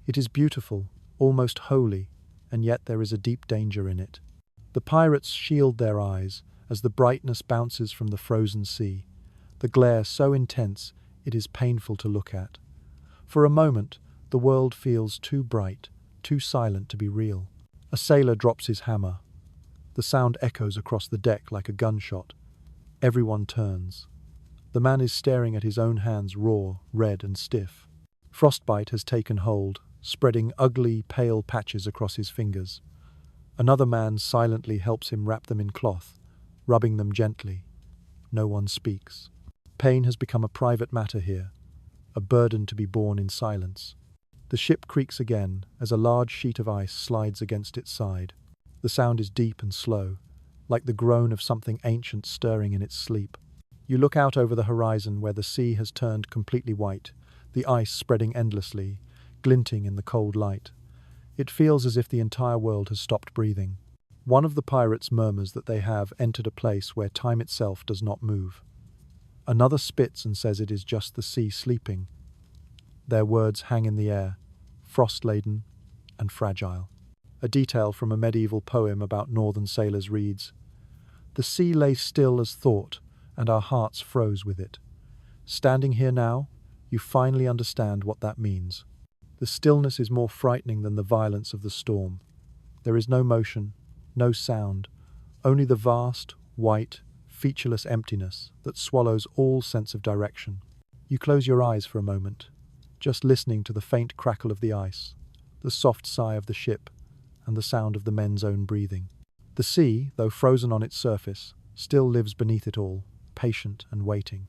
It is beautiful, almost holy, and yet there is a deep danger in it. The pirates shield their eyes as the brightness bounces from the frozen sea, the glare so intense it is painful to look at. For a moment, the world feels too bright, too silent to be real. A sailor drops his hammer. The sound echoes across the deck like a gunshot. Everyone turns. The man is staring at his own hands, raw, red and stiff. Frostbite has taken hold, spreading ugly, pale patches across his fingers. Another man silently helps him wrap them in cloth, rubbing them gently. No one speaks. Pain has become a private matter here, a burden to be borne in silence. The ship creaks again as a large sheet of ice slides against its side. The sound is deep and slow, like the groan of something ancient stirring in its sleep. You look out over the horizon where the sea has turned completely white, the ice spreading endlessly, glinting in the cold light. It feels as if the entire world has stopped breathing. One of the pirates murmurs that they have entered a place where time itself does not move. Another spits and says it is just the sea sleeping. Their words hang in the air, frost-laden and fragile. A detail from a medieval poem about northern sailors reads, "The sea lay still as thought, and our hearts froze with it. Standing here now, You finally understand what that means. The stillness is more frightening than the violence of the storm. There is no motion, no sound, only the vast, white, featureless emptiness that swallows all sense of direction. You close your eyes for a moment, just listening to the faint crackle of the ice, the soft sigh of the ship, and the sound of the men's own breathing. The sea, though frozen on its surface, still lives beneath it all, patient and waiting.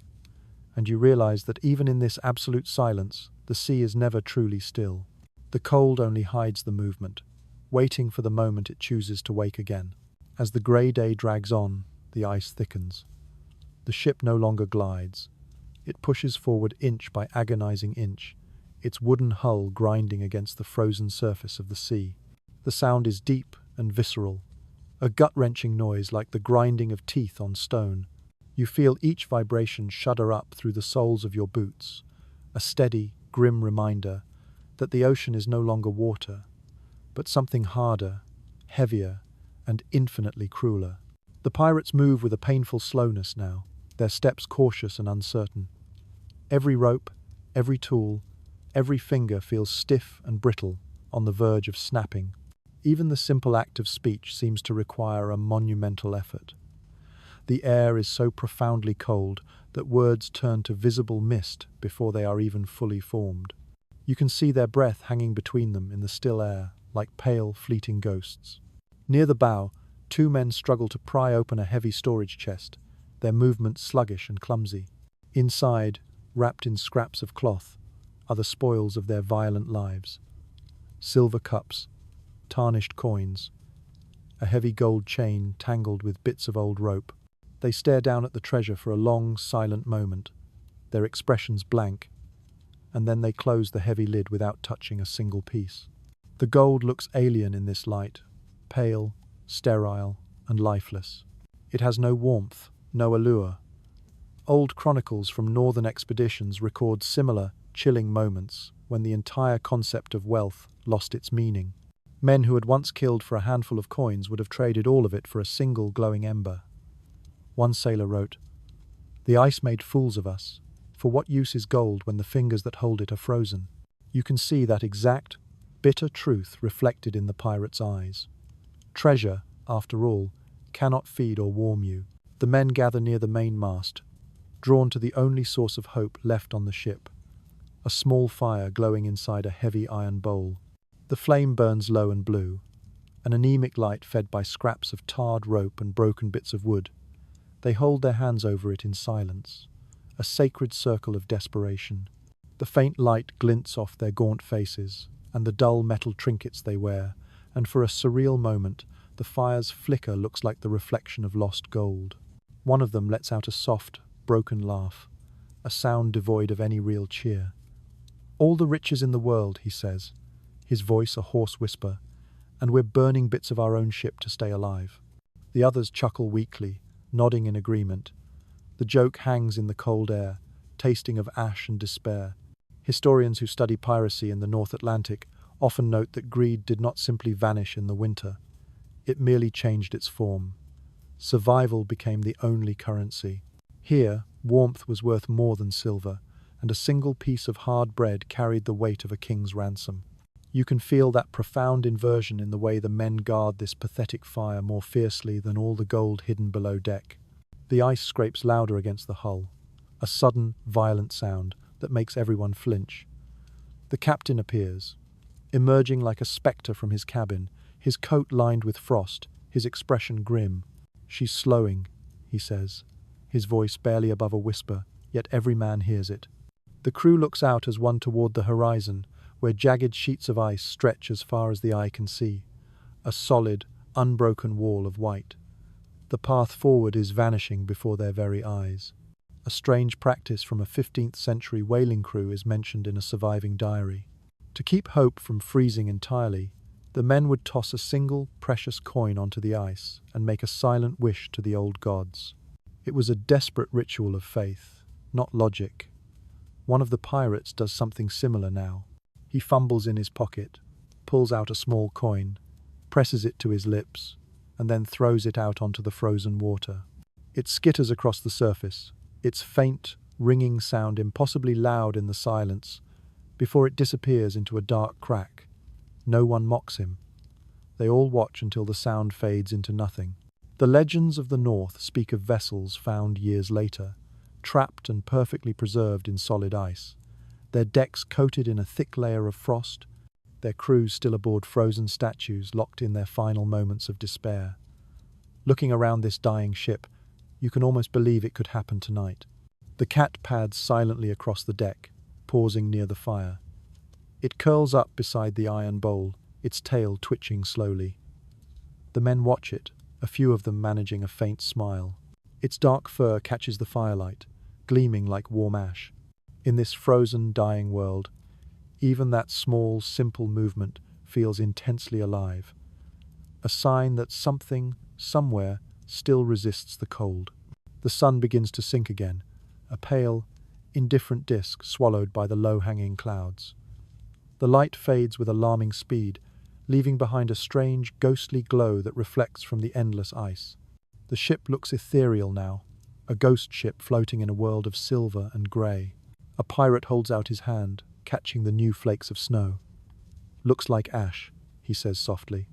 And you realize that even in this absolute silence, the sea is never truly still. The cold only hides the movement, waiting for the moment it chooses to wake again. As the grey day drags on, the ice thickens. The ship no longer glides. It pushes forward inch by agonizing inch, its wooden hull grinding against the frozen surface of the sea. The sound is deep and visceral, a gut-wrenching noise like the grinding of teeth on stone. You feel each vibration shudder up through the soles of your boots, a steady, grim reminder that the ocean is no longer water, but something harder, heavier, and infinitely crueler. The pirates move with a painful slowness now, their steps cautious and uncertain. Every rope, every tool, every finger feels stiff and brittle, on the verge of snapping. Even the simple act of speech seems to require a monumental effort. The air is so profoundly cold that words turn to visible mist before they are even fully formed. You can see their breath hanging between them in the still air, like pale, fleeting ghosts. Near the bow, two men struggle to pry open a heavy storage chest, their movements sluggish and clumsy. Inside, wrapped in scraps of cloth, are the spoils of their violent lives. Silver cups, tarnished coins, a heavy gold chain tangled with bits of old rope. They stare down at the treasure for a long, silent moment, their expressions blank, and then they close the heavy lid without touching a single piece. The gold looks alien in this light, pale, sterile, and lifeless. It has no warmth, no allure. Old chronicles from northern expeditions record similar, chilling moments when the entire concept of wealth lost its meaning. Men who had once killed for a handful of coins would have traded all of it for a single glowing ember. One sailor wrote, "The ice made fools of us. For what use is gold when the fingers that hold it are frozen?" You can see that exact, bitter truth reflected in the pirate's eyes. Treasure, after all, cannot feed or warm you. The men gather near the mainmast, drawn to the only source of hope left on the ship, a small fire glowing inside a heavy iron bowl. The flame burns low and blue, an anemic light fed by scraps of tarred rope and broken bits of wood. They hold their hands over it in silence, a sacred circle of desperation. The faint light glints off their gaunt faces and the dull metal trinkets they wear, and for a surreal moment, the fire's flicker looks like the reflection of lost gold. One of them lets out a soft, broken laugh, a sound devoid of any real cheer. "All the riches in the world," he says, his voice a hoarse whisper, "and we're burning bits of our own ship to stay alive." The others chuckle weakly, nodding in agreement. The joke hangs in the cold air, tasting of ash and despair. Historians who study piracy in the North Atlantic often note that greed did not simply vanish in the winter. It merely changed its form. Survival became the only currency. Here, warmth was worth more than silver, and a single piece of hard bread carried the weight of a king's ransom. You can feel that profound inversion in the way the men guard this pathetic fire more fiercely than all the gold hidden below deck. The ice scrapes louder against the hull, a sudden, violent sound that makes everyone flinch. The captain appears, emerging like a spectre from his cabin, his coat lined with frost, his expression grim. "She's slowing," he says, his voice barely above a whisper, yet every man hears it. The crew looks out as one toward the horizon, where jagged sheets of ice stretch as far as the eye can see, a solid, unbroken wall of white. The path forward is vanishing before their very eyes. A strange practice from a 15th century whaling crew is mentioned in a surviving diary. To keep hope from freezing entirely, the men would toss a single, precious coin onto the ice and make a silent wish to the old gods. It was a desperate ritual of faith, not logic. One of the pirates does something similar now. He fumbles in his pocket, pulls out a small coin, presses it to his lips, and then throws it out onto the frozen water. It skitters across the surface, its faint, ringing sound impossibly loud in the silence, before it disappears into a dark crack. No one mocks him. They all watch until the sound fades into nothing. The legends of the North speak of vessels found years later, trapped and perfectly preserved in solid ice, their decks coated in a thick layer of frost, their crews still aboard frozen statues locked in their final moments of despair. Looking around this dying ship, you can almost believe it could happen tonight. The cat pads silently across the deck, pausing near the fire. It curls up beside the iron bowl, its tail twitching slowly. The men watch it, a few of them managing a faint smile. Its dark fur catches the firelight, gleaming like warm ash. In this frozen, dying world, even that small, simple movement feels intensely alive. A sign that something, somewhere, still resists the cold. The sun begins to sink again, a pale, indifferent disk swallowed by the low-hanging clouds. The light fades with alarming speed, leaving behind a strange, ghostly glow that reflects from the endless ice. The ship looks ethereal now, a ghost ship floating in a world of silver and grey. A pirate holds out his hand, catching the new flakes of snow. "Looks like ash," he says softly.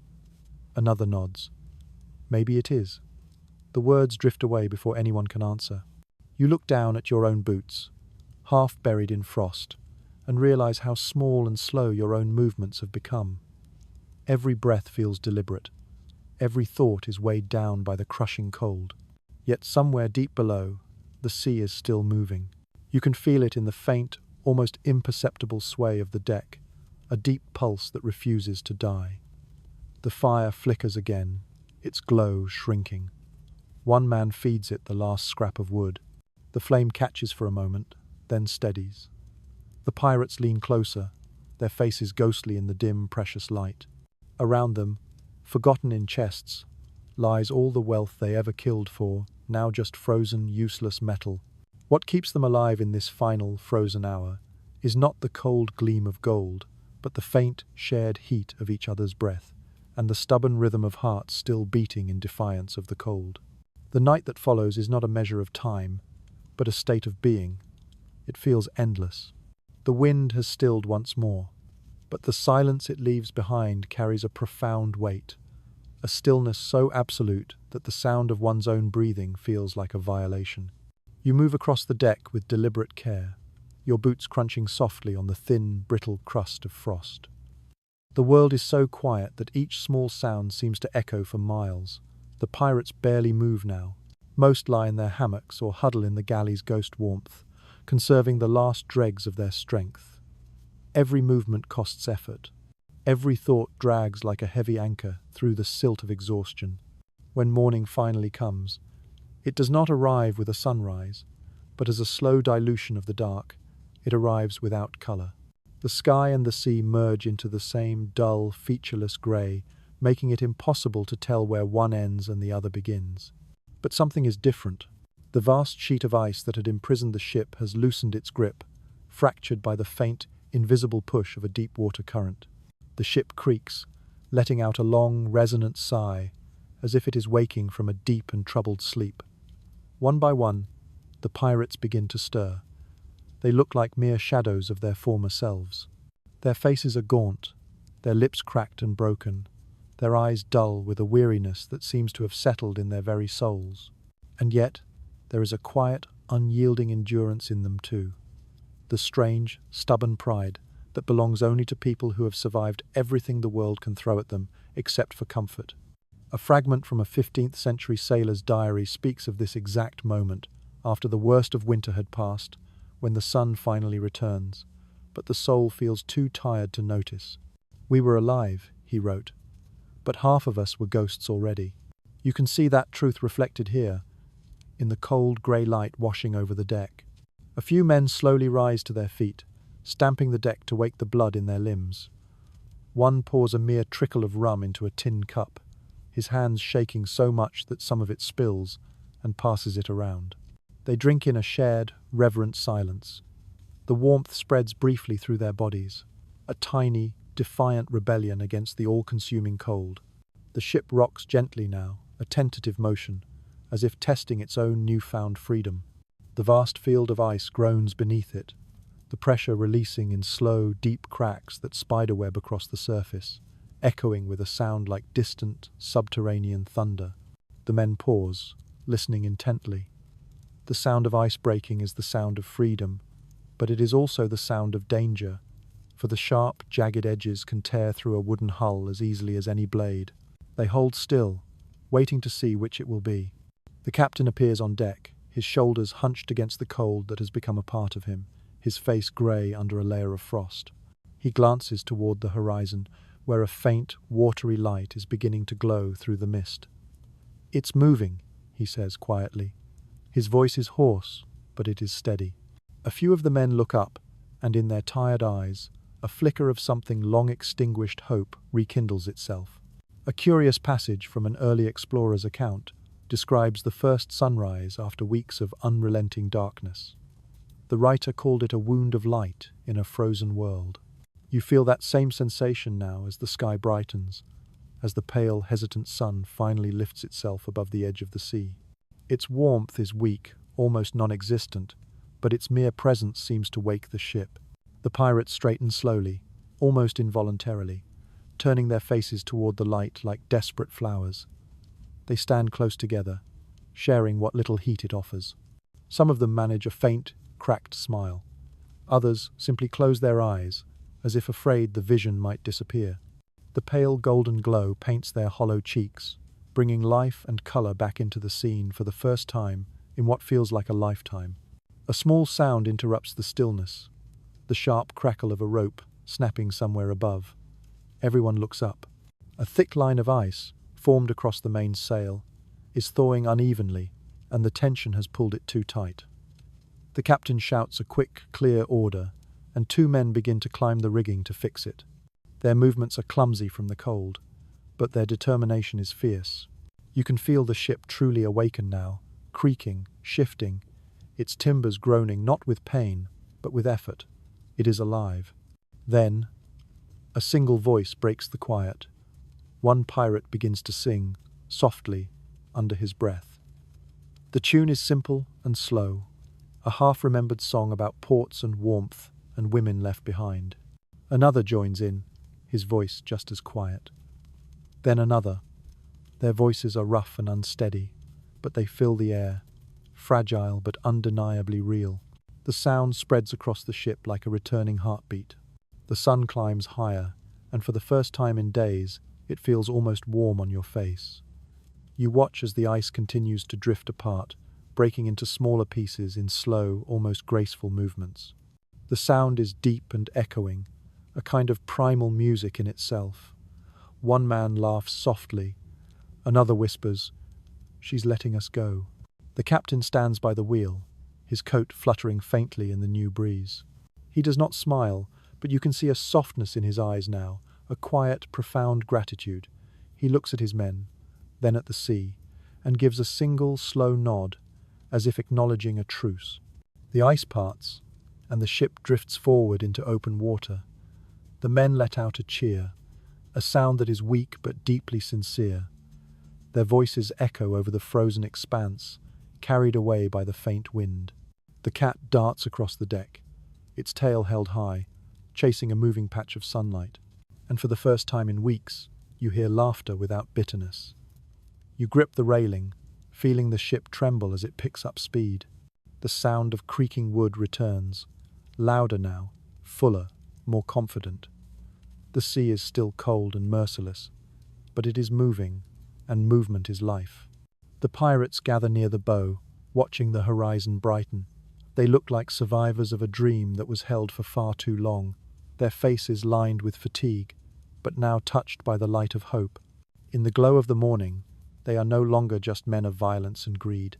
Another nods. "Maybe it is." The words drift away before anyone can answer. You look down at your own boots, half buried in frost, and realize how small and slow your own movements have become. Every breath feels deliberate. Every thought is weighed down by the crushing cold. Yet somewhere deep below, the sea is still moving. You can feel it in the faint, almost imperceptible sway of the deck, a deep pulse that refuses to die. The fire flickers again, its glow shrinking. One man feeds it the last scrap of wood. The flame catches for a moment, then steadies. The pirates lean closer, their faces ghostly in the dim, precious light. Around them, forgotten in chests, lies all the wealth they ever killed for, now just frozen, useless metal. What keeps them alive in this final, frozen hour is not the cold gleam of gold, but the faint, shared heat of each other's breath, and the stubborn rhythm of hearts still beating in defiance of the cold. The night that follows is not a measure of time, but a state of being. It feels endless. The wind has stilled once more, but the silence it leaves behind carries a profound weight, a stillness so absolute that the sound of one's own breathing feels like a violation. You move across the deck with deliberate care, your boots crunching softly on the thin, brittle crust of frost. The world is so quiet that each small sound seems to echo for miles. The pirates barely move now. Most lie in their hammocks or huddle in the galley's ghost warmth, conserving the last dregs of their strength. Every movement costs effort. Every thought drags like a heavy anchor through the silt of exhaustion. When morning finally comes, it does not arrive with a sunrise, but as a slow dilution of the dark, it arrives without colour. The sky and the sea merge into the same dull, featureless grey, making it impossible to tell where one ends and the other begins. But something is different. The vast sheet of ice that had imprisoned the ship has loosened its grip, fractured by the faint, invisible push of a deep-water current. The ship creaks, letting out a long, resonant sigh, as if it is waking from a deep and troubled sleep. One by one, the pirates begin to stir. They look like mere shadows of their former selves. Their faces are gaunt, their lips cracked and broken, their eyes dull with a weariness that seems to have settled in their very souls. And yet, there is a quiet, unyielding endurance in them too. The strange, stubborn pride that belongs only to people who have survived everything the world can throw at them except for comfort. A fragment from a 15th century sailor's diary speaks of this exact moment, after the worst of winter had passed, when the sun finally returns, but the soul feels too tired to notice. "We were alive," he wrote, "but half of us were ghosts already." You can see that truth reflected here, in the cold grey light washing over the deck. A few men slowly rise to their feet, stamping the deck to wake the blood in their limbs. One pours a mere trickle of rum into a tin cup, his hands shaking so much that some of it spills, and passes it around. They drink in a shared, reverent silence. The warmth spreads briefly through their bodies, a tiny, defiant rebellion against the all-consuming cold. The ship rocks gently now, a tentative motion, as if testing its own newfound freedom. The vast field of ice groans beneath it, the pressure releasing in slow, deep cracks that spiderweb across the surface, echoing with a sound like distant, subterranean thunder. The men pause, listening intently. The sound of ice breaking is the sound of freedom, but it is also the sound of danger, for the sharp, jagged edges can tear through a wooden hull as easily as any blade. They hold still, waiting to see which it will be. The captain appears on deck, his shoulders hunched against the cold that has become a part of him, his face grey under a layer of frost. He glances toward the horizon, where a faint, watery light is beginning to glow through the mist. "It's moving," he says quietly. His voice is hoarse, but it is steady. A few of the men look up, and in their tired eyes, a flicker of something long extinguished hope rekindles itself. A curious passage from an early explorer's account describes the first sunrise after weeks of unrelenting darkness. The writer called it a wound of light in a frozen world. You feel that same sensation now as the sky brightens, as the pale, hesitant sun finally lifts itself above the edge of the sea. Its warmth is weak, almost non-existent, but its mere presence seems to wake the ship. The pirates straighten slowly, almost involuntarily, turning their faces toward the light like desperate flowers. They stand close together, sharing what little heat it offers. Some of them manage a faint, cracked smile. Others simply close their eyes, as if afraid the vision might disappear. The pale golden glow paints their hollow cheeks, bringing life and color back into the scene for the first time in what feels like a lifetime. A small sound interrupts the stillness, the sharp crackle of a rope snapping somewhere above. Everyone looks up. A thick line of ice, formed across the main sail, is thawing unevenly, and the tension has pulled it too tight. The captain shouts a quick, clear order, and two men begin to climb the rigging to fix it. Their movements are clumsy from the cold, but their determination is fierce. You can feel the ship truly awaken now, creaking, shifting, its timbers groaning not with pain, but with effort. It is alive. Then, a single voice breaks the quiet. One pirate begins to sing, softly, under his breath. The tune is simple and slow, a half-remembered song about ports and warmth and women left behind. Another joins in, his voice just as quiet. Then another. Their voices are rough and unsteady, but they fill the air, fragile but undeniably real. The sound spreads across the ship like a returning heartbeat. The sun climbs higher, and for the first time in days, it feels almost warm on your face. You watch as the ice continues to drift apart, breaking into smaller pieces in slow, almost graceful movements. The sound is deep and echoing, a kind of primal music in itself. One man laughs softly, another whispers, "She's letting us go." The captain stands by the wheel, his coat fluttering faintly in the new breeze. He does not smile, but you can see a softness in his eyes now, a quiet, profound gratitude. He looks at his men, then at the sea, and gives a single, slow nod, as if acknowledging a truce. The ice parts, and the ship drifts forward into open water. The men let out a cheer, a sound that is weak but deeply sincere. Their voices echo over the frozen expanse, carried away by the faint wind. The cat darts across the deck, its tail held high, chasing a moving patch of sunlight. And for the first time in weeks, you hear laughter without bitterness. You grip the railing, feeling the ship tremble as it picks up speed. The sound of creaking wood returns, louder now, fuller, more confident. The sea is still cold and merciless, but it is moving, and movement is life. The pirates gather near the bow, watching the horizon brighten. They look like survivors of a dream that was held for far too long, their faces lined with fatigue, but now touched by the light of hope. In the glow of the morning, they are no longer just men of violence and greed.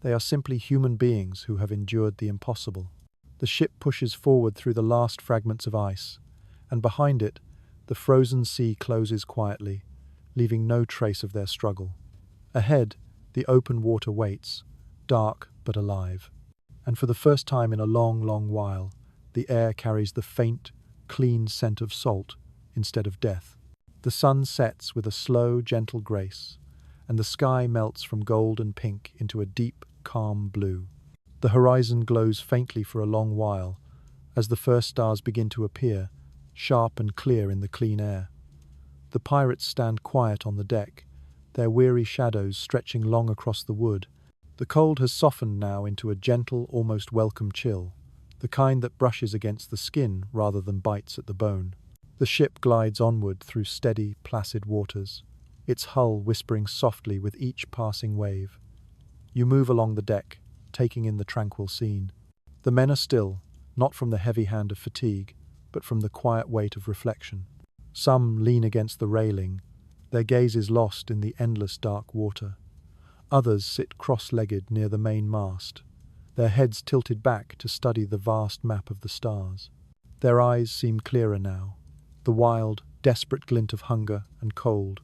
They are simply human beings who have endured the impossible. The ship pushes forward through the last fragments of ice, and behind it, the frozen sea closes quietly, leaving no trace of their struggle. Ahead, the open water waits, dark but alive. And for the first time in a long, long while, the air carries the faint, clean scent of salt instead of death. The sun sets with a slow, gentle grace, and the sky melts from gold and pink into a deep, calm blue. The horizon glows faintly for a long while, as the first stars begin to appear, sharp and clear in the clean air. The pirates stand quiet on the deck, their weary shadows stretching long across the wood. The cold has softened now into a gentle, almost welcome chill, the kind that brushes against the skin rather than bites at the bone. The ship glides onward through steady, placid waters, its hull whispering softly with each passing wave. You move along the deck, taking in the tranquil scene. The men are still, not from the heavy hand of fatigue, but from the quiet weight of reflection. Some lean against the railing, their gazes lost in the endless dark water. Others sit cross-legged near the main mast, their heads tilted back to study the vast map of the stars. Their eyes seem clearer now, the wild, desperate glint of hunger and cold,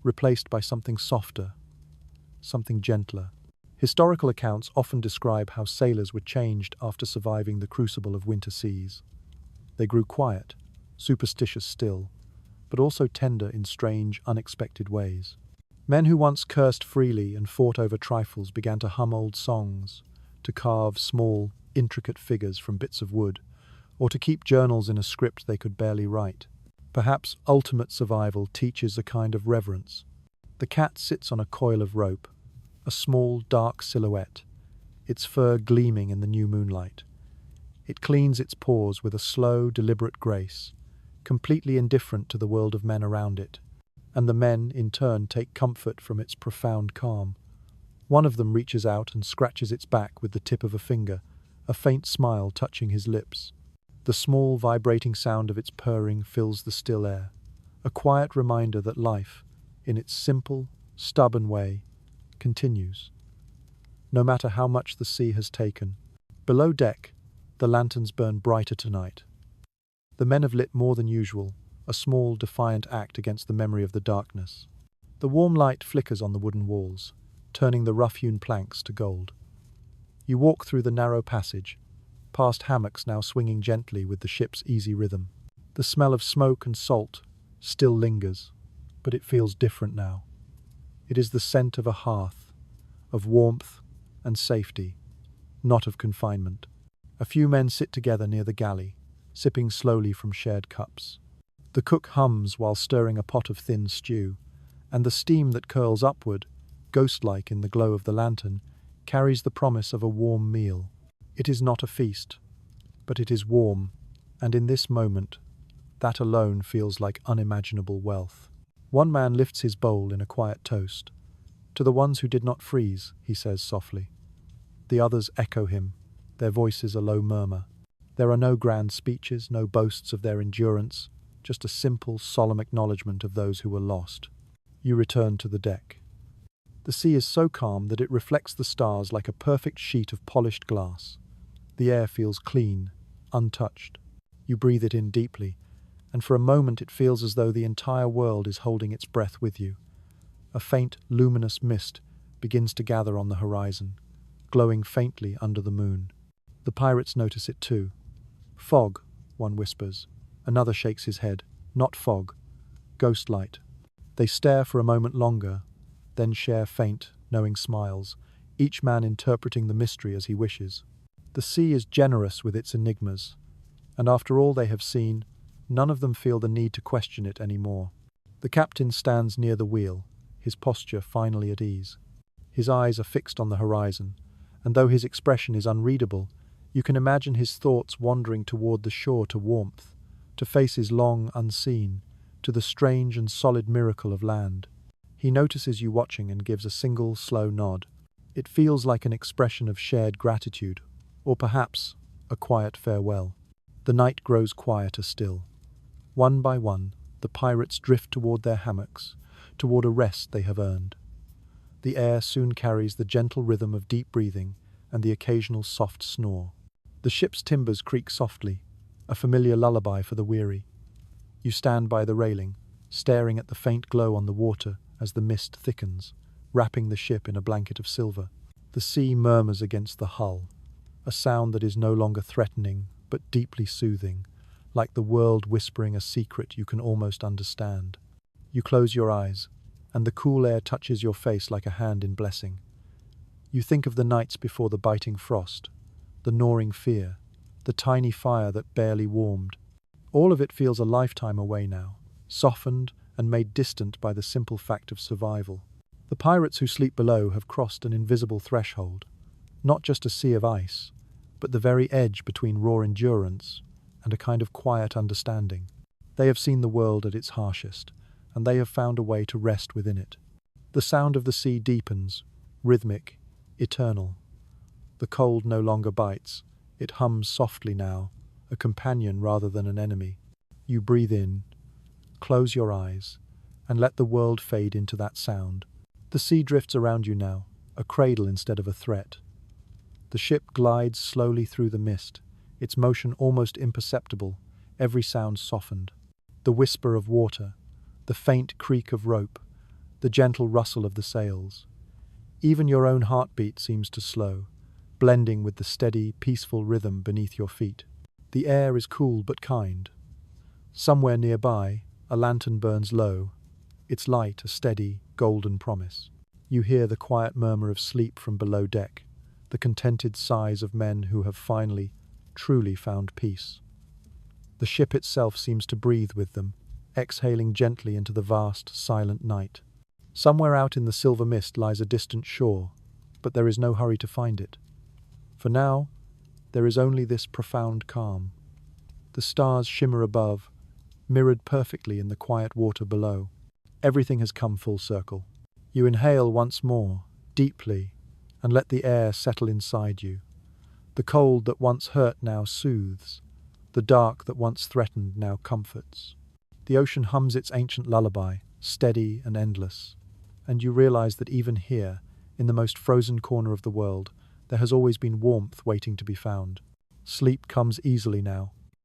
replaced by something softer, something gentler. Historical accounts often describe how sailors were changed after surviving the crucible of winter seas. They grew quiet, superstitious still, but also tender in strange, unexpected ways. Men who once cursed freely and fought over trifles began to hum old songs, to carve small, intricate figures from bits of wood, or to keep journals in a script they could barely write. Perhaps ultimate survival teaches a kind of reverence. The cat sits on a coil of rope, a small, dark silhouette, its fur gleaming in the new moonlight. It cleans its paws with a slow, deliberate grace, completely indifferent to the world of men around it, and the men, in turn, take comfort from its profound calm. One of them reaches out and scratches its back with the tip of a finger, a faint smile touching his lips. The small, vibrating sound of its purring fills the still air, a quiet reminder that life, in its simple, stubborn way, continues, no matter how much the sea has taken. Below deck, the lanterns burn brighter tonight. The men have lit more than usual, a small, defiant act against the memory of the darkness. The warm light flickers on the wooden walls, turning the rough-hewn planks to gold. You walk through the narrow passage, past hammocks now swinging gently with the ship's easy rhythm. The smell of smoke and salt still lingers, but it feels different now. It is the scent of a hearth, of warmth and safety, not of confinement. A few men sit together near the galley, sipping slowly from shared cups. The cook hums while stirring a pot of thin stew, and the steam that curls upward, ghost-like in the glow of the lantern, carries the promise of a warm meal. It is not a feast, but it is warm, and in this moment, that alone feels like unimaginable wealth. One man lifts his bowl in a quiet toast. "To the ones who did not freeze," he says softly. The others echo him, their voices a low murmur. There are no grand speeches, no boasts of their endurance, just a simple, solemn acknowledgement of those who were lost. You return to the deck. The sea is so calm that it reflects the stars like a perfect sheet of polished glass. The air feels clean, untouched. You breathe it in deeply, and for a moment it feels as though the entire world is holding its breath with you. A faint, luminous mist begins to gather on the horizon, glowing faintly under the moon. The pirates notice it too. "Fog," one whispers. Another shakes his head. "Not fog. Ghost light." They stare for a moment longer, then share faint, knowing smiles, each man interpreting the mystery as he wishes. The sea is generous with its enigmas, and after all they have seen, none of them feel the need to question it anymore. The captain stands near the wheel, his posture finally at ease. His eyes are fixed on the horizon, and though his expression is unreadable, you can imagine his thoughts wandering toward the shore, to warmth, to faces long unseen, to the strange and solid miracle of land. He notices you watching and gives a single, slow nod. It feels like an expression of shared gratitude, or perhaps a quiet farewell. The night grows quieter still. One by one, the pirates drift toward their hammocks, toward a rest they have earned. The air soon carries the gentle rhythm of deep breathing and the occasional soft snore. The ship's timbers creak softly, a familiar lullaby for the weary. You stand by the railing, staring at the faint glow on the water as the mist thickens, wrapping the ship in a blanket of silver. The sea murmurs against the hull, a sound that is no longer threatening but deeply soothing, like the world whispering a secret you can almost understand. You close your eyes, and the cool air touches your face like a hand in blessing. You think of the nights before the biting frost, the gnawing fear, the tiny fire that barely warmed. All of it feels a lifetime away now, softened and made distant by the simple fact of survival. The pirates who sleep below have crossed an invisible threshold, not just a sea of ice, but the very edge between raw endurance and a kind of quiet understanding. They have seen the world at its harshest, and they have found a way to rest within it. The sound of the sea deepens, rhythmic, eternal. The cold no longer bites, it hums softly now, a companion rather than an enemy. You breathe in, close your eyes, and let the world fade into that sound. The sea drifts around you now, a cradle instead of a threat. The ship glides slowly through the mist, its motion almost imperceptible, every sound softened. The whisper of water, the faint creak of rope, the gentle rustle of the sails. Even your own heartbeat seems to slow, blending with the steady, peaceful rhythm beneath your feet. The air is cool but kind. Somewhere nearby, a lantern burns low, its light a steady, golden promise. You hear the quiet murmur of sleep from below deck, the contented sighs of men who have finally, truly found peace. The ship itself seems to breathe with them, exhaling gently into the vast, silent night. Somewhere out in the silver mist lies a distant shore, but there is no hurry to find it. For now, there is only this profound calm. The stars shimmer above, mirrored perfectly in the quiet water below. Everything has come full circle. You inhale once more, deeply, and let the air settle inside you. The cold that once hurt now soothes. The dark that once threatened now comforts. The ocean hums its ancient lullaby, steady and endless. And you realize that even here, in the most frozen corner of the world, there has always been warmth waiting to be found. Sleep comes easily now,